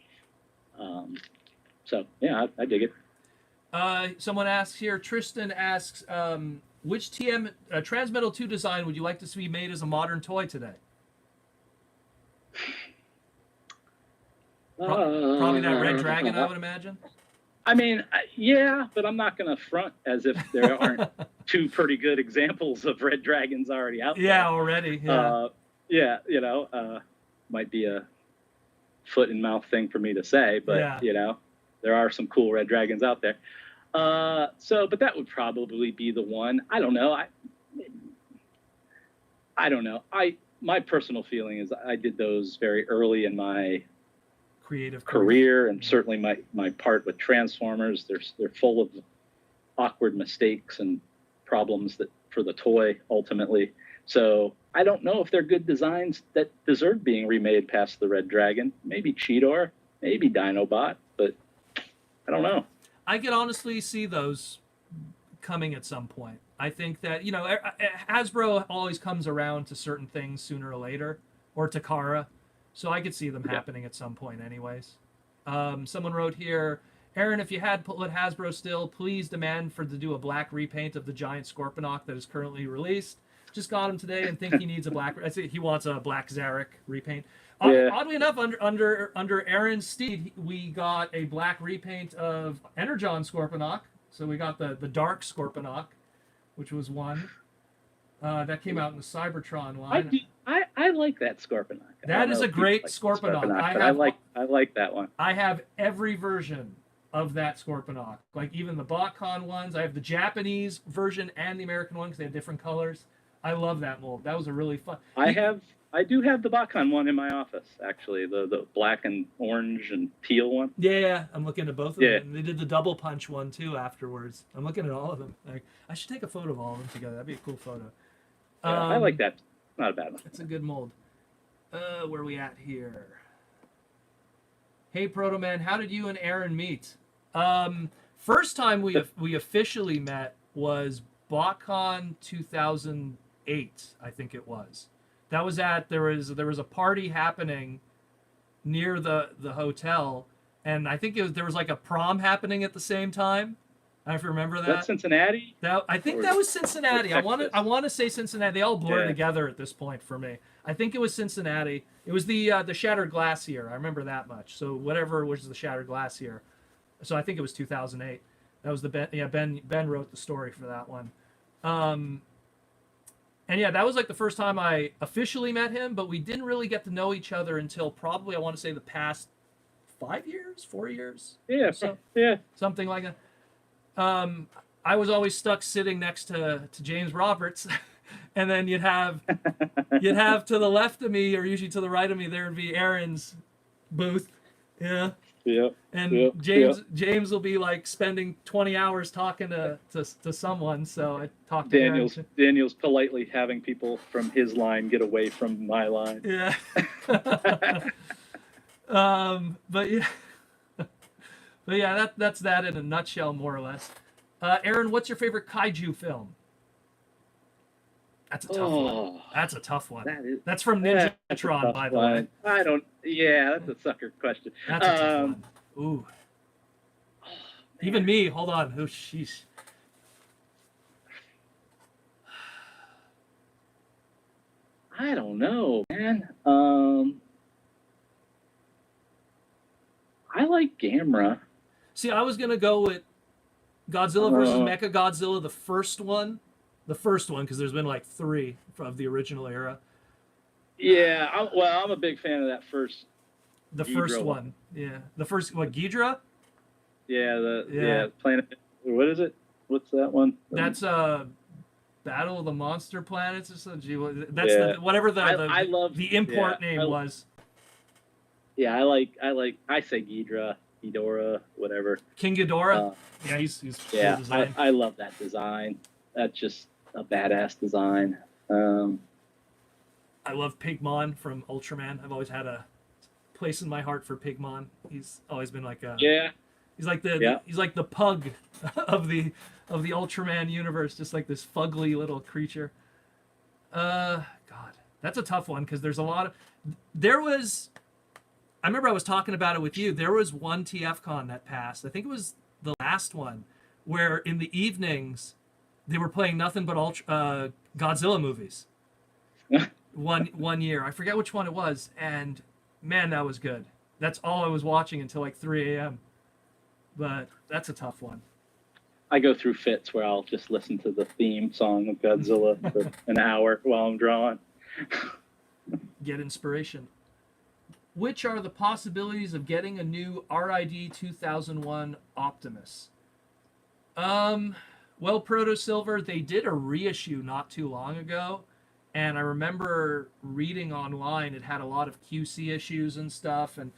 So yeah, I dig it. Someone asks here, Tristan asks, which TM Transmetal 2 design would you like to see made as a modern toy today? Probably that Red Dragon, I would imagine. I mean, yeah, but I'm not going to front as if there aren't two pretty good examples of Red Dragons already out there. Yeah, already. Yeah. Might be a foot and mouth thing for me to say, but there are some cool Red Dragons out there. But that would probably be the one. I don't know. I don't know. My personal feeling is I did those very early in my creative career, and certainly my part with Transformers. They're full of awkward mistakes and problems that for the toy ultimately. So I don't know if they're good designs that deserve being remade past the Red Dragon. Maybe Cheetor, maybe Dinobot, but I don't know. I could honestly see those coming at some point. I think that, Hasbro always comes around to certain things sooner or later, or Takara. So I could see them happening at some point anyways. Someone wrote here, Aaron, if you had let Hasbro still, please demand to do a black repaint of the giant Scorponok that is currently released. Just got him today and think he needs a black. I say he wants a black Zarek repaint. Oddly enough, under Aaron's steed, we got a black repaint of Energon Scorponok. So we got the dark Scorponok, which was one that came out in the Cybertron line. I like that Scorponok. That is a great Scorponok. I like that one. I have every version of that Scorponok, like even the BotCon ones. I have the Japanese version and the American one because they have different colors. I love that mold. That was a really fun. I do have the BotCon one in my office, actually, the black and orange and teal one. Yeah, I'm looking at both of them. They did the double punch one too afterwards. I'm looking at all of them. I should take a photo of all of them together. That'd be a cool photo. I like that. Not a bad one. It's a good mold. Where are we at here? Hey, Protoman, how did you and Aaron meet? First time we officially met was BotCon 2008, I think it was. That was there was a party happening near the hotel, and I think there was like a prom happening at the same time. I don't know if you remember that. That's Cincinnati? I think that was Cincinnati. I want to say Cincinnati. They all blur together at this point for me. I think it was Cincinnati. It was the Shattered Glass year. I remember that much. So whatever was the Shattered Glass year. So I think it was 2008. That was Ben wrote the story for that one. And yeah, that was like the first time I officially met him, but we didn't really get to know each other until probably, I want to say, the past 4 years. Yeah, something like that. I was always stuck sitting next to James Roberts, and then you'd have to the left of me, or usually to the right of me, there would be Aaron's booth. Yeah. Yeah. And James will be like spending 20 hours talking to someone. So I talked to Daniel's politely having people from his line get away from my line. Yeah. But yeah. But yeah, that's that in a nutshell, more or less. Aaron, what's your favorite kaiju film? That's a tough one. That's a tough one. That's from Ninjatron, by the way. That's a sucker question. That's a tough one. Ooh. Even me, hold on. Oh, sheesh. I don't know, man. I like Gamera. See, I was gonna go with Godzilla versus Mechagodzilla, the first one, because there's been like 3 of the original era. Yeah, I'm a big fan of that first. The Ghidra first one, yeah, the first what Ghidra? Yeah, Planet. What is it? What's that one? That's Battle of the Monster Planets or something. That's whatever I love the import name was. Yeah, I say Ghidorah, whatever. King Ghidorah. Yeah, he's cool design. I love that design. That's just a badass design. I love Pigmon from Ultraman. I've always had a place in my heart for Pigmon. He's always been like a He's like the pug of the Ultraman universe, just like this fugly little creature. God, that's a tough one because there's a lot of. I remember I was talking about it with you. There was one TFCon that passed. I think it was the last one, where in the evenings they were playing nothing but Godzilla movies. one year, I forget which one it was, and man, that was good. That's all I was watching until like 3 a.m. But that's a tough one. I go through fits where I'll just listen to the theme song of Godzilla for an hour while I'm drawing. Get inspiration. Which are the possibilities of getting a new RID 2001 Optimus? Well, Proto Silver, they did a reissue not too long ago, and I remember reading online it had a lot of QC issues and stuff, and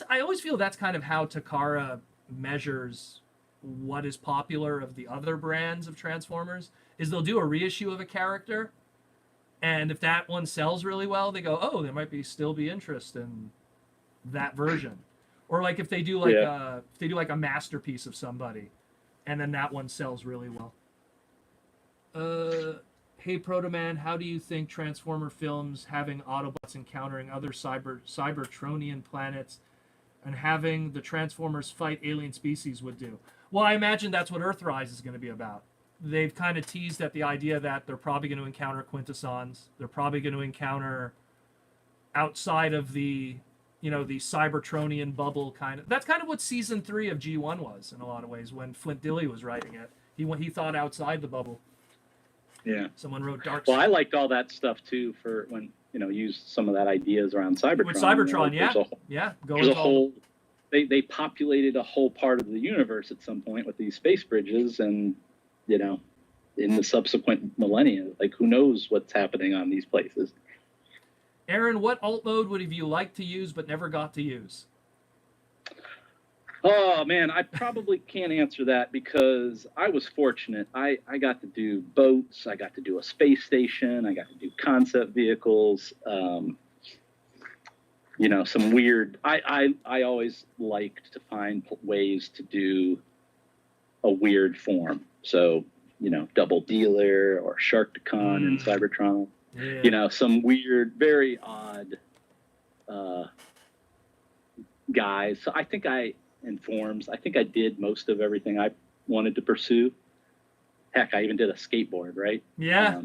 I always feel that's kind of how Takara measures what is popular of the other brands of Transformers, is they'll do a reissue of a character, and if that one sells really well, they go, oh, there might still be interest in that version. Or like if they do like a masterpiece of somebody, and then that one sells really well. Hey Protoman, how do you think Transformer films having Autobots encountering other Cybertronian planets and having the Transformers fight alien species would do? Well, I imagine that's what Earthrise is going to be about. They've kind of teased at the idea that they're probably going to encounter Quintessons. They're probably going to encounter outside of the Cybertronian bubble kind of. That's kind of what season 3 of G1 was in a lot of ways when Flint Dille was writing it. He thought outside the bubble. Yeah. Someone wrote Dark. Well, I liked all that stuff too for when used some of that ideas around Cybertron. With Cybertron, There's a whole. They populated a whole part of the universe at some point with these space bridges, and in the subsequent millennia, like who knows what's happening on these places. Aaron, what alt mode would have you liked to use but never got to use? Oh man, I probably can't answer that because I was fortunate. I got to do boats, I got to do a space station, I got to do concept vehicles. Some weird. I always liked to find ways to do a weird form. So Double Dealer or Sharkticon in Cybertron. Yeah. Some weird, very odd guys. So I think I did most of everything I wanted to pursue. Heck, I even did a skateboard, right? Yeah,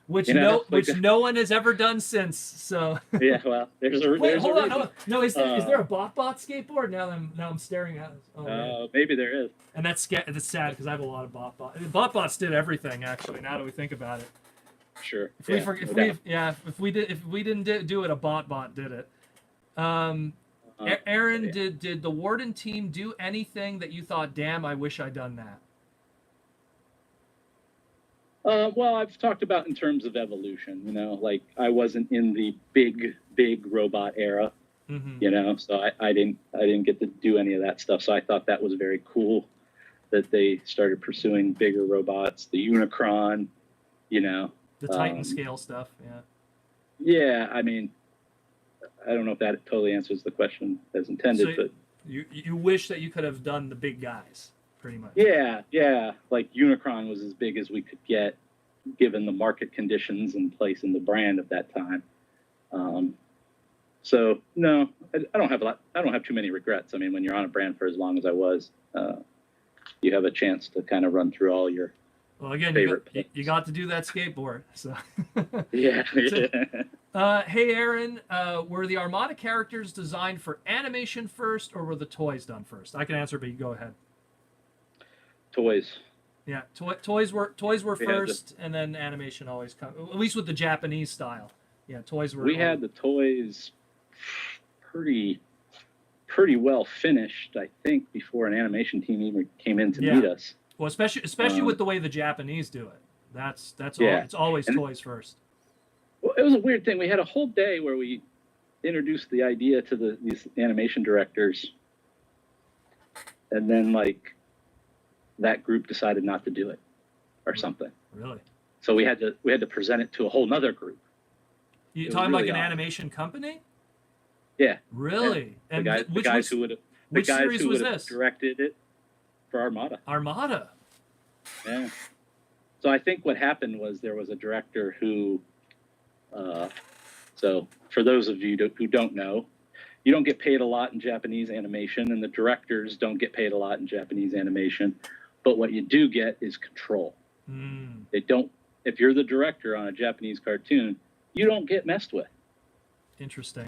which no one has ever done since. So yeah, well, there's a wait, hold on, reason. no, is there a BotBot skateboard? Now I'm staring at it. Oh, maybe there is. And that's sad because I have a lot of BotBot. BotBots did everything actually. Now that we think about it. Sure. If we didn't do it, a BotBot did it. Aaron, did the Warden team do anything that you thought, damn, I wish I'd done that? Well, I've talked about in terms of evolution, like I wasn't in the big robot era, so I didn't get to do any of that stuff. So I thought that was very cool that they started pursuing bigger robots, the Unicron, the Titan scale stuff. Yeah. Yeah. I mean, I don't know if that totally answers the question as intended, but you wish that you could have done the big guys. Pretty much. Yeah. Like Unicron was as big as we could get, given the market conditions in place in the brand of that time. So no, I don't have too many regrets. I mean, when you're on a brand for as long as I was, you have a chance to kind of run through all your. Well, again, you got to do that skateboard. So. Yeah. Hey Aaron, were the Armada characters designed for animation first, or were the toys done first? I can answer, but you go ahead. Toys. Yeah, toys were We had first, and then animation always comes. At least with the Japanese style. Yeah, toys were. We had the toys pretty well finished, I think, before an animation team even came in to meet us. Well, especially with the way the Japanese do it. That's Yeah. all. It's always toys first. Well, it was a weird thing. We had a whole day where we introduced the idea to these animation directors, and then like that group decided not to do it, or something. Really? So we had to present it to a whole nother group. You talking really like an odd. animation company? Yeah. Really? Yeah. And The guys who would have directed it for Armada. Armada. Yeah. So I think what happened was there was a director who. So for those of you who don't know, you don't get paid a lot in Japanese animation, and the directors don't get paid a lot in Japanese animation. But what you do get is control. They don't. If you're the director on a Japanese cartoon, you don't get messed with. Interesting.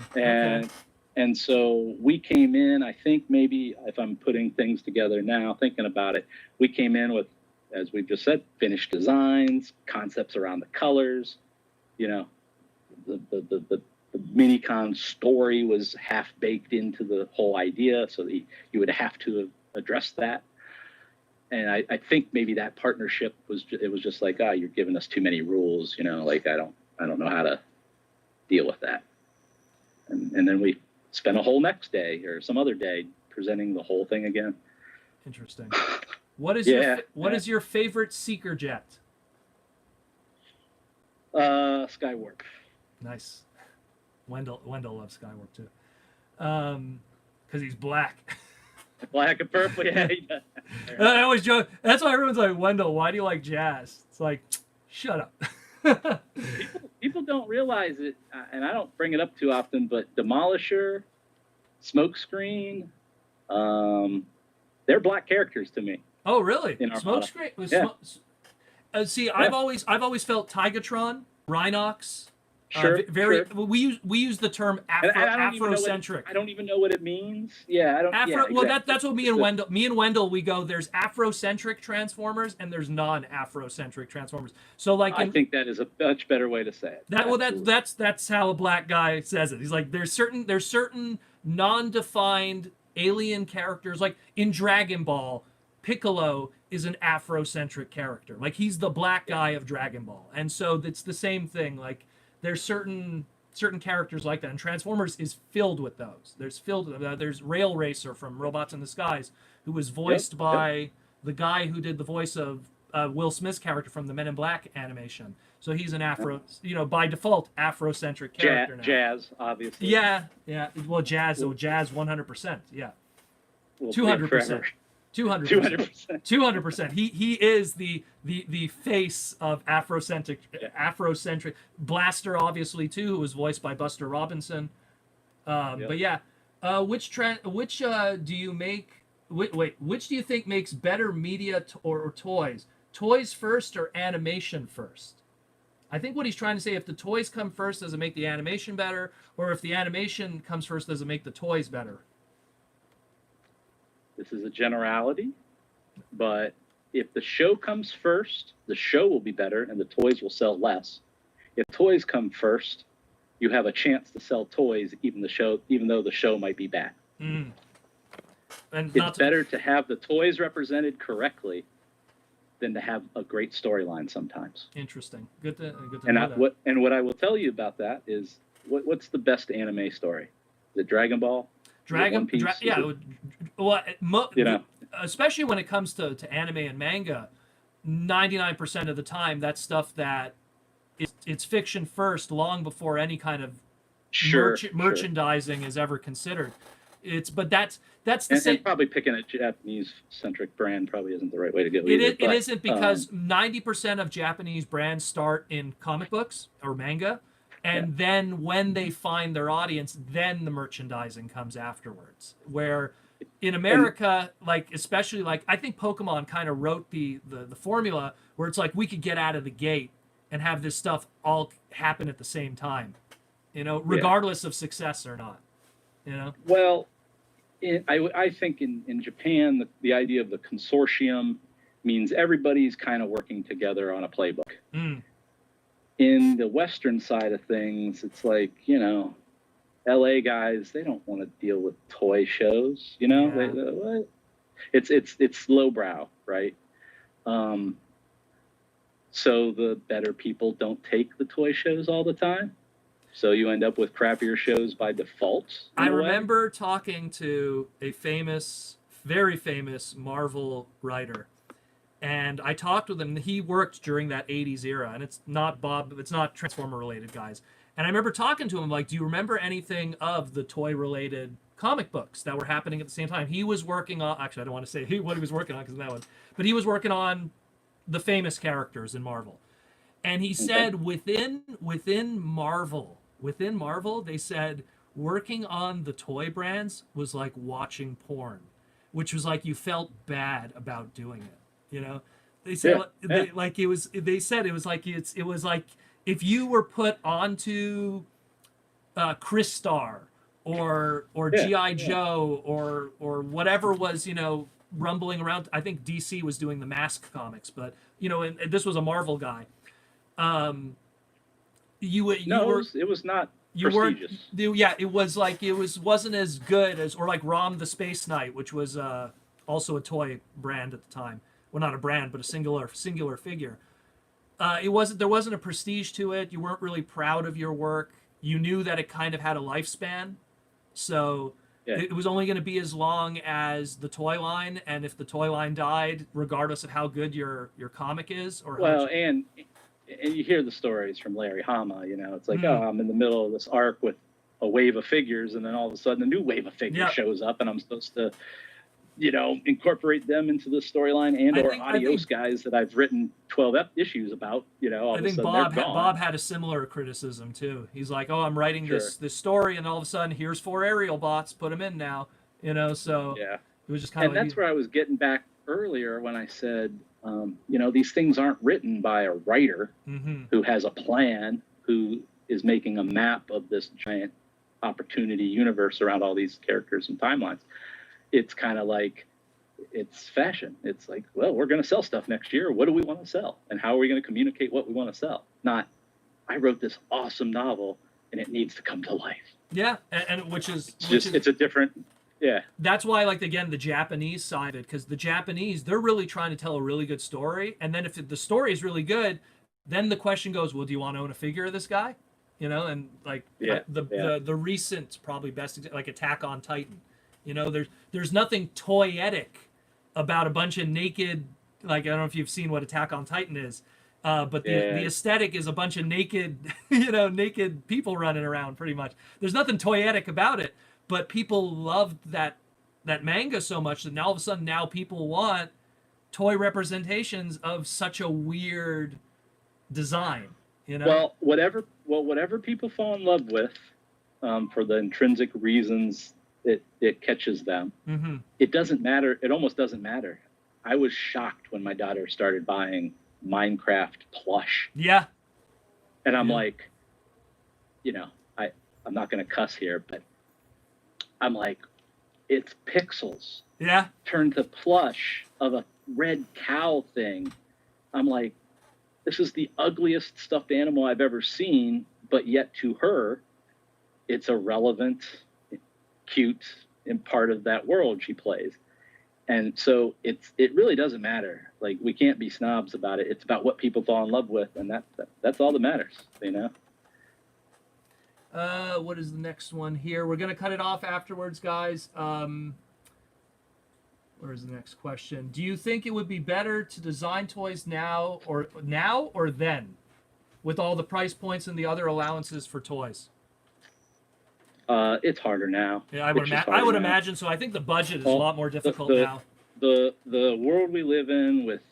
And so we came in. I think maybe if I'm putting things together now, thinking about it, we came in with, as we just said, finished designs, concepts around the colors. You know, the Minicon story was half baked into the whole idea, so that you would have to address that. And I think maybe that partnership was just like, you're giving us too many rules, you know, like I don't know how to deal with that. And then we spent a whole next day or some other day presenting the whole thing again. Interesting. What is is your favorite seeker jet? Skywarp. Nice. Wendell loves Skywarp too. Because he's black. Black and purple, yeah. I always joke. That's why everyone's like, Wendell, why do you like jazz? It's like, shut up. People don't realize it, and I don't bring it up too often, but Demolisher, Smokescreen, they're black characters to me. Oh, really? Smokescreen? Yeah. See, I've always felt Tigatron, Rhinox. Sure. Sure. We use the term Afrocentric. I don't even know what it means. Yeah, I don't. Exactly. Well, that's what me and Wendell we go. There's Afrocentric Transformers and there's non-Afrocentric Transformers. So like, I think that is a much better way to say it. That's how a black guy says it. He's like, there's certain non-defined alien characters. Like in Dragon Ball, Piccolo is an Afrocentric character. Like he's the black guy of Dragon Ball, and so it's the same thing. Like there's certain characters like that, and Transformers is filled with those. There's Rail Racer from Robots in Disguise, who was voiced by the guy who did the voice of Will Smith's character from the Men in Black animation. So he's an by default Afrocentric character now. Jazz, obviously. Yeah. Well, Jazz 100%. Yeah, 200%. 200%. He is the face of Afrocentric. Blaster, obviously too, who was voiced by Buster Robinson. But yeah, which do you make? Which do you think makes better media or toys? Toys first or animation first? I think what he's trying to say, if the toys come first, does it make the animation better? Or if the animation comes first, does it make the toys better? This is a generality, but if the show comes first, the show will be better and the toys will sell less. If toys come first, you have a chance to sell toys even though the show might be bad. And it's better to have the toys represented correctly than to have a great storyline sometimes. Interesting. Good to know that. What I will tell you about that is what's the best anime story? Is it Dragon Ball? Especially when it comes to anime and manga, 99% of the time that's stuff that it's fiction first, long before any kind of merchandising is ever considered. That's the same. And probably picking a Japanese centric brand probably isn't the right way to go. It isn't, because 90% of Japanese brands start in comic books or manga. And then when they find their audience, then the merchandising comes afterwards. Where in America, especially I think Pokemon kind of wrote the formula where it's like we could get out of the gate and have this stuff all happen at the same time. regardless of success or not. Well, I think in Japan, the idea of the consortium means everybody's kind of working together on a playbook. In the Western side of things, it's like, LA guys, they don't want to deal with toy shows, what? It's lowbrow, right? So the better people don't take the toy shows all the time. So you end up with crappier shows by default. I remember talking to a very famous Marvel writer, and I talked with him. He worked during that 80s era, and it's not Transformer related, guys. And I remember talking to him, like, do you remember anything of the toy related comic books that were happening at the same time? He was working on, actually, I don't want to say what he was working on because of that one, but he was working on the famous characters in Marvel. And he said within Marvel, they said working on the toy brands was like watching porn, which was like you felt bad about doing it. They said it was like if you were put onto Crystar or G.I. Joe or whatever was rumbling around. I think DC was doing the Mask comics, but and this was a Marvel guy. It was not prestigious. It was like wasn't as good as, or like Rom the Space Knight, which was also a toy brand at the time. Well, not a brand, but a singular figure. There wasn't a prestige to it. You weren't really proud of your work. You knew that it kind of had a lifespan, so it was only going to be as long as the toy line. And if the toy line died, regardless of how good your comic is, and you hear the stories from Larry Hama, it's like, oh, I'm in the middle of this arc with a wave of figures, and then all of a sudden a new wave of figures shows up, and I'm supposed to, incorporate them into the storyline or adios guys that I've written 12 issues about, all of a sudden they're gone. Bob had a similar criticism too. He's like, oh, I'm writing this story, and all of a sudden here's 4 aerial bots, put them in now, so it was just kind of. And that's where I was getting back earlier when I said, these things aren't written by a writer who has a plan, who is making a map of this giant opportunity universe around all these characters and timelines. It's kind of like, it's fashion. It's like, well, we're going to sell stuff next year. What do we want to sell? And how are we going to communicate what we want to sell? Not, I wrote this awesome novel and it needs to come to life. Yeah, and it's a different. Yeah. That's why, like, again, the Japanese side of it, because the Japanese, they're really trying to tell a really good story. And then if the story is really good, then the question goes, well, do you want to own a figure of this guy? And like the recent, probably best, like Attack on Titan. There's nothing toyetic about a bunch of naked, like, I don't know if you've seen what Attack on Titan is, but the aesthetic is a bunch of naked, naked people running around pretty much. There's nothing toyetic about it. But people loved that manga so much that now all of a sudden people want toy representations of such a weird design. Well, whatever people fall in love with, for the intrinsic reasons it catches them, it doesn't matter. It almost doesn't matter. I was shocked when my daughter started buying Minecraft plush. Yeah. And I'm like, I'm not going to cuss here, but I'm like, it's pixels. Yeah. Turned to plush of a red cow thing. I'm like, this is the ugliest stuffed animal I've ever seen, but yet to her, it's a relevant, cute, and part of that world she plays. And so it really doesn't matter. Like, we can't be snobs about it. It's about what people fall in love with, and that's all that matters, What is the next one here? We're going to cut it off afterwards, guys. Where's the next question? Do you think it would be better to design toys now or then, with all the price points and the other allowances for toys? It's harder now. Yeah, I would imagine so. I think the budget is a lot more difficult now. The world we live in with,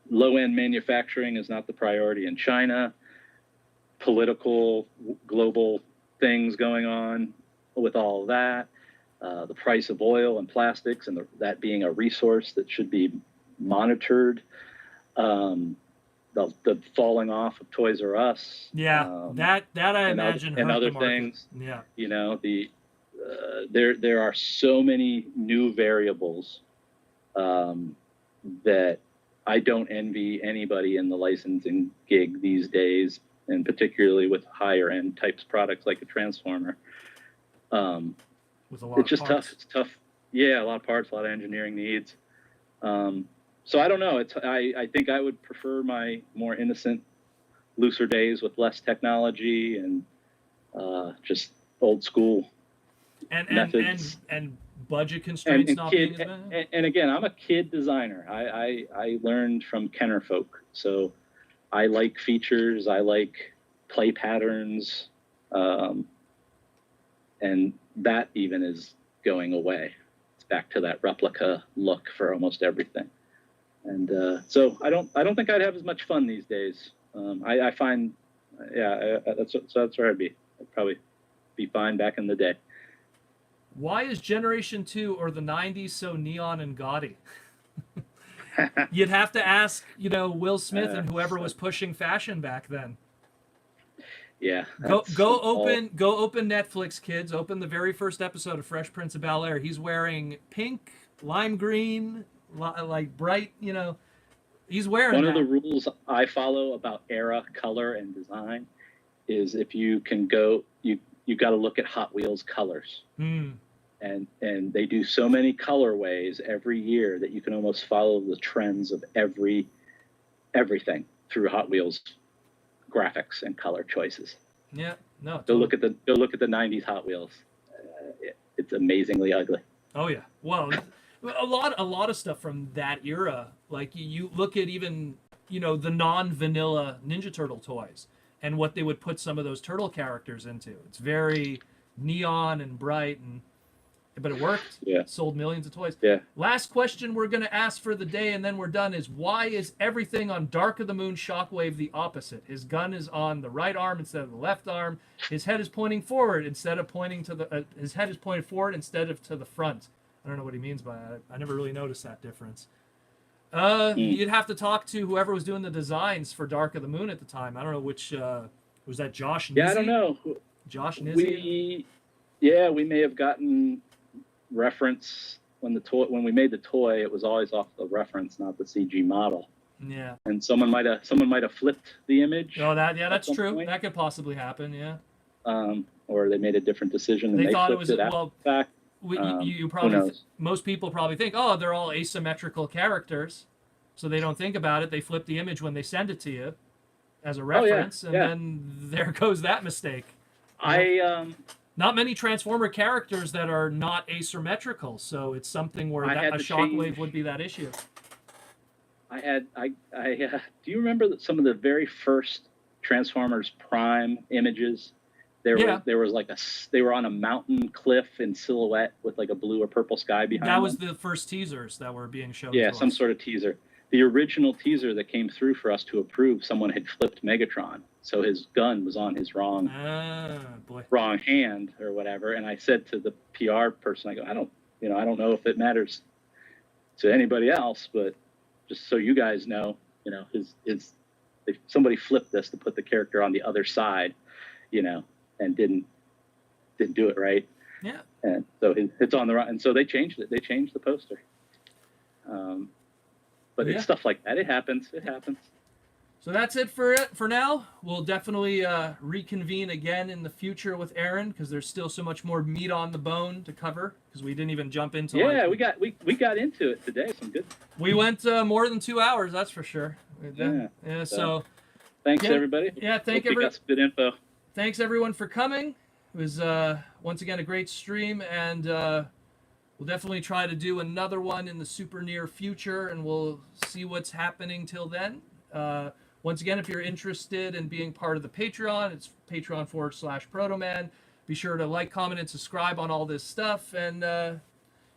low-end manufacturing is not the priority in China. Political, global things going on with all of that. The price of oil and plastics, and that being a resource that should be monitored. the falling off of Toys R Us. Yeah, that I imagine and hurt other the market. things. Yeah. You know, there are so many new variables that I don't envy anybody in the licensing gig these days, and particularly with higher end types products like a Transformer. With a lot It's of just parts. tough. It's tough. Yeah, a lot of parts, a lot of engineering needs. So I don't know. I think I would prefer my more innocent, looser days with less technology and just old school methods. And budget constraints not being as bad. And again, I'm a kid designer. I learned from Kenner folk, so I like features. I like play patterns, and that even is going away. It's back to that replica look for almost everything. And so I don't think I'd have as much fun these days. I find, that's where I'd be. I'd probably be fine back in the day. Why is Generation 2 or the 90s so neon and gaudy? You'd have to ask, Will Smith and whoever was pushing fashion back then. Yeah. Go open Netflix, kids. Open the very first episode of Fresh Prince of Bel-Air. He's wearing pink, lime green, like bright, he's wearing One that. of the rules I follow about era, color, and design is if you can go, you got to look at Hot Wheels colors. And they do so many colorways every year that you can almost follow the trends of everything through Hot Wheels graphics and color choices. Yeah, no. Go look at the 90s Hot Wheels. It's amazingly ugly. Oh yeah. Well, a lot of stuff from that era. Like you look at even the non-vanilla Ninja Turtle toys and what they would put some of those turtle characters into. It's very neon and bright, but it worked. Yeah. It sold millions of toys. Yeah. Last question we're going to ask for the day, and then we're done, is why is everything on Dark of the Moon Shockwave the opposite? His gun is on the right arm instead of the left arm. His head is pointing forward instead of pointing to the. His head is pointed forward instead of to the front. I don't know what he means by that. I never really noticed that difference. You'd have to talk to whoever was doing the designs for Dark of the Moon at the time. I don't know which. Was that Josh Nizzi? Yeah, I don't know. Josh Nizzi? We may have gotten reference when we made the toy. It was always off the reference, not the CG model. Yeah. And someone might have flipped the image. Oh, that's true. Point. That could possibly happen. Yeah. Or they made a different decision and they thought it flipped was after the fact. You probably most people probably think, oh, they're all asymmetrical characters, so they don't think about it. They flip the image when they send it to you as a reference, then there goes that mistake. Not many Transformer characters that are not asymmetrical, so it's something where a Shockwave would be that issue. Do you remember some of the very first Transformers Prime images? There was they were on a mountain cliff in silhouette with like a blue or purple sky behind them. That was the first teasers that were being shown. Yeah, some sort of teaser. The original teaser that came through for us to approve, someone had flipped Megatron, so his gun was on his wrong hand or whatever. And I said to the PR person, I go, I don't know if it matters to anybody else, but just so you guys know, somebody flipped this to put the character on the other side, and didn't do it right. Yeah. And so it's on the right, and so they changed it. They changed the poster. But it's stuff like that. It happens. So that's it for now. We'll definitely reconvene again in the future with Aaron because there's still so much more meat on the bone to cover because we didn't even jump into. Yeah, we got into it today. Some good. We went more than 2 hours. That's for sure. Yeah. So thanks everybody. Yeah. Thank you. Got some good info. Thanks everyone for coming. It was once again a great stream, and we'll definitely try to do another one in the super near future, and we'll see what's happening till then. Once again, if you're interested in being part of the Patreon, it's Patreon/Protoman. Be sure to like, comment, and subscribe on all this stuff, and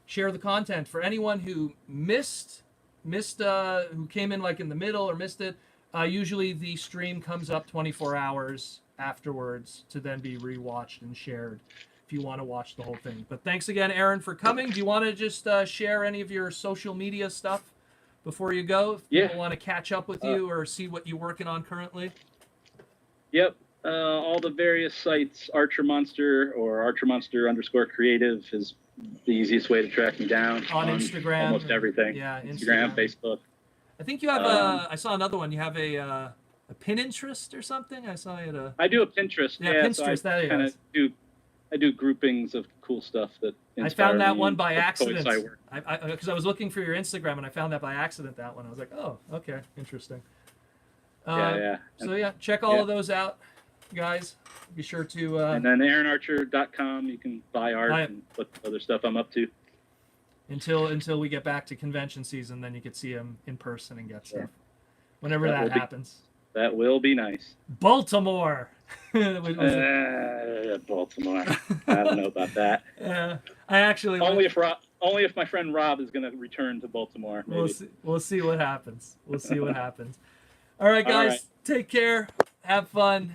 share the content. For anyone who missed, who came in like in the middle or missed it, usually the stream comes up 24 hours afterwards to then be rewatched and shared if you want to watch the whole thing. But thanks again, Aaron, for coming. Do you want to just share any of your social media stuff before you go? If Yeah. people want to catch up with you or see what you're working on currently. Yep. All the various sites, Archer Monster or Archer Monster _ creative is the easiest way to track me down. On Instagram. Almost everything. Yeah, Instagram, Facebook. I think you have I saw another one. You have a Pinterest or something? I saw it. I do a Pinterest. Yeah, Pinterest, so that I kind is. of do groupings of cool stuff that I inspire found that me one and by the toys accident. I work. Because I was looking for your Instagram and I found that by accident, that one. I was like, oh, okay, interesting. Yeah. So yeah, check all of those out, guys. Be sure to. And then AaronArcher.com, you can buy art buy and what other stuff I'm up to. until we get back to convention season, then you could see him in person and get stuff. Whenever That that will be- happens. That will be nice. Baltimore. Baltimore. I don't know about that. I actually Only if my friend Rob is going to return to Baltimore. Maybe. We'll see what happens. We'll see what happens. All right, guys. All right. Take care. Have fun.